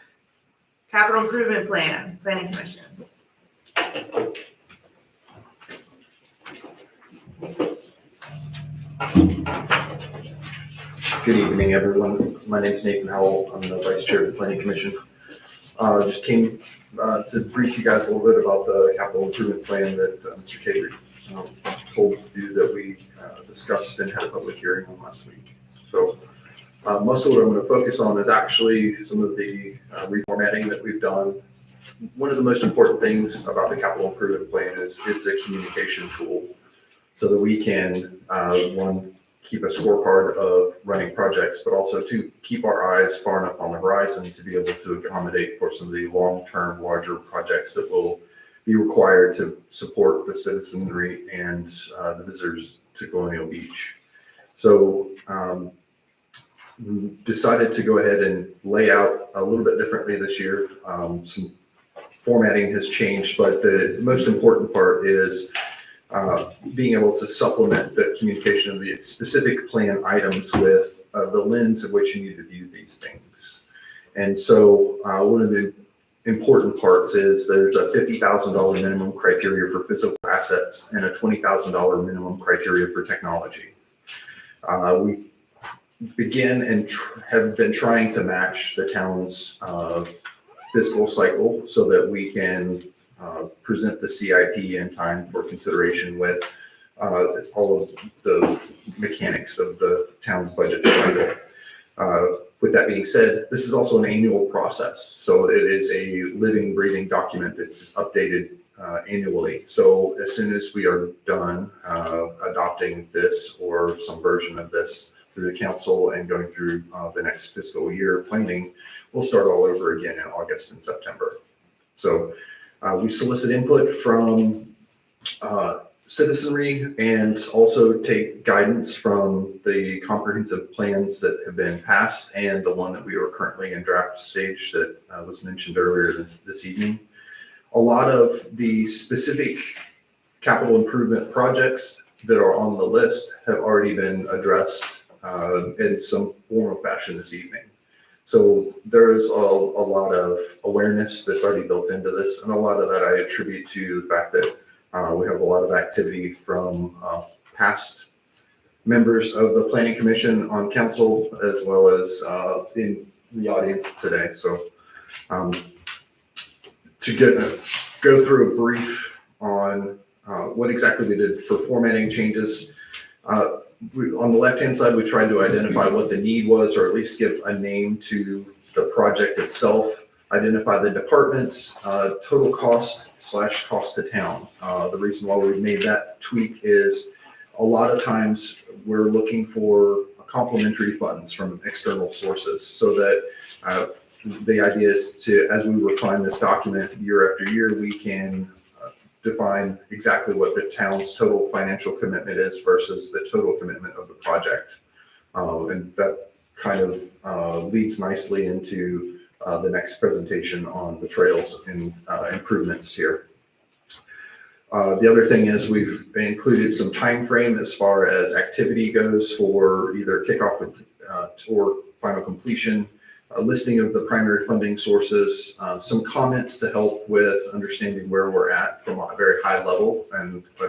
capital improvement plan, planning commission. Good evening, everyone. My name is Nathan Howell. I'm the vice chair of the planning commission. Just came to brief you guys a little bit about the capital improvement plan that Mr. Cater told you that we discussed and had a public hearing on last week. So most of what I'm going to focus on is actually some of the reformatting that we've done. One of the most important things about the capital improvement plan is it's a communication tool so that we can, one, keep a scorecard of running projects, but also to keep our eyes far enough on the horizon to be able to accommodate for some of the long-term larger projects that will be required to support the citizenry and the visitors to Colonial Beach. So we decided to go ahead and lay out a little bit differently this year. Some formatting has changed, but the most important part is being able to supplement the communication of the specific plan items with the lens of which you need to view these things. And so one of the important parts is there's a $50,000 minimum criteria for physical assets and a $20,000 minimum criteria for technology. We begin and have been trying to match the town's fiscal cycle so that we can present the CIP in time for consideration with all of the mechanics of the town's budget cycle. With that being said, this is also an annual process. So it is a living, breathing document that's updated annually. So as soon as we are done adopting this or some version of this through the council and going through the next fiscal year planning, we'll start all over again in August and September. So we solicit input from citizenry and also take guidance from the comprehensive plans that have been passed and the one that we are currently in draft stage that was mentioned earlier this evening. A lot of the specific capital improvement projects that are on the list have already been addressed in some form or fashion this evening. So there's a lot of awareness that's already built into this, and a lot of that I attribute to the fact that we have a lot of activity from past members of the Planning Commission on council, as well as in the audience today. So to go through a brief on what exactly we did for formatting changes. On the left-hand side, we tried to identify what the need was, or at least give a name to the project itself, identify the departments, total cost / cost to town. The reason why we made that tweak is a lot of times we're looking for complementary funds from external sources, so that the idea is to, as we refine this document year after year, we can define exactly what the town's total financial commitment is versus the total commitment of the project. And that kind of leads nicely into the next presentation on the trails and improvements here. The other thing is we've included some time frame as far as activity goes for either kickoff or final completion, a listing of the primary funding sources, some comments to help with understanding where we're at from a very high level. And I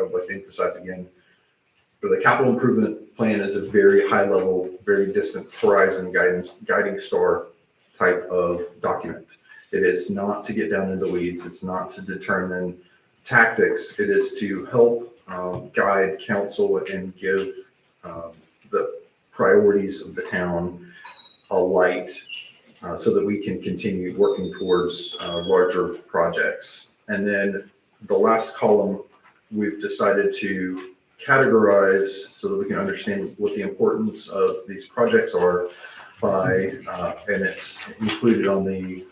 would like to emphasize again, for the capital improvement plan is a very high level, very distant horizon guiding star type of document. It is not to get down in the weeds. It's not to determine tactics. It is to help guide council and give the priorities of the town a light so that we can continue working towards larger projects. And then the last column, we've decided to categorize so that we can understand what the importance of these projects are by, and it's included on the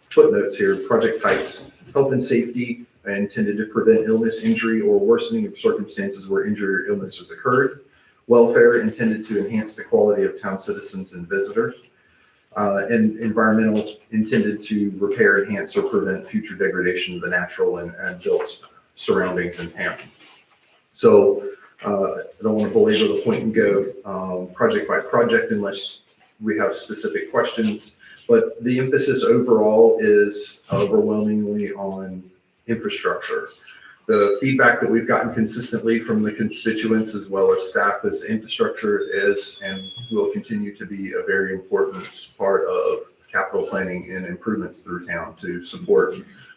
footnotes here, Project Heights, health and safety intended to prevent illness, injury, or worsening of circumstances where injury or illness has occurred. Welfare intended to enhance the quality of town citizens and visitors. And environmental intended to repair, enhance, or prevent future degradation of the natural and built surroundings in town. So I don't want to belabor the point and go project by project unless we have specific questions. But the emphasis overall is overwhelmingly on infrastructure. The feedback that we've gotten consistently from the constituents as well as staff is infrastructure is and will continue to be a very important part of capital planning and improvements through town to support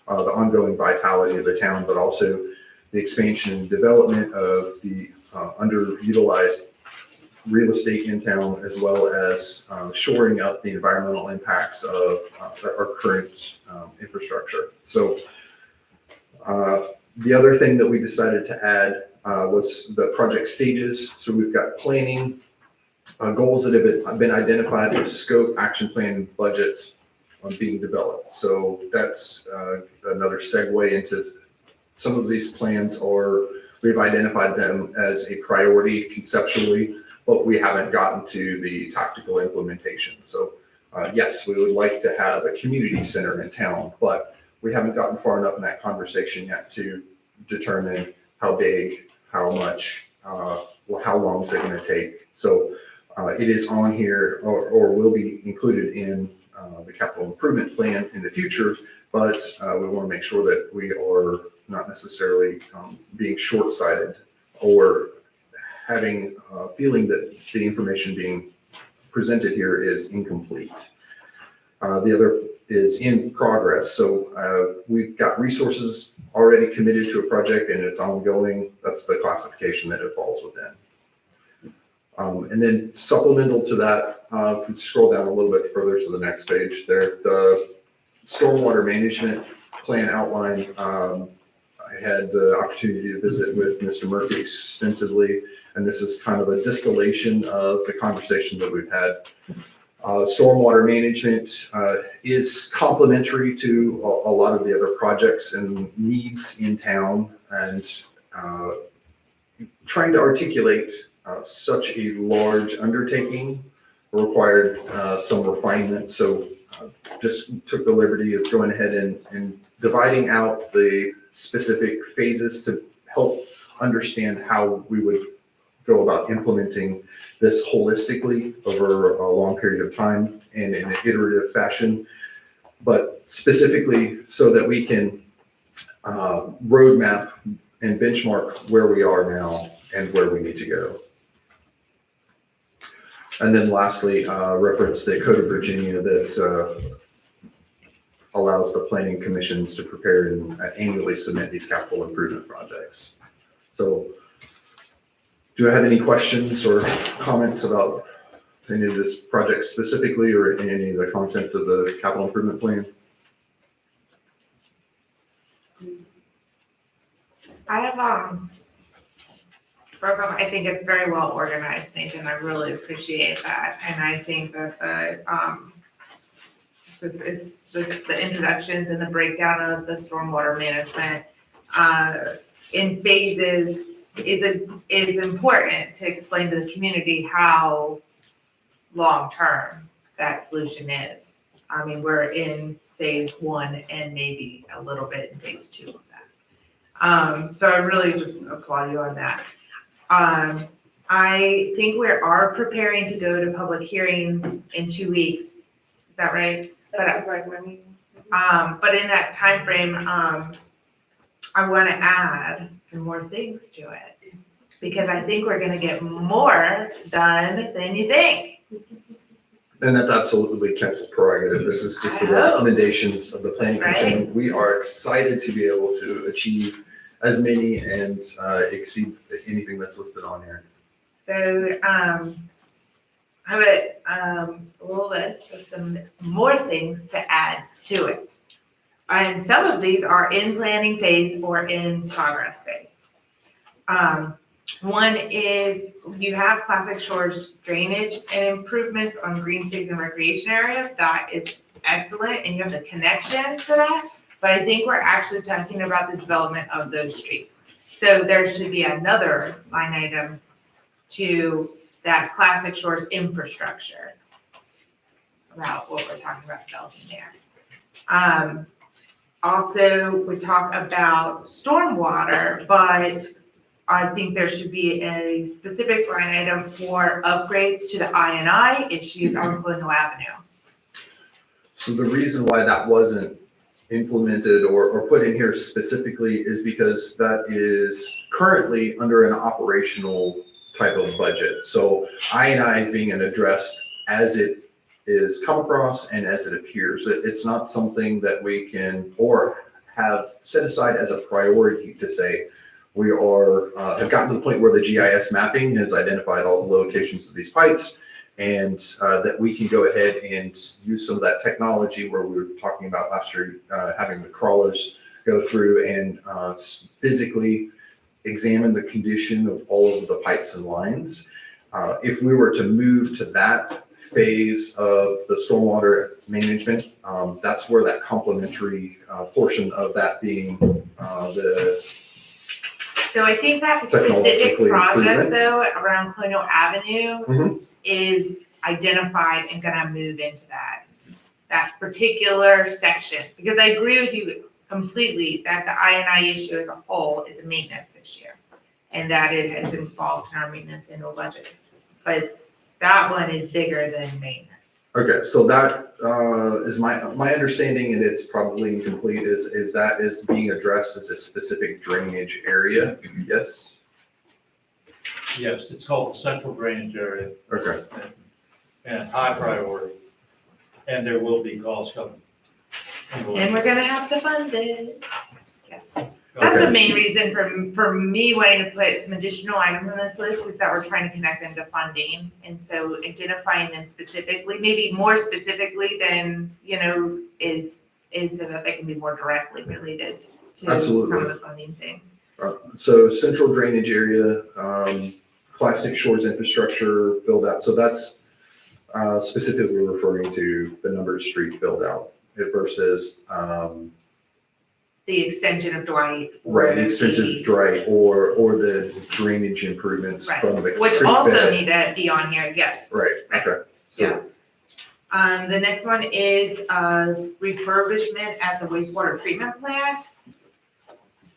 the ongoing vitality of the town, but also the expansion and development of the underutilized real estate in town, as well as shoring up the environmental impacts of our current infrastructure. So the other thing that we decided to add was the project stages. So we've got planning, goals that have been identified with scope, action plan, and budget being developed. So that's another segue into some of these plans are, we've identified them as a priority conceptually, but we haven't gotten to the tactical implementation. So yes, we would like to have a community center in town, but we haven't gotten far enough in that conversation yet to determine how big, how much, how long is it going to take. So it is on here or will be included in the capital improvement plan in the future, but we want to make sure that we are not necessarily being short-sighted or having a feeling that the information being presented here is incomplete. The other is in progress. So we've got resources already committed to a project and it's ongoing. That's the classification that it falls within. And then supplemental to that, if we scroll down a little bit further to the next page there, the stormwater management plan outline. I had the opportunity to visit with Mr. Murphy extensively, and this is kind of a distillation of the conversation that we've had. Stormwater management is complementary to a lot of the other projects and needs in town, and trying to articulate such a large undertaking required some refinement. So just took the liberty of going ahead and dividing out the specific phases to help understand how we would go about implementing this holistically over a long period of time and in an iterative fashion, but specifically so that we can roadmap and benchmark where we are now and where we need to go. And then lastly, reference the Code of Virginia that allows the planning commissions to prepare and annually submit these capital improvement projects. So do I have any questions or comments about any of this project specifically or any of the content of the capital improvement plan? I have, first off, I think it's very well organized, Nathan. I really appreciate that. And I think that it's just the introductions and the breakdown of the stormwater management in phases is important to explain to the community how long-term that solution is. I mean, we're in phase one and maybe a little bit in phase two of that. So I really just applaud you on that. I think we are preparing to go to public hearing in 2 weeks. Is that right? But in that timeframe, I want to add some more things to it because I think we're going to get more done than you think. And that's absolutely Kent's prerogative. This is just the recommendations of the planning commission. Right? We are excited to be able to achieve as many and exceed anything that's listed on here. So I have a little list of some more things to add to it. And some of these are in planning phase or in progress phase. One is you have Classic Shores drainage and improvements on green space and recreation area. That is excellent, and you have the connection for that. But I think we're actually talking about the development of those streets. So there should be another line item to that Classic Shores infrastructure about what we're talking about developing there. Also, we talk about stormwater, but I think there should be a specific line item for upgrades to the I&I issues on Colonial Avenue. So the reason why that wasn't implemented or put in here specifically is because that is currently under an operational type of budget. So I&I is being addressed as it is come across and as it appears. It's not something that we can or have set aside as a priority to say we are have gotten to the point where the GIS mapping has identified all the locations of these pipes, and that we can go ahead and use some of that technology where we were talking about last year, having the crawlers go through and physically examine the condition of all of the pipes and lines. If we were to move to that phase of the stormwater management, that's where that complementary portion of that being the So I think that specific Technologically project improvement. though, around Colonial Avenue Mhm. is identified and gonna move into that particular section. Because I agree with you completely that the I&I issue as a whole is a maintenance issue. And that it has involved in our maintenance annual budget. But that one is bigger than maintenance. Okay, so that is my understanding, and it's probably incomplete, is that is being addressed as a specific drainage area, yes? Yes, it's called the central drainage area. Okay. And high priority. And there will be calls coming. And we're gonna have to fund it. Yes. That's the Okay. main reason for me wanting to put some additional items on this list is that we're trying to connect them to funding. And so identifying them specifically, maybe more specifically than, is so that they can be more directly related to some Absolutely. of the funding things. So central drainage area, Classic Shores infrastructure build out, so that's specifically referring to the numbered street build out versus, The extension of Dwight. right, the extensive dry or the drainage improvements Right, from the which creek also bed. need to be on here, yes. Right, okay. Yeah. The next one is refurbishment at the wastewater treatment plant.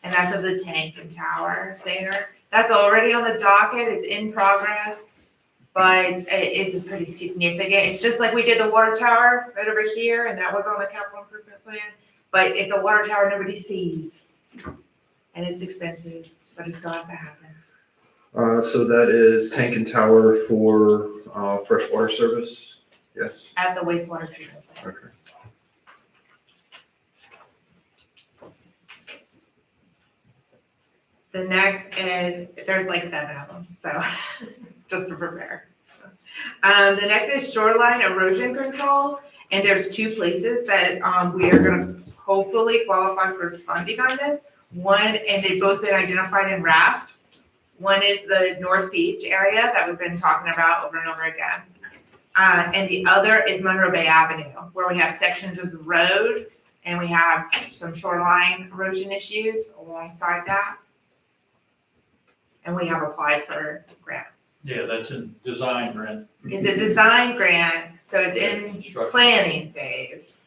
And that's of the tank and tower there. That's already on the docket, it's in progress, but it is pretty significant. It's just like we did the water tower right over here, and that was on the capital improvement plan. But it's a water tower nobody sees. And it's expensive, but it still has to happen. So that is tank and tower for freshwater service, yes? At the wastewater treatment plant. Okay. The next is, there's like 7 of them, so just to prepare. The next is shoreline erosion control, and there's 2 places that we are gonna hopefully qualify for funding on this. One, and they've both been identified in RAFT. One is the North Beach area that we've been talking about over and over again. And the other is Monroe Bay Avenue, where we have sections of the road and we have some shoreline erosion issues alongside that. And we have applied for a grant. Yeah, that's a design grant. It's a design grant, so it's in planning phase.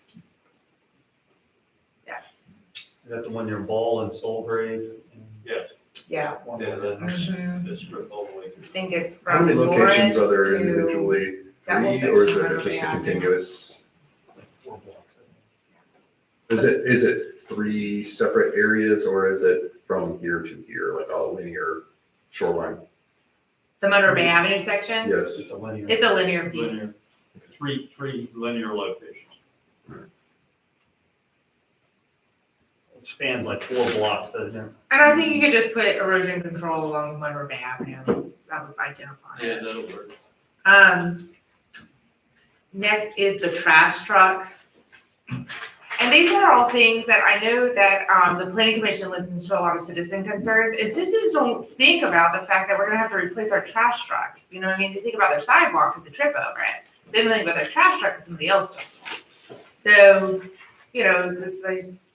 Is that the one near Ball and Soulgrave? Yes. Yeah. Yeah, that's, Mhm. that's strip all the way. I think it's How from many locations are Lawrence there to- individually? that whole 3, or is section it of just a Monroe Bay continuous? 4 blocks. Is it 3 separate areas, or is it from here to here, like a linear shoreline? The Monroe Bay Avenue section? Yes. It's a linear. It's a linear piece. Linear. Three linear locations. It spans like 4 blocks, doesn't it? And I think you could just put erosion control along Monroe Bay Avenue, that would identify it. Yeah, that'll work. Next is the trash truck. And And these are all things that I know that, the planning commission listens to a lot of citizen concerns, and citizens don't think about the fact that we're gonna have to replace our trash truck. You know what I mean? They think about their sidewalk because they trip over it. They don't think about their trash truck because somebody else does it. So, you know, there's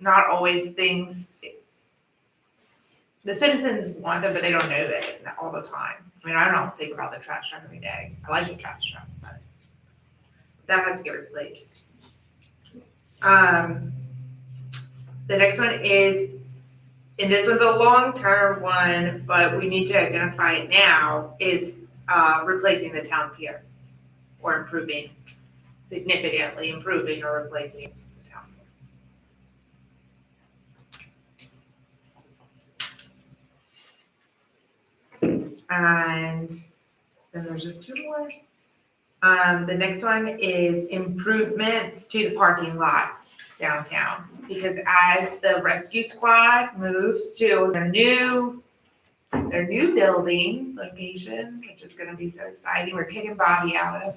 not always things, the citizens want them, but they don't know it all the time. I mean, I don't think about the trash truck every day. I like the trash truck, but that has to get replaced. The next one is, and this one's a long-term one, but we need to identify it now, is replacing the town pier or improving, significantly improving or replacing the town pier. And then there's just two more. The next one is improvements to the parking lots downtown. Because as the rescue squad moves to their new building location, which is gonna be so exciting, we're kicking Bobby out of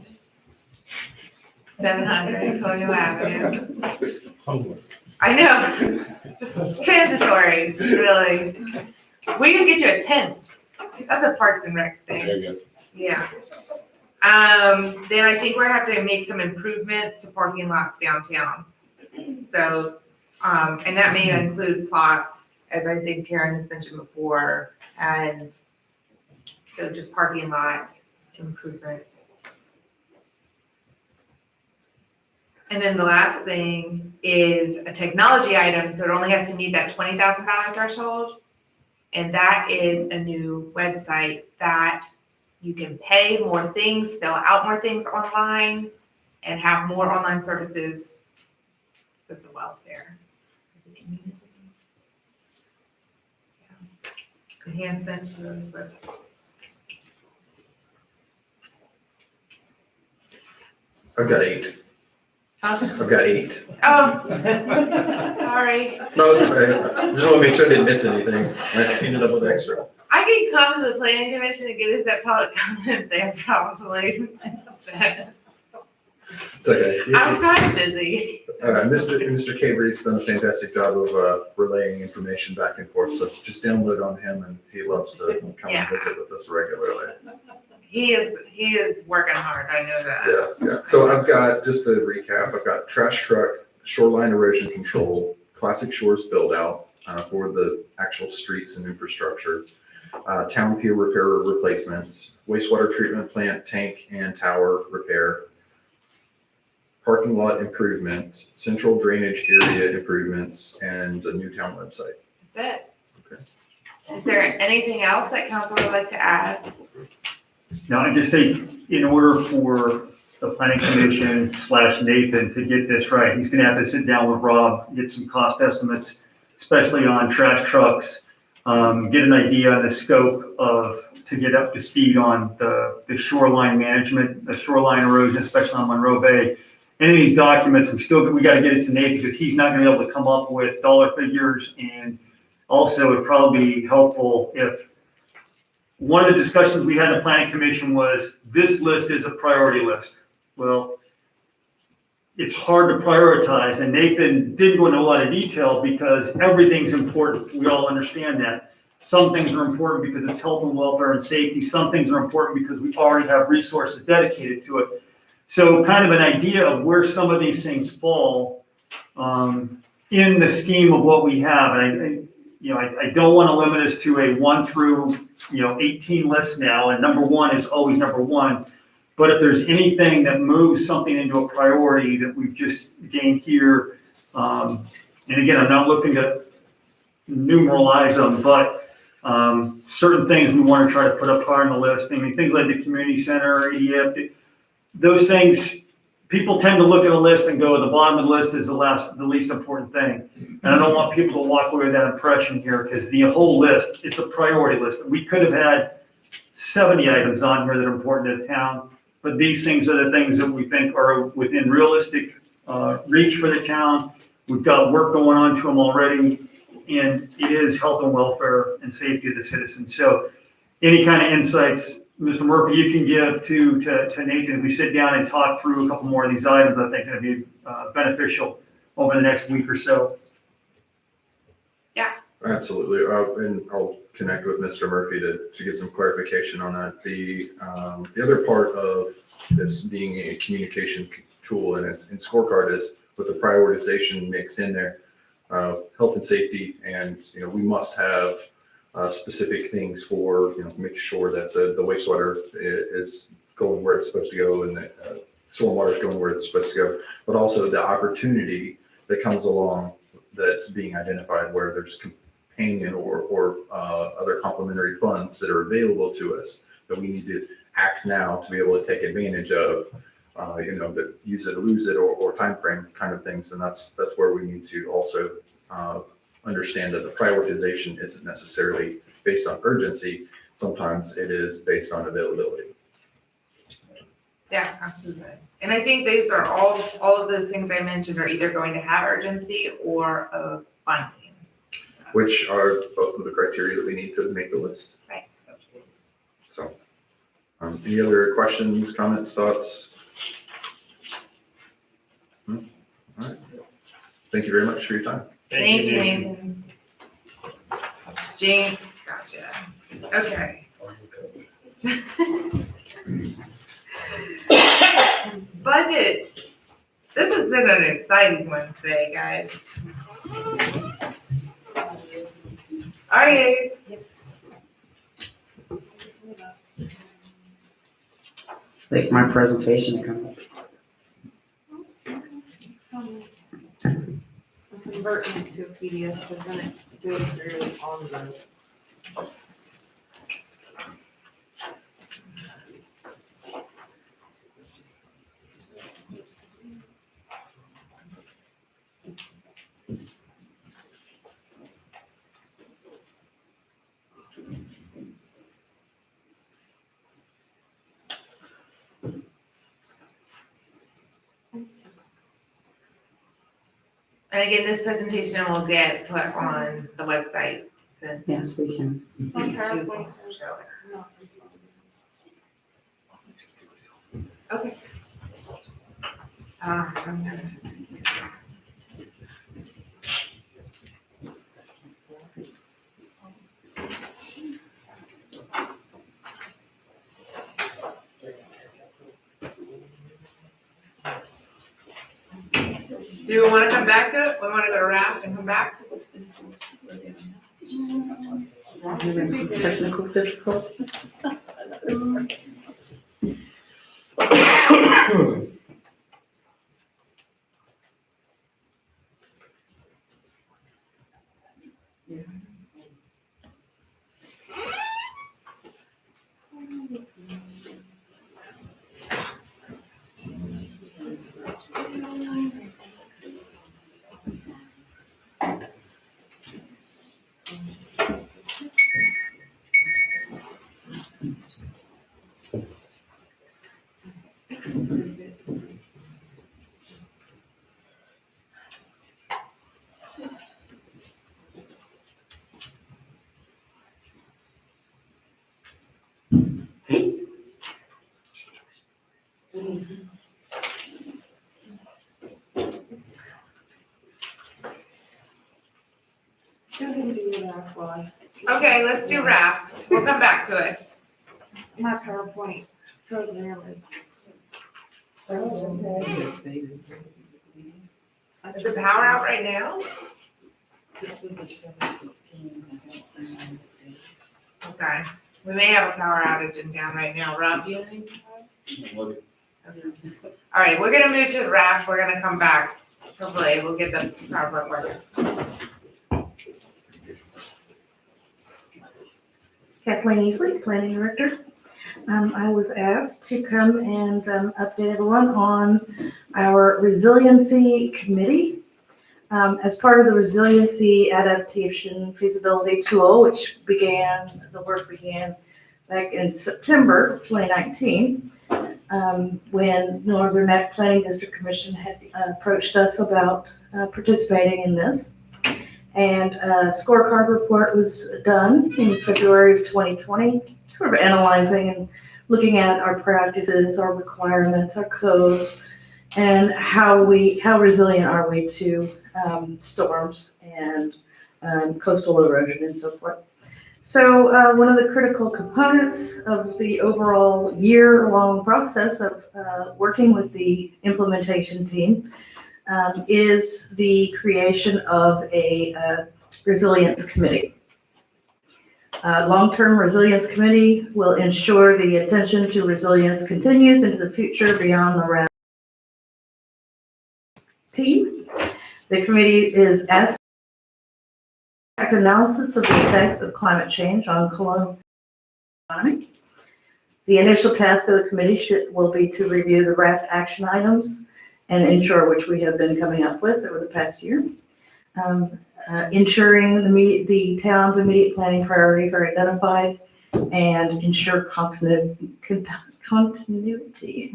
700 Colonial Avenue. Homeless. I know, just transitory, really. We can get you a tent. That's a Parks and Rec thing. There you go. Yeah. Then I think we're gonna have to make some improvements to parking lots downtown. So, and that may include plots, as I think Karen has mentioned before, and so just parking lot improvements. And then the last thing is a technology item, so it only has to meet that $20,000 threshold. And that is a new website that you can pay more things, fill out more things online, and have more online services with the welfare. Enhancement to the website. I've got 8. I've got 8. Oh, sorry. No, it's fine. I just want to make sure I didn't miss anything. I ended up with extra. I can come to the planning commission and give us that public comment there probably. It's okay. I'm kind of busy. Mr. Cavery's done a fantastic job of relaying information back and forth, so just download on him, and he loves to come and visit with us regularly. He is working hard, I know that. Yeah. So I've got, just to recap, I've got trash truck, shoreline erosion control, classic shores build out for the actual streets and infrastructure, town pier repair or replacement, wastewater treatment plant tank and tower repair, parking lot improvement, central drainage area improvements, and a new town website. That's it. Okay. Is there anything else that council would like to add? Now, I just think in order for the planning commission / Nathan to get this right, he's gonna have to sit down with Rob, get some cost estimates, especially on trash trucks, get an idea on the scope to get up to speed on the shoreline management, the shoreline erosion, especially on Monroe Bay. Any of these documents, we gotta get it to Nathan because he's not gonna be able to come up with dollar figures. And also it'd probably be helpful if one of the discussions we had in the planning commission was this list is a priority list. Well, it's hard to prioritize, and Nathan did go into a lot of detail because everything's important. We all understand that. Some things are important because it's health and welfare and safety. Some things are important because we already have resources dedicated to it. So kind of an idea of where some of these things fall in the scheme of what we have. And I don't want to limit us to a 1 through 18 list now, and number 1 is always number 1. But if there's anything that moves something into a priority that we've just gained here, and again, I'm not looking to numeralize them, but certain things we want to try to put up higher on the list. I mean, things like the community center, EDF, those things, people tend to look at a list and go, the bottom of the list is the least important thing. And I don't want people to walk away with that impression here, because the whole list, it's a priority list. We could have had 70 items on here that are important to the town, but these things are the things that we think are within realistic reach for the town. We've got work going on to them already, and it is health and welfare and safety of the citizens. So any kind of insights, Mr. Murphy, you can give to Nathan, if we sit down and talk through a couple more of these items, I think it'd be beneficial over the next week or so. Absolutely, and I'll connect with Mr. Murphy to get some clarification on that. The other part of this being a communication tool and scorecard is with the prioritization mixed in there, health and safety, and, we must have specific things for, make sure that the wastewater is going where it's supposed to go and that stormwater is going where it's supposed to go, but also the opportunity that comes along that's being identified where there's companion or other complementary funds that are available to us that we need to act now to be able to take advantage of, that use it or lose it or time frame kind of things. And that's where we need to also understand that the prioritization isn't necessarily based on urgency. Sometimes it is based on availability. Yeah, absolutely. And I think these are all of those things I mentioned are either going to have urgency or a funding. Which are both of the criteria that we need to make the list. Right. So, any other questions, comments, thoughts? All right. Thank you very much for your time. Thank you, Nathan. Jinx, gotcha. Okay. Budget. This has been an exciting one today, guys. All right. Wait for my presentation to come up. I'm converting it to a PDF, because then it goes through on the. And again, this presentation will get put on the website since. Yes, we can. On PowerPoint. Okay. I'm gonna. Do you want to come back to it? We want to go to Raft and come back? Having some technical difficulties. Okay, let's do Raft. We'll come back to it. My PowerPoint program is. Is the power out right now? Okay, we may have a power outage in town right now. Rob, do you have anything? All right, we're gonna move to the Raft. We're gonna come back. Hopefully, we'll get the PowerPoint working. Kathleen Easley, Planning Director. I was asked to come and update everyone on our Resiliency Committee. As part of the Resiliency Adaptation Feasibility Tool, which the work began back in September 2019, when Northern Neck Planning District Commission had approached us about participating in this. And a scorecard report was done in February of 2020, sort of analyzing and looking at our practices, our requirements, our codes, and how resilient are we to storms and coastal erosion and so forth. So one of the critical components of the overall year-long process of working with the implementation team is the creation of a resilience committee. Long-term resilience committee will ensure the attention to resilience continues into the future beyond the round team. The committee is asked analysis of the effects of climate change on colonial economy. The initial task of the committee will be to review the raft action items and ensure which we have been coming up with over the past year. Ensuring the town's immediate planning priorities are identified and ensure continuity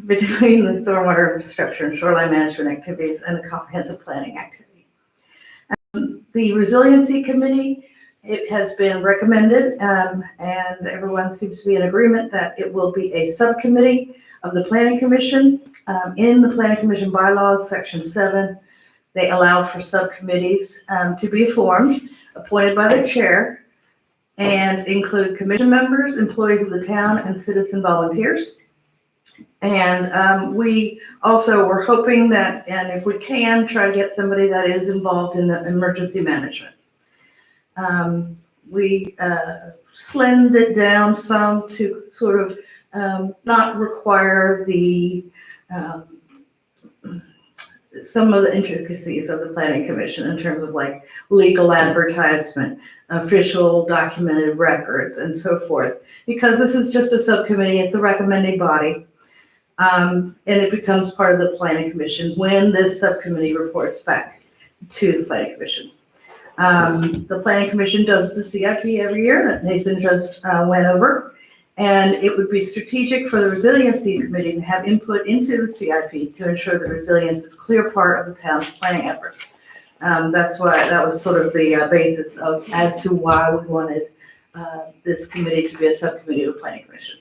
between the stormwater infrastructure and shoreline management activities and the comprehensive planning activity. The Resiliency Committee, it has been recommended, and everyone seems to be in agreement that it will be a subcommittee of the Planning Commission. In the Planning Commission bylaws, Section 7, they allow for subcommittees to be formed, appointed by the chair, and include commission members, employees of the town, and citizen volunteers. And we also were hoping that, and if we can, try to get somebody that is involved in the emergency management. We slimmed it down some to sort of not require the some of the intricacies of the planning commission in terms of like legal advertisement, official documented records, and so forth. Because this is just a subcommittee, it's a recommending body. And it becomes part of the planning commission when this subcommittee reports back to the planning commission. The planning commission does the CIP every year that Nathan just went over. And it would be strategic for the resiliency committee to have input into the CIP to ensure that resilience is a clear part of the town's planning efforts. That's why that was sort of the basis of as to why we wanted this committee to be a subcommittee of the planning commission.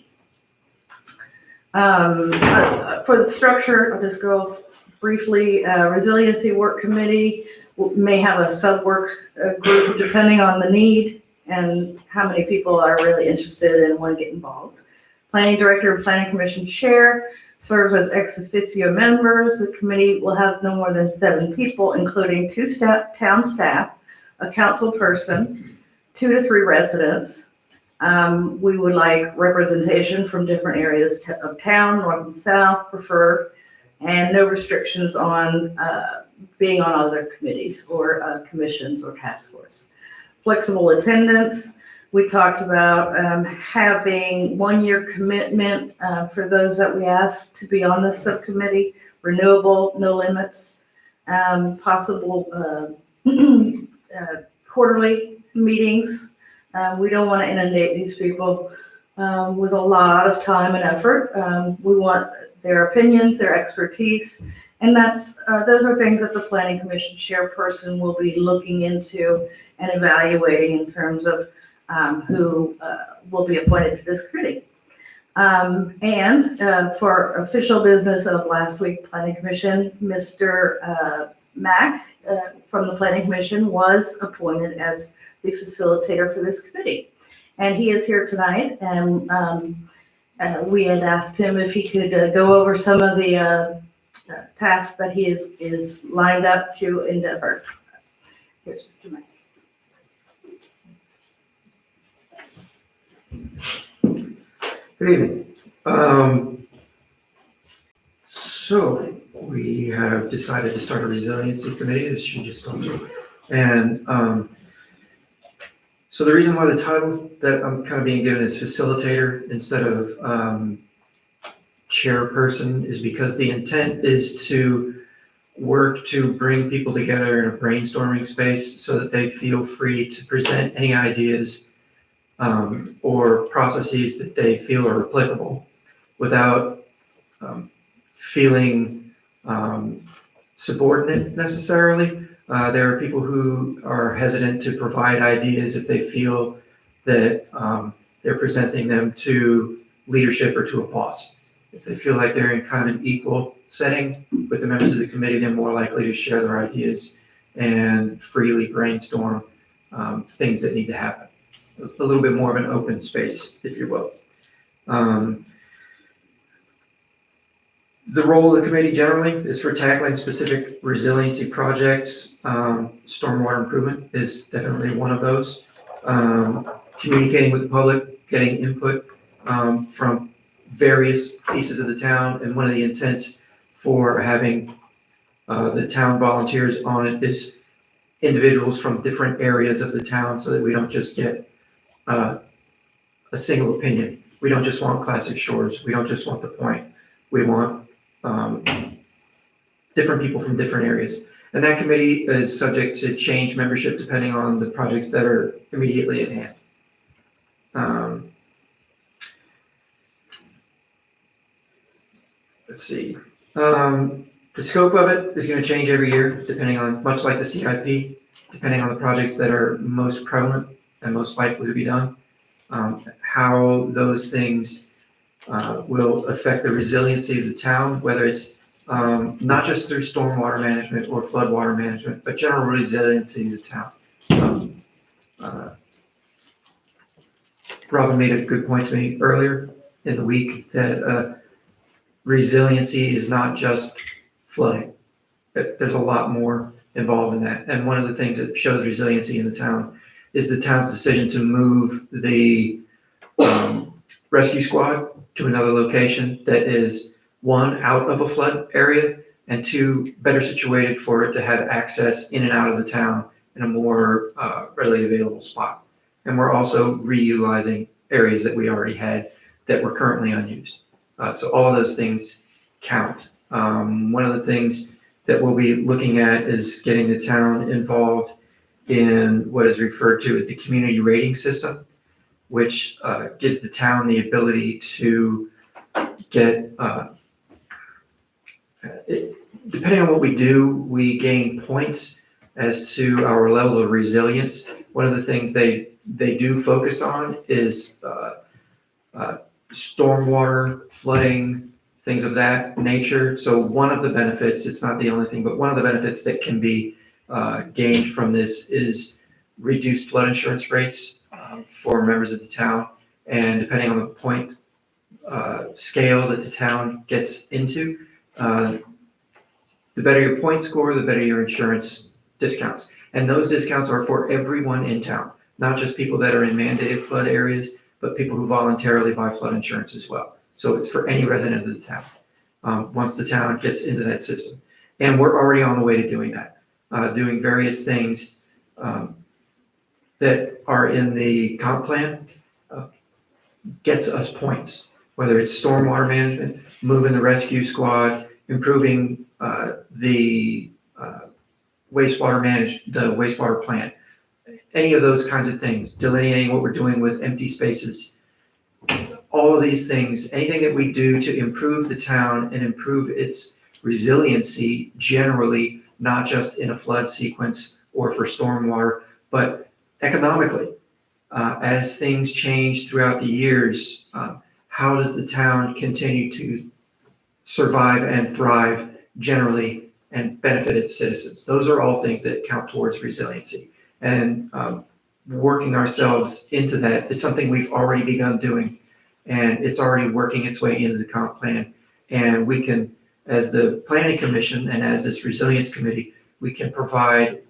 For the structure, I'll just go briefly. Resiliency work committee may have a sub-work group depending on the need and how many people are really interested and want to get involved. Planning director and planning commission chair serves as ex officio members. The committee will have no more than 7 people, including 2 town staff, a council person, 2 to 3 residents. We would like representation from different areas of town, north and south preferred, and no restrictions on being on other committees or commissions or task force. Flexible attendance, we talked about having 1-year commitment for those that we asked to be on this subcommittee, renewable, no limits, possible quarterly meetings. We don't want to inundate these people with a lot of time and effort. We want their opinions, their expertise, and those are things that the Planning Commission chairperson will be looking into and evaluating in terms of who will be appointed to this committee. And for official business of last week, Planning Commission, Mr. Mack from the Planning Commission was appointed as the facilitator for this committee. And he is here tonight, and we had asked him if he could go over some of the tasks that he is lined up to endeavor. So, here's Mr. Mack. Good evening. So we have decided to start a resiliency committee, as she just told you. And so the reason why the title that I'm kind of being given is facilitator instead of chairperson is because the intent is to work to bring people together in a brainstorming space so that they feel free to present any ideas or processes that they feel are applicable without feeling subordinate necessarily. There are people who are hesitant to provide ideas if they feel that they're presenting them to leadership or to a boss. If they feel like they're in kind of an equal setting with the members of the committee, they're more likely to share their ideas and freely brainstorm things that need to happen. A little bit more of an open space, if you will. The role of the committee generally is for tackling specific resiliency projects. Stormwater improvement is definitely one of those. Communicating with the public, getting input from various pieces of the town, and one of the intents for having the town volunteers on it is individuals from different areas of the town, so that we don't just get a single opinion. We don't just want Classic Shores. We don't just want the Point. We want different people from different areas. And that committee is subject to change membership depending on the projects that are immediately at hand. Let's see. The scope of it is going to change every year, depending on, much like the CIP, depending on the projects that are most prevalent and most likely to be done. How those things will affect the resiliency of the town, whether it's not just through stormwater management or floodwater management, but general resiliency of the town. Robin made a good point to me earlier in the week that resiliency is not just flooding. There's a lot more involved in that. And one of the things that shows resiliency in the town is the town's decision to move the rescue squad to another location that is, one, out of a flood area, and two, better situated for it to have access in and out of the town in a more readily available spot. And we're also reutilizing areas that we already had that were currently unused. So all of those things count. One of the things that we'll be looking at is getting the town involved in what is referred to as the community rating system, which gives the town the ability to get, depending on what we do, we gain points as to our level of resilience. One of the things they do focus on is stormwater, flooding, things of that nature. So one of the benefits, it's not the only thing, but one of the benefits that can be gained from this is reduced flood insurance rates for members of the town. And depending on the point scale that the town gets into, the better your point score, the better your insurance discounts. And those discounts are for everyone in town, not just people that are in mandated flood areas, but people who voluntarily buy flood insurance as well. So it's for any resident of the town, once the town gets into that system. And we're already on the way to doing that, doing various things that are in the comp plan, gets us points, whether it's stormwater management, moving the rescue squad, improving the wastewater plant, any of those kinds of things, delineating what we're doing with empty spaces. All of these things, anything that we do to improve the town and improve its resiliency generally, not just in a flood sequence or for stormwater, but economically. As things change throughout the years, how does the town continue to survive and thrive generally and benefit its citizens? Those are all things that count towards resiliency. And working ourselves into that is something we've already begun doing. And it's already working its way into the comp plan. And we can, as the planning commission and as this resilience committee, we can provide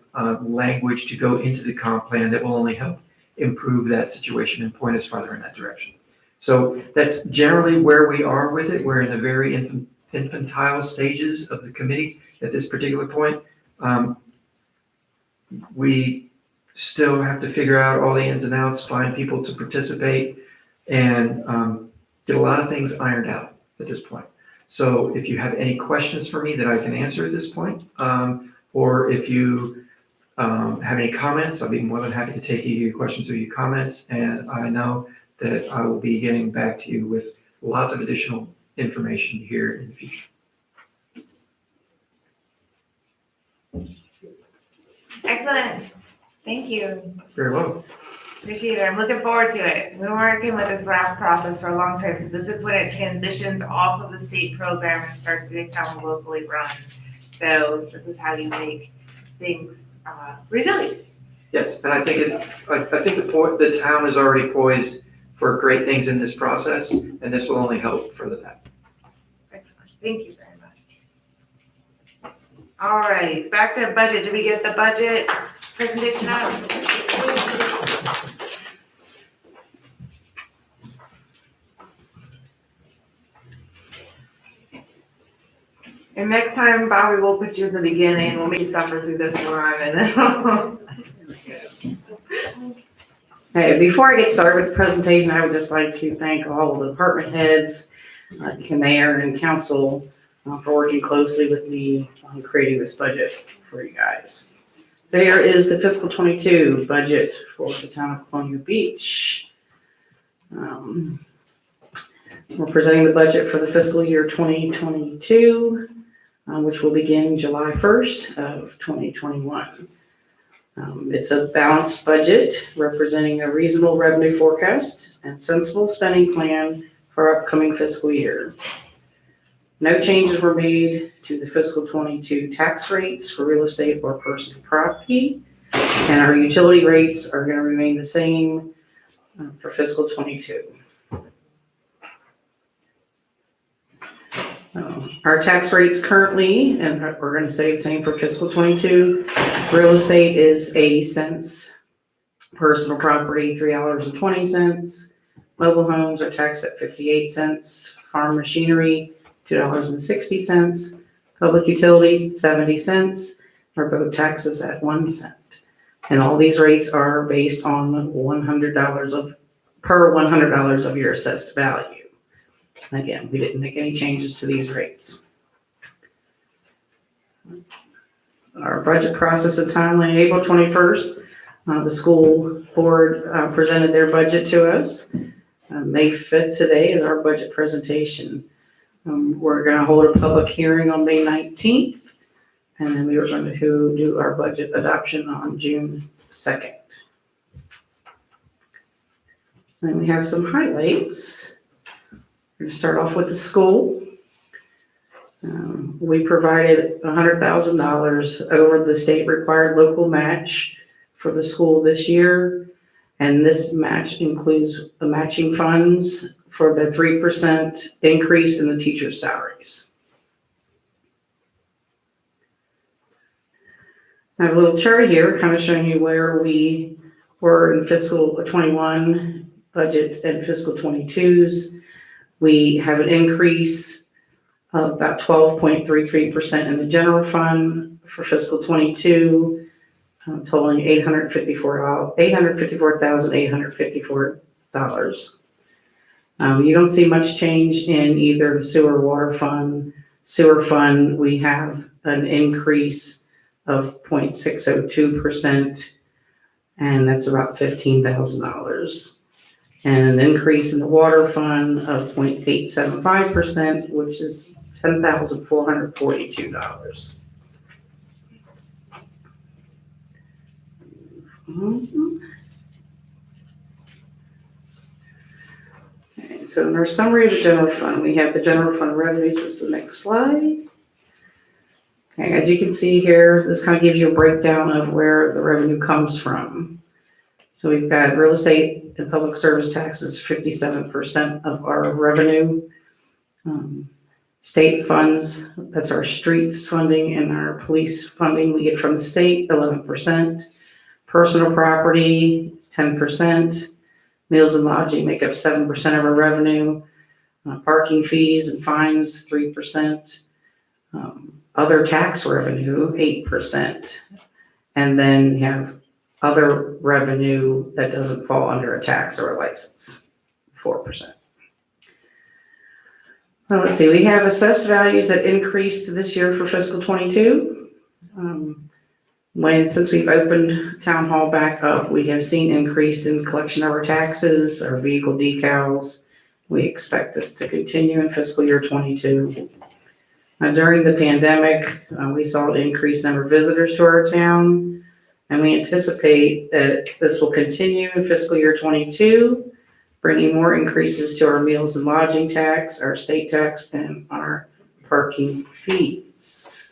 language to go into the comp plan that will only help improve that situation and point us farther in that direction. So that's generally where we are with it. We're in the very infantile stages of the committee at this particular point. We still have to figure out all the ins and outs, find people to participate, and get a lot of things ironed out at this point. So if you have any questions for me that I can answer at this point, or if you have any comments, I'll be more than happy to take your questions or your comments. And I know that I will be getting back to you with lots of additional information here in the future. Excellent. Thank you. Very well. Appreciate it. I'm looking forward to it. We've been working with this draft process for a long time, so this is when it transitions off of the state program and starts to become locally run. So this is how you make things resilient. Yes, and I think the town is already poised for great things in this process, and this will only help further that. Excellent. Thank you very much. All right, back to budget. Did we get the budget presentation out? And next time, Bobby, we'll put you in the beginning. We'll make you suffer through this one, and then. Hey, before I get started with the presentation, I would just like to thank all of the department heads, the mayor and council for working closely with me on creating this budget for you guys. So here is the fiscal 22 budget for the town of Colonial Beach. We're presenting the budget for the fiscal year 2022, which will begin July 1st of 2021. It's a balanced budget representing a reasonable revenue forecast and sensible spending plan for our upcoming fiscal year. No changes were made to the fiscal 22 tax rates for real estate or personal property, and our utility rates are going to remain the same for fiscal 22. Our tax rates currently, and we're going to say the same for fiscal 22, real estate is 80 cents, personal property $3.20, mobile homes are taxed at 58 cents, farm machinery $2.60, public utilities 70 cents, our boat taxes at 1 cent. And all these rates are based on per $100 of your assessed value. Again, we didn't make any changes to these rates. Our budget process at timely, April 21st, the school board presented their budget to us. May 5th today is our budget presentation. We're going to hold a public hearing on May 19th, and then we are going to do our budget adoption on June 2nd. Then we have some highlights. We're going to start off with the school. We provided $100,000 over the state required local match for the school this year. And this match includes the matching funds for the 3% increase in the teachers' salaries. I have a little chart here kind of showing you where we were in fiscal 21 budget and fiscal 22's. We have an increase of about 12.33% in the general fund for fiscal 22, totaling $854,854. You don't see much change in either the sewer water fund. Sewer fund, we have an increase of 0.602%, and that's about $15,000. And an increase in the water fund of 0.875%, which is $10,442. Okay, so in our summary of the general fund, we have the general fund revenues. This is the next slide. Okay, as you can see here, this kind of gives you a breakdown of where the revenue comes from. So we've got real estate and public service taxes, 57% of our revenue. State funds, that's our streets funding and our police funding we get from the state, 11%. Personal property, 10%. Meals and lodging make up 7% of our revenue. Parking fees and fines, 3%. Other tax revenue, 8%. And then you have other revenue that doesn't fall under a tax or a license, 4%. Well, let's see, we have assessed values that increased this year for fiscal 22. Since we've opened town hall back up, we have seen increase in collection of our taxes, our vehicle decals. We expect this to continue in fiscal year 22. During the pandemic, we saw an increased number of visitors to our town. And we anticipate that this will continue in fiscal year '22, bringing more increases to our meals and lodging tax, our state tax, and our parking fees.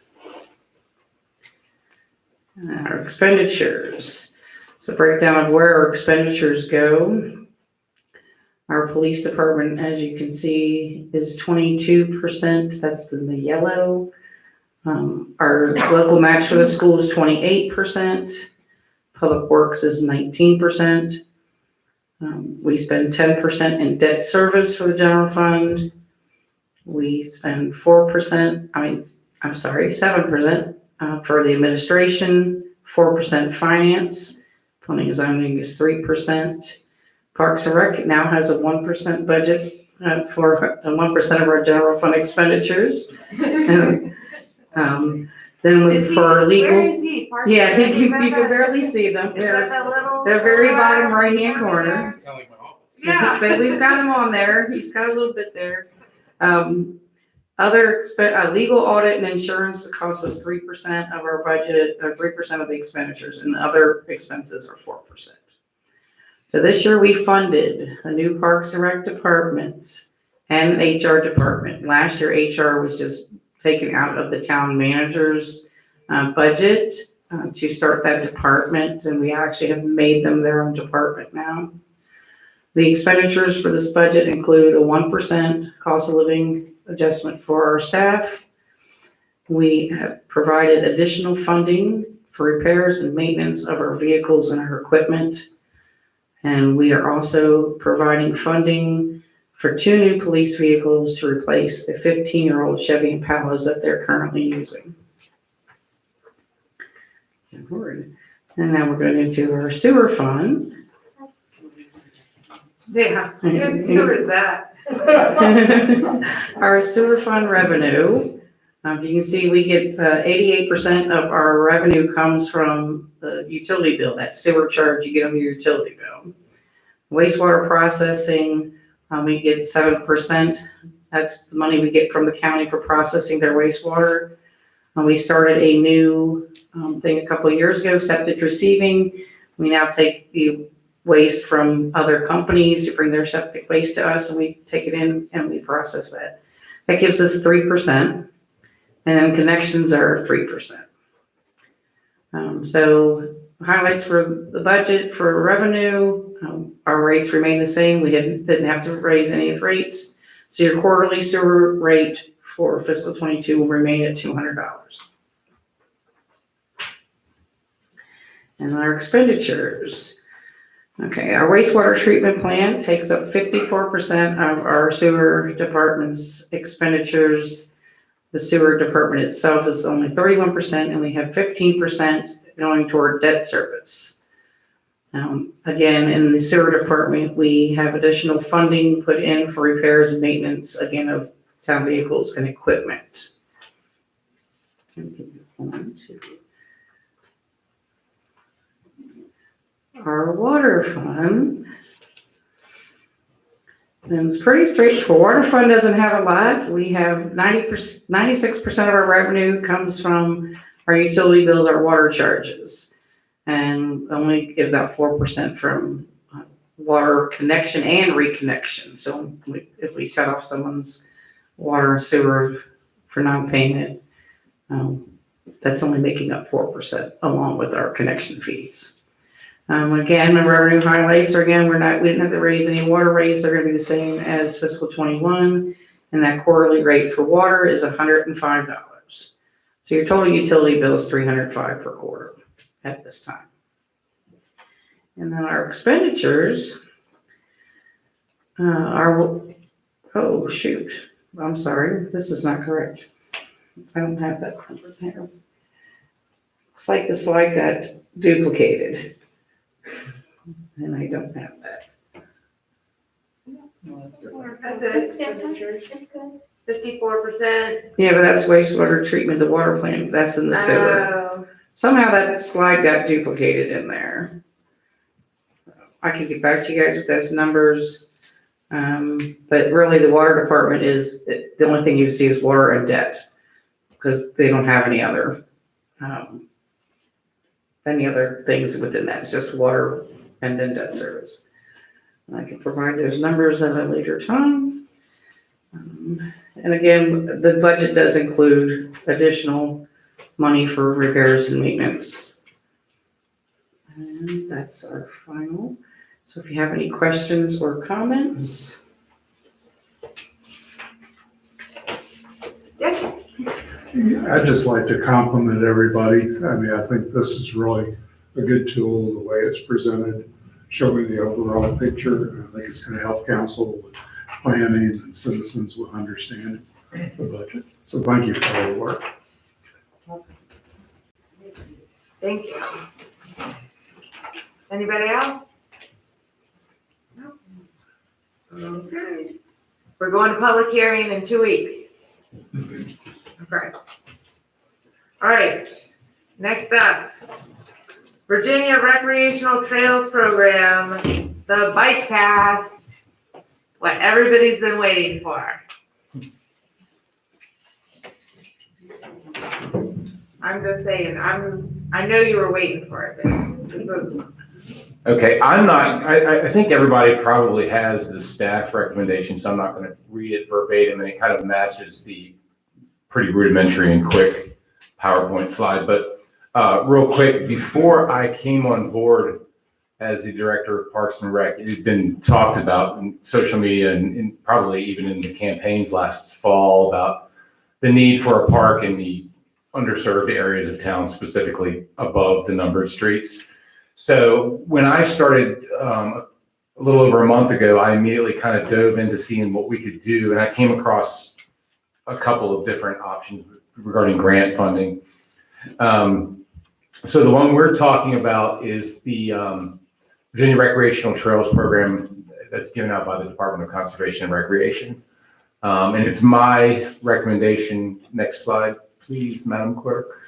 Our expenditures. So breakdown of where our expenditures go. Our police department, as you can see, is 22%. That's in the yellow. Our local match for the school is 28%. Public Works is 19%. We spend 10% in debt service for the general fund. We spend 7% for the administration, 4% finance. Planning and zoning is 3%. Parks and Rec now has a 1% budget for 1% of our general fund expenditures. Then we, for legal. Where is he? Park Yeah, and Rec? you Is that can that- barely see them. Is that the little? They're very bottom silver right-hand over corner. there? Kind of like my office. Yeah. But we've got him on there. He's got a little bit there. Other legal audit and insurance costs us 3% of our budget, or 3% of the expenditures, and other expenses are 4%. So this year we funded a new Parks and Rec department and an HR department. Last year HR was just taken out of the town manager's budget to start that department, and we actually have made them their own department now. The expenditures for this budget include a 1% cost of living adjustment for our staff. We have provided additional funding for repairs and maintenance of our vehicles and our equipment. And we are also providing funding for 2 new police vehicles to replace the 15-year-old Chevy Impalas that they're currently using. And now we're going into our sewer fund. Yeah, whose sewer is that? Our sewer fund revenue, you can see we get 88% of our revenue comes from the utility bill, that sewer charge you get on your utility bill. Wastewater processing, we get 7%. That's the money we get from the county for processing their wastewater. We started a new thing a couple of years ago, septic receiving. We now take the waste from other companies to bring their septic waste to us, and we take it in and we process that. That gives us 3%, and then connections are 3%. So highlights for the budget for revenue, our rates remain the same. We didn't have to raise any of rates. So your quarterly sewer rate for fiscal '22 will remain at $200. And our expenditures. Okay, our wastewater treatment plant takes up 54% of our sewer department's expenditures. The sewer department itself is only 31%, and we have 15% going toward debt service. Again, in the sewer department, we have additional funding put in for repairs and maintenance, again, of town vehicles and equipment. Our water fund. And it's pretty straightforward. Water fund doesn't have a lot. We have 96% of our revenue comes from our utility bills, our water charges. And only get about 4% from water connection and reconnection. So if we shut off someone's water and sewer for non-payment, that's only making up 4% along with our connection fees. Again, the revenue highlights are, again, we didn't have to raise any water rates. They're going to be the same as fiscal '21. And that quarterly rate for water is $105. So your total utility bill is $305 per quarter at this time. And then our expenditures oh shoot, I'm sorry, this is not correct. I don't have that number there. Looks like the slide got duplicated. And I don't have that. That's it. 54%. Yeah, but that's wastewater treatment, the water plant, that's in the sewer. Somehow that slide got duplicated in there. I can get back to you guys with those numbers. But really the water department is, the only thing you see is water and debt, because they don't have any other any other things within that. It's just water and then debt service. And I can provide those numbers at a later time. And again, the budget does include additional money for repairs and maintenance. And that's our final. So if you have any questions or comments. Yes. I'd just like to compliment everybody. I mean, I think this is really a good tool, the way it's presented, showing the overall picture. And I think it's going to help council with planning and citizens with understanding the budget. So thank you for all the work. Thank you. Anybody else? No. Okay. We're going to public hearing in 2 weeks. Okay. All right, next up, Virginia Recreational Trails Program, the bike path, what everybody's been waiting for. I'm just saying, I know you were waiting for it, but this is. Okay, I think everybody probably has the staff recommendation, so I'm not gonna read it verbatim, and it kind of matches the pretty rudimentary and quick PowerPoint slide, but real quick, before I came on board as the Director of Parks and Rec, it had been talked about in social media and probably even in the campaigns last fall about the need for a park in the underserved areas of town, specifically above the numbered streets. So when I started a little over a month ago, I immediately kind of dove into seeing what we could do, and I came across a couple of different options regarding grant funding. So the one we're talking about is the Virginia Recreational Trails Program that's given out by the Department of Conservation and Recreation. And it's my recommendation. Next slide, please, Madam Clerk.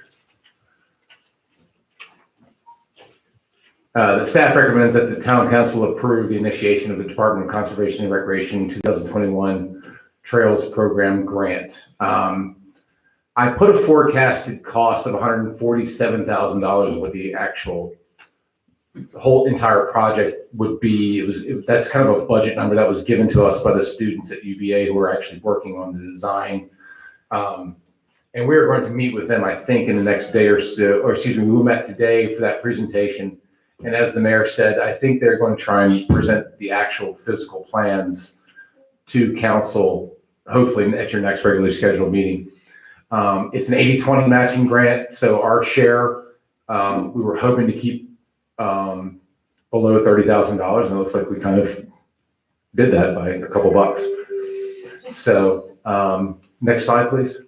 The staff recommends that the town council approve the initiation of the Department of Conservation and Recreation 2021 Trails Program grant. I put a forecasted cost of $147,000 what the actual whole entire project would be. That's kind of a budget number that was given to us by the students at UVA who are actually working on the design. And we are going to meet with them, I think, in the next day or so, or excuse me, we met today for that presentation. And as the mayor said, I think they're going to try and present the actual physical plans to council, hopefully at your next regularly scheduled meeting. It's an 80-20 matching grant, so our share, we were hoping to keep below $30,000, and it looks like we kind of did that by a couple bucks. So next slide, please.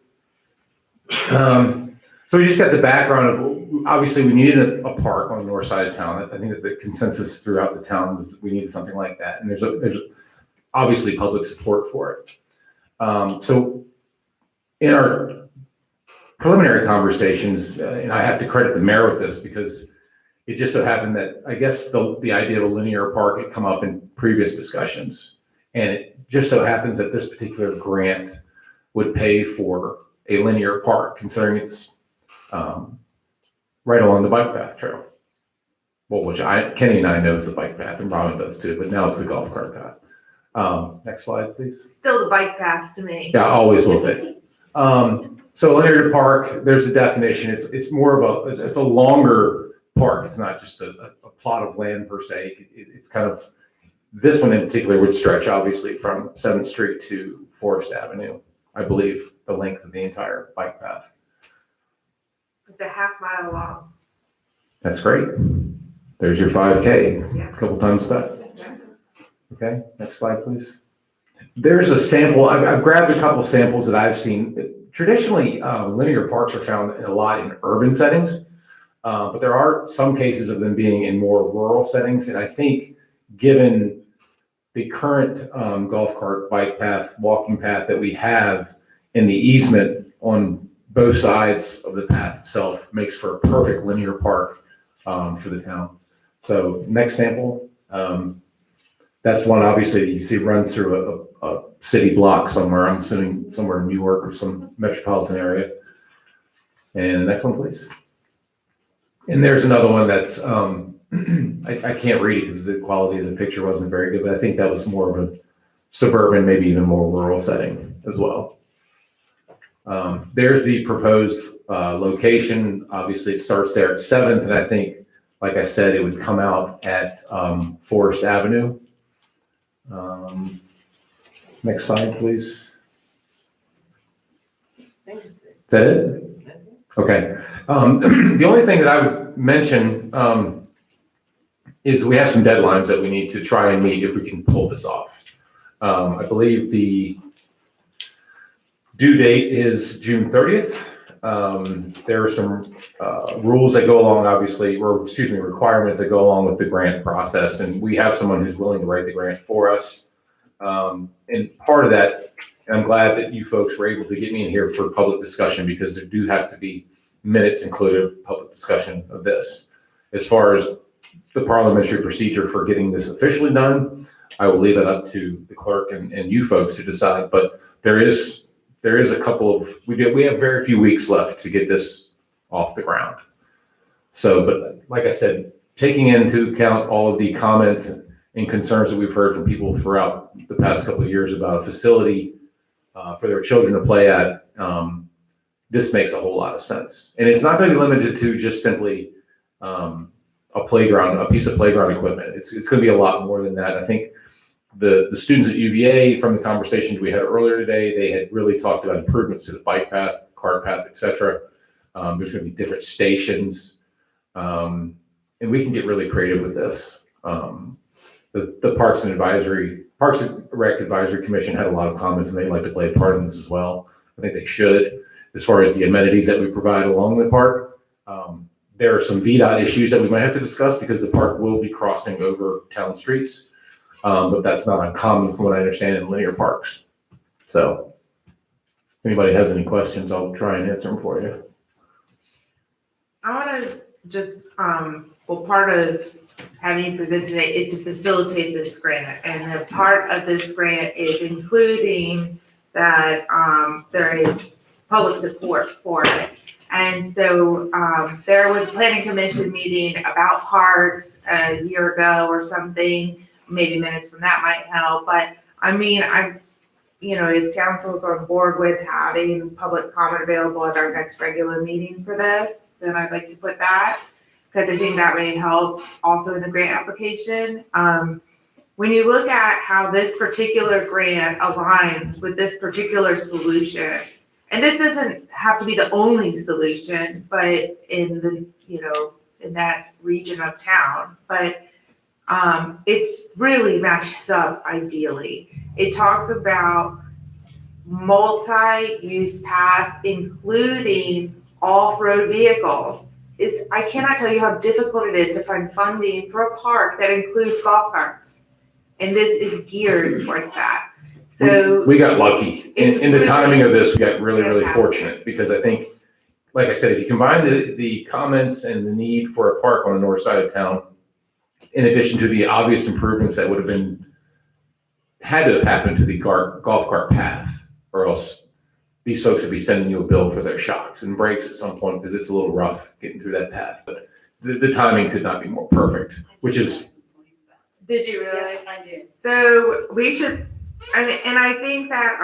So we just got the background of, obviously we needed a park on the north side of town. I think that the consensus throughout the town was we needed something like that, and there's obviously public support for it. So in our preliminary conversations, and I have to credit the mayor with this because it just so happened that I guess the idea of a linear park had come up in previous discussions. And it just so happens that this particular grant would pay for a linear park, considering it's right along the bike path trail. Well, which Kenny and I know is the bike path, and Robin does too, but now it's the golf cart path. Next slide, please. Still the bike path to me. Yeah, always will be. So linear park, there's a definition. It's more of it's a longer park. It's not just a plot of land per se. It's kind of, this one in particular would stretch obviously from 7th Street to Forest Avenue, I believe, the length of the entire bike path. It's a half-mile long. That's great. There's your 5K, Yeah. a couple times that. Okay, next slide, please. There's a sample. I've grabbed a couple samples that I've seen. Traditionally, linear parks are found a lot in urban settings, but there are some cases of them being in more rural settings. And I think given the current golf cart, bike path, walking path that we have in the easement on both sides of the path itself makes for a perfect linear park for the town. So next sample. That's one obviously you see runs through a city block somewhere. I'm assuming somewhere in New York or some metropolitan area. And the next one, please. And there's another one that's, I can't read it because the quality of the picture wasn't very good, but I think that was more of a suburban, maybe even more rural setting as well. There's the proposed location. Obviously, it starts there at 7th, and I think, like I said, it would come out at Forest Avenue. Next slide, please. Is that it? Okay. The only thing that I would mention is we have some deadlines that we need to try and meet if we can pull this off. I believe the due date is June 30th. There are some rules that go along, obviously, or excuse me, requirements that go along with the grant process, and we have someone who's willing to write the grant for us. And part of that, and I'm glad that you folks were able to get me in here for public discussion, because there do have to be minutes included of public discussion of this. As far as the parliamentary procedure for getting this officially done, I will leave it up to the clerk and you folks to decide, but there is a couple of, we have very few weeks left to get this off the ground. So, but like I said, taking into account all of the comments and concerns that we've heard from people throughout the past couple of years about a facility for their children to play at, this makes a whole lot of sense. And it's not going to be limited to just simply a playground, a piece of playground equipment. It's going to be a lot more than that. I think the students at UVA, from the conversations we had earlier today, they had really talked about improvements to the bike path, cart path, etc. There's going to be different stations, and we can get really creative with this. The Parks and Rec Advisory Commission had a lot of comments, and they'd like to play a part in this as well. I think they should. As far as the amenities that we provide along the park, there are some VDOT issues that we might have to discuss because the park will be crossing over town streets, but that's not uncommon from what I understand in linear parks. So if anybody has any questions, I'll try and answer them for you. I want to just, well, part of having you present today is to facilitate this grant. And the part of this grant is including that there is public support for it. And so there was a planning commission meeting about parks a year ago or something, maybe minutes from that might help. But I mean, if council's on board with having public comment available at our next regular meeting for this, then I'd like to put that, because I think that may help also in the grant application. When you look at how this particular grant aligns with this particular solution, and this doesn't have to be the only solution, but in the, in that region of town, but it's really matches up ideally. It talks about multi-use paths, including off-road vehicles. I cannot tell you how difficult it is to find funding for a park that includes golf carts. And this is geared towards that. So we got lucky in the timing of this. We got really, really fantastic. fortunate, because I think, like I said, if you combine the comments and the need for a park on the north side of town, in addition to the obvious improvements that would have had to have happened to the golf cart path, or else these folks would be sending you a bill for their shocks and brakes at some point, because it's a little rough getting through that path. But the timing could not be more perfect, which is. Did you really? Yeah, I did. So we should, and I think that,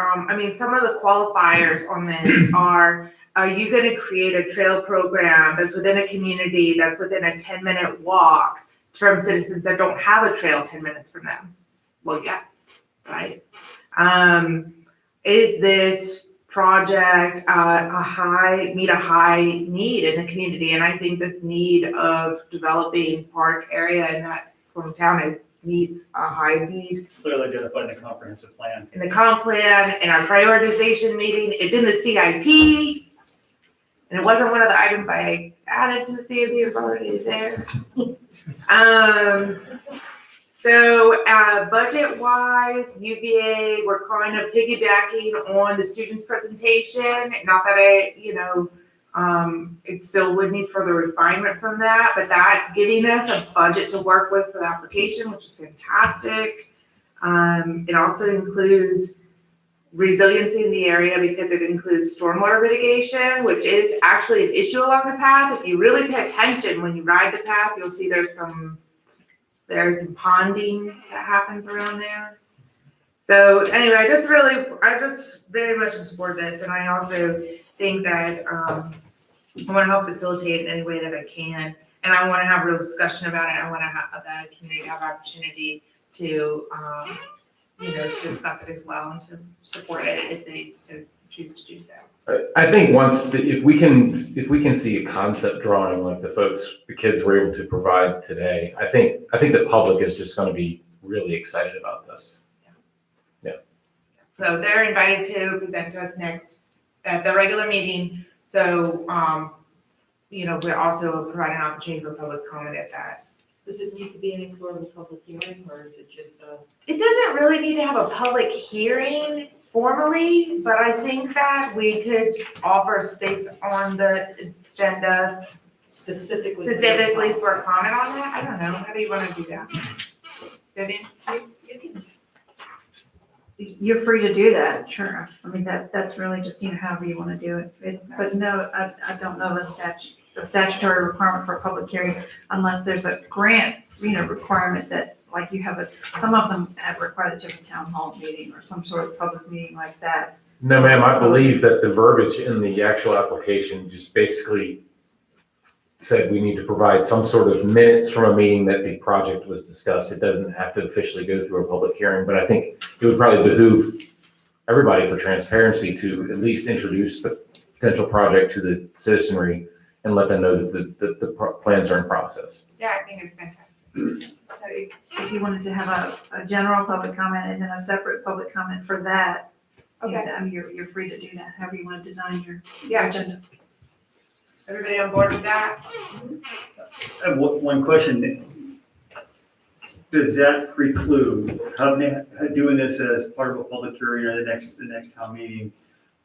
some of the qualifiers on this are you going to create a trail program that's within a community, that's within a 10-minute walk from citizens that don't have a trail 10 minutes from them? Well, yes, right? Is this project meet a high need in the community? And I think this need of developing park area in that hometown meets a high need. Clearly identified in the comprehensive plan. In the comp plan, in our prioritization meeting, it's in the CIP. And it wasn't one of the items I added to the CIP, it was already there. So budget-wise, UVA, we're kind of piggybacking on the students' presentation. Not that it still would need further refinement from that, but that's giving us a budget to work with for the application, which is fantastic. It also includes resiliency in the area because it includes stormwater mitigation, which is actually an issue along the path. If you really pay attention when you ride the path, you'll see there's some ponding that happens around there. So anyway, I just very much support this, and I also think that I want to help facilitate in any way that I can, and I want to have a real discussion about it. I want to have the community have opportunity to to discuss it as well and to support it if they so choose to do so. I think if we can see a concept drawing like the kids were able to provide today, I think the public is just going to be really excited about this. So they're invited to present to us next at the regular meeting. So, we're also providing an opportunity for public comment at that. Does it need to be any sort of public hearing, or is it just a? It doesn't really need to have a public hearing formally, but I think that we could offer space on the agenda Specifically for a comment on that. I don't know. How do you want to do that? Vivian? You can. You're free to do that, sure. I mean, that's really just, however you want to do it. But no, I don't know the statutory requirement for a public hearing unless there's a grant, requirement that, like you have some of them have required to have a town hall meeting or some sort of public meeting like that. No, ma'am, I believe that the verbiage in the actual application just basically said we need to provide some sort of minutes from a meeting that the project was discussed. It doesn't have to officially go through a public hearing, but I think it would probably behoove everybody for transparency to at least introduce the potential project to the citizenry and let them know that the plans are in process. Yeah, I think it's fantastic. So if you wanted to have a general public comment and then a separate public comment for that, you're free to do that, however you want to design your agenda. Everybody on board with that? I have one question. Does that preclude doing this as part of a public hearing or the next town meeting?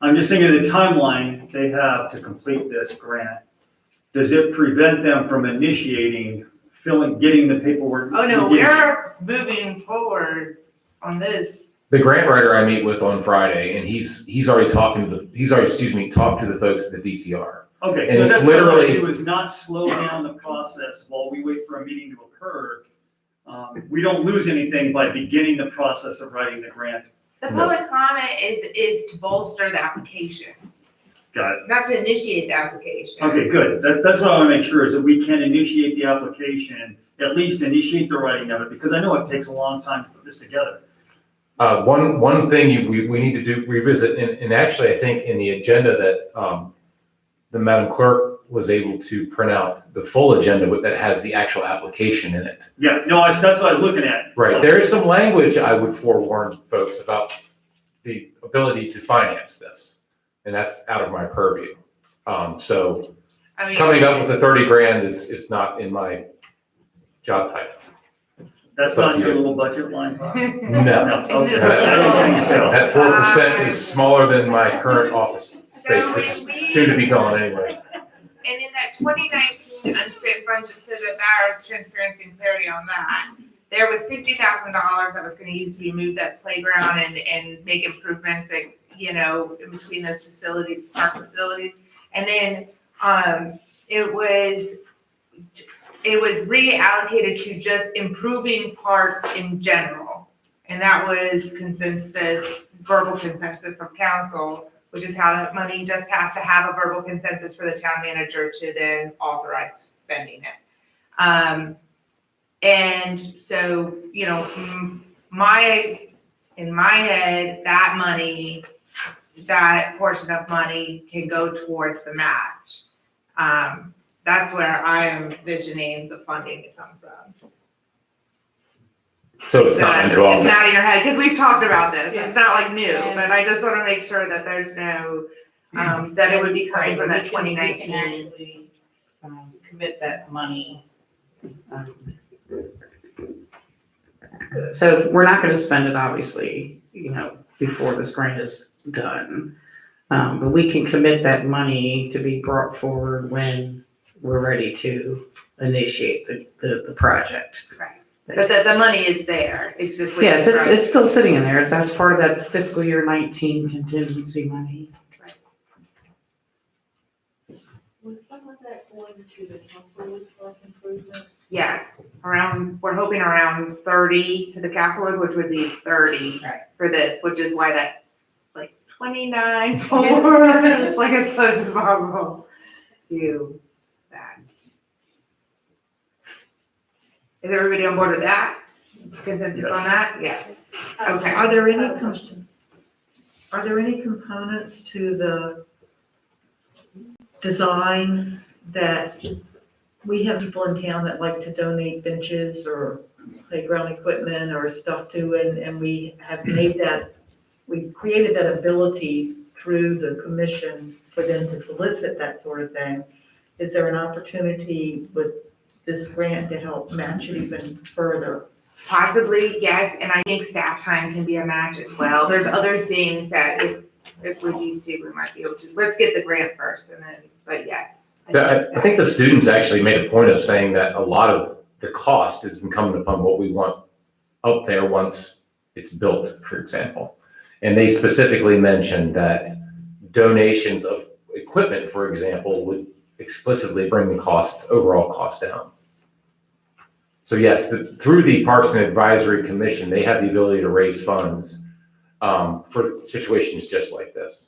I'm just thinking of the timeline they have to complete this grant. Does it prevent them from initiating, getting the paperwork? Oh, no, we're moving forward on this. The grant writer I meet with on Friday, and he's already talked to the folks at the DCR. Okay, and so it's that's literally it was not slow down the process while we wait for a meeting to occur. We don't lose anything by beginning the process of writing the grant. The public comment is to bolster the application, Got it. not to initiate the application. Okay, good. That's what I want to make sure is that we can initiate the application, at least initiate the writing of it, because I know it takes a long time to put this together. One thing we need to revisit, and actually I think in the agenda that the Madam Clerk was able to print out the full agenda that has the actual application in it. Yeah, no, that's what I was looking at. Right, there is some language I would forewarn folks about the ability to finance this, and that's out of my purview. So coming up with the 30 grand is not in my job title. That's not your little budget line? No. Okay. I don't think so. That 4% is smaller than my current office space, which is soon to be gone anyway. And in that 2019 unspent budget, so that there's transparency and clarity on that, there was $60,000 that was going to use to move that playground and make improvements, in between those facilities, park facilities. And then it was reallocated to just improving parks in general. And that was verbal consensus of council, which is how that money just has to have a verbal consensus for the town manager to then authorize spending it. And so, in my head, that money, that portion of money can go towards the match. That's where I am envisioning the funding to come from. So it's not in your office. It's not in your head, because we've talked about this. It's not like new, but I just want to make sure that there's no, that it would be coming from that 2019. Actually, commit that money. So we're not gonna spend it, obviously, before this grant is done. But we can commit that money to be brought forward when we're ready to initiate the project. Right. But the money is there, it's just. waiting Yes, for us. it's still sitting in there. That's part of that fiscal year 19 contingency money. Was some of that going to the Castlewood Park improvement? Yes, we're hoping around 30 to the Castlewood, which would be 30 for this, which is why that's like 29 for, it's like as close as possible to that. Is everybody on board with that? Is consensus on that? Yes. Okay. Are there any, I have a question. are there any components to the design that we have people in town that like to donate benches or playground equipment or stuff to, and we have made that, we created that ability through the commission for them to solicit that sort of thing. Is there an opportunity with this grant to help match it even further? Possibly, yes, and I think staff time can be a match as well. There's other things that if we need to, we might be able to. Let's get the grant first and then, but yes. I think the students actually made a point of saying that a lot of the cost is incumbent upon what we want up there once it's built, for example. And they specifically mentioned that donations of equipment, for example, would explicitly bring the overall cost down. So yes, through the Parks and Advisory Commission, they have the ability to raise funds for situations just like this.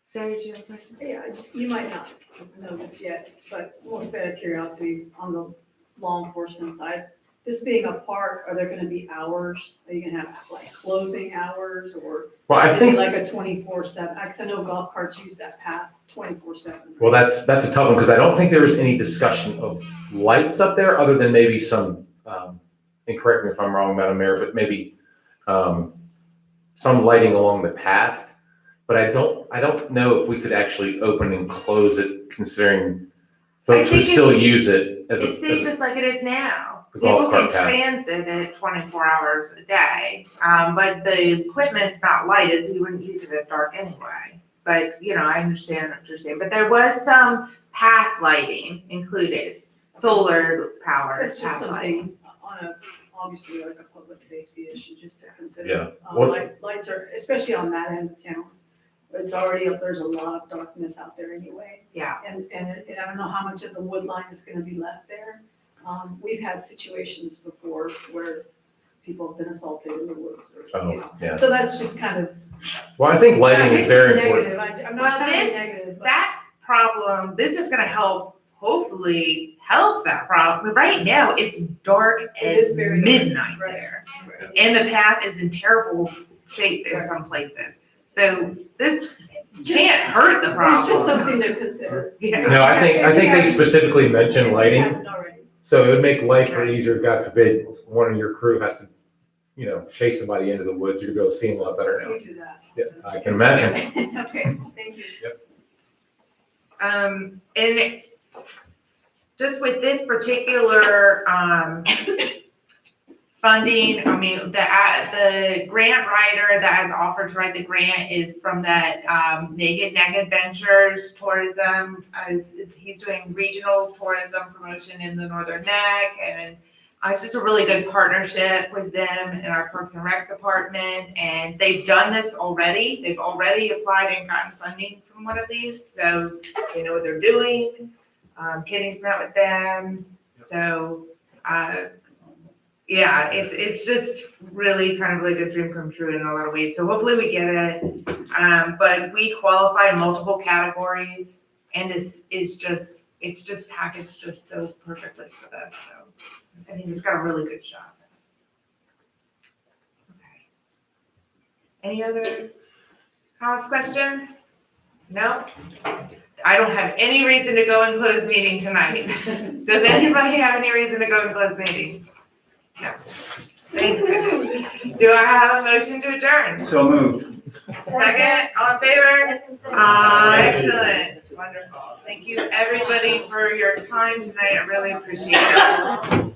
Sarah, do you have a question? Yeah, you might not know this yet, but most out of curiosity, on the law enforcement side, this being a park, are there gonna be hours? Are you gonna have like closing hours or? Well, I is it think, like a 24/7? Cause I know golf carts use that path 24/7. well, that's a tough one because I don't think there was any discussion of lights up there other than maybe some, and correct me if I'm wrong, Madam Mayor, but maybe some lighting along the path. But I don't know if we could actually open and close it considering folks would still use it as It stays a just like it is now. a golf People can cart path. transit it 24 hours a day, but the equipment's not lighted, so you wouldn't use it at dark anyway. But, I understand what you're saying, but there was some path lighting included, solar power It's just path lighting. something on obviously like a public safety issue just to consider. Yeah. What- Lights are, especially on that end of town, it's already, there's a lot of darkness out there anyway. Yeah. And I don't know how much of the wood line is gonna be left there. We've had situations before where people have been assaulted in the woods or, Yeah. So that's just kind of. Well, I think lighting I hate is to be very important. negative. I'm Well, not trying to be this- negative, but. That problem, this is gonna hopefully help that problem. But right now, it's dark It is as very dark. midnight Right. there. And the path is in terrible shape in some places. So this can't hurt the problem. It's just something to consider. Yeah. No, I think they specifically mentioned If you lighting. haven't already. So it would make life easier, God forbid, one of your crew has to, chase somebody into the woods, you'd be able to see them a lot better now. We do that. Yeah, I can imagine. Okay, thank you. And just with this particular, funding, I mean, the grant writer that has offered to write the grant is from that, Naked Neck Adventures Tourism. He's doing regional tourism promotion in the Northern Neck, and it's just a really good partnership with them in our Parks and Rec department, and they've done this already. They've already applied and gotten funding from one of these, so they know what they're doing. Kenny's met with them, so, yeah, it's just really kind of like a dream come true in a lot of ways. So hopefully we get it. But we qualify in multiple categories, and it's just packaged just so perfectly for this. So I think it's got a really good shot. Okay. Any other comments, questions? No? I don't have any reason to go and close meeting tonight. Does anybody have any reason to go and close meeting? No. Thank you. Do I have a motion to adjourn? So moved. Second, all in favor? Excellent, wonderful. Thank you, everybody, for your time tonight. I really appreciate it.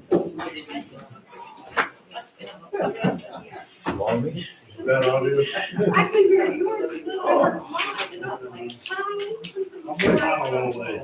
Long meeting? That audio. I can hear yours. I'm gonna find a little late.